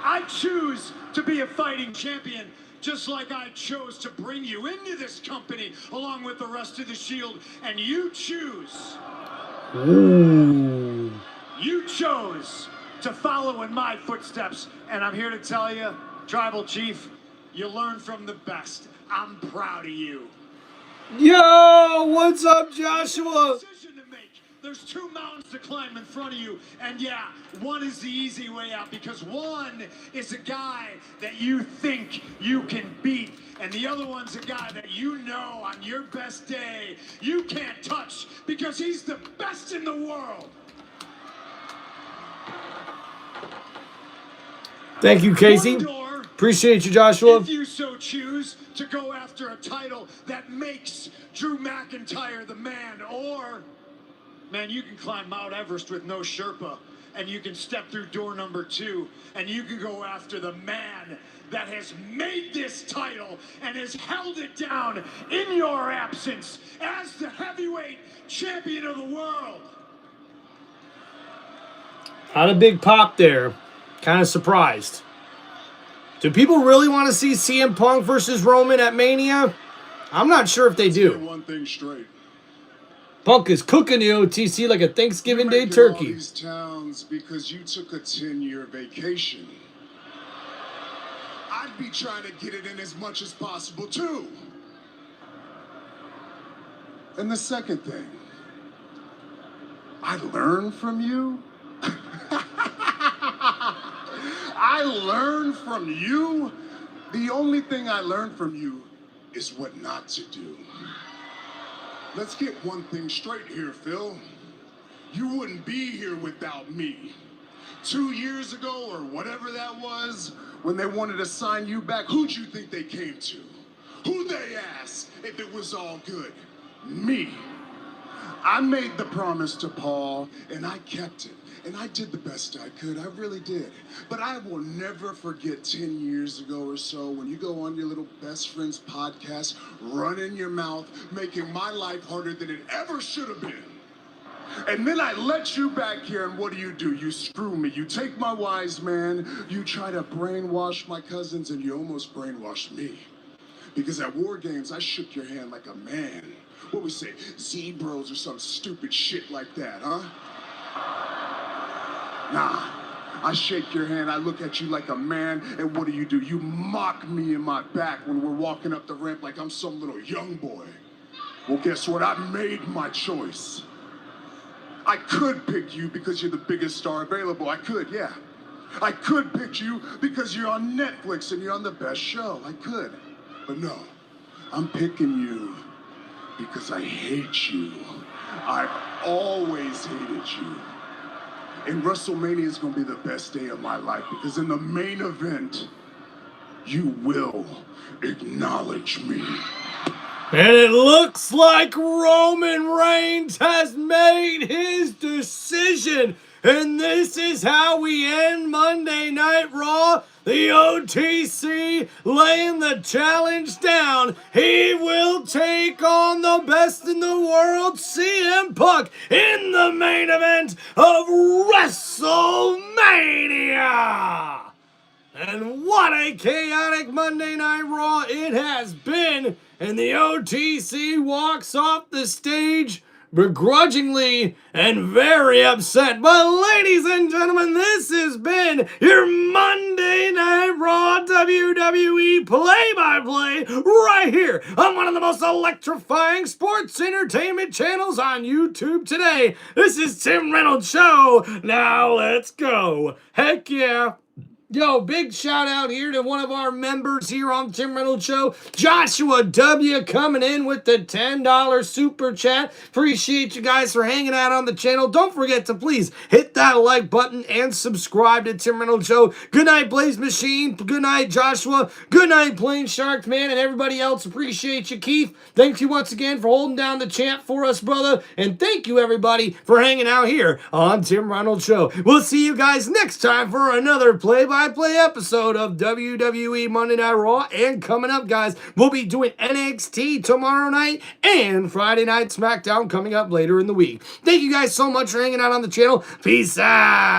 I choose to be a fighting champion, just like I chose to bring you into this company along with the rest of the Shield, and you choose. Ooh. You chose to follow in my footsteps, and I'm here to tell you, Tribal Chief, you learn from the best. I'm proud of you. Yo, what's up, Joshua? Decision to make. There's 2 mountains to climb in front of you, and yeah, one is the easy way out because one is a guy that you think you can beat, and the other one's a guy that you know on your best day you can't touch because he's the best in the world. Thank you, Casey. Appreciate you, Joshua. If you so choose to go after a title that makes Drew McIntyre the man, or, man, you can climb Mount Everest with no Sherpa, and you can step through door number 2, and you can go after the man that has made this title and has held it down in your absence as the heavyweight champion of the world. Not a big pop there. Kind of surprised. Do people really want to see CM Punk versus Roman at Mania? I'm not sure if they do. One thing straight. Punk is cooking the OTC like a Thanksgiving Day turkey. All these towns because you took a 10-year vacation. I'd be trying to get it in as much as possible too. And the second thing, I learned from you. I learned from you. The only thing I learned from you is what not to do. Let's get one thing straight here, Phil. You wouldn't be here without me. 2 years ago, or whatever that was, when they wanted to sign you back, who'd you think they came to? Who'd they ask if it was all good? Me. I made the promise to Paul, and I kept it. And I did the best I could, I really did. But I will never forget 10 years ago or so when you go on your little best friend's podcast, running your mouth, making my life harder than it ever should have been. And then I let you back here, and what do? You screw me. You take my wise man, you try to brainwash my cousins, and you almost brainwashed me. Because at War Games, I shook your hand like a man. What we say, Z-Bros or some stupid shit like that, huh? Nah, I shake your hand, I look at you like a man, and what do? You mock me in my back when we're walking up the ramp like I'm some little young boy. Well, guess what? I made my choice. I could pick you because you're the biggest star available. I could, yeah. I could pick you because you're on Netflix and you're on the best show. I could. But no, I'm picking you because I hate you. I've always hated you. And WrestleMania is going to be the best day of my life because in the main event, you will acknowledge me. And it looks like Roman Reigns has made his decision. And this is how we end Monday Night Raw. The OTC laying the challenge down. He will take on the best in the world, CM Punk, in the main event of WrestleMania. And what a chaotic Monday Night Raw it has been. And the OTC walks off the stage begrudgingly and very upset. But ladies and gentlemen, this has been your Monday Night Raw WWE play-by-play right here on one of the most electrifying sports entertainment channels on YouTube today. This is Tim Reynolds Show. Now let's go. Heck yeah. Yo, big shout out here to one of our members here on Tim Reynolds Show, Joshua W. coming in with the $10 super chat. Appreciate you guys for hanging out on the channel. Don't forget to please hit that like button and subscribe to Tim Reynolds Show. Good night, Blaze Machine. Good night, Joshua. Good night, Plain Shark Man, and everybody else. Appreciate you, Keith. Thank you once again for holding down the chant for us, brother. And thank you, everybody, for hanging out here on Tim Reynolds Show. We'll see you guys next time for another play-by-play episode of WWE Monday Night Raw. And coming up, guys, we'll be doing NXT tomorrow night and Friday Night SmackDown coming up later in the week. Thank you guys so much for hanging out on the channel. Peace out.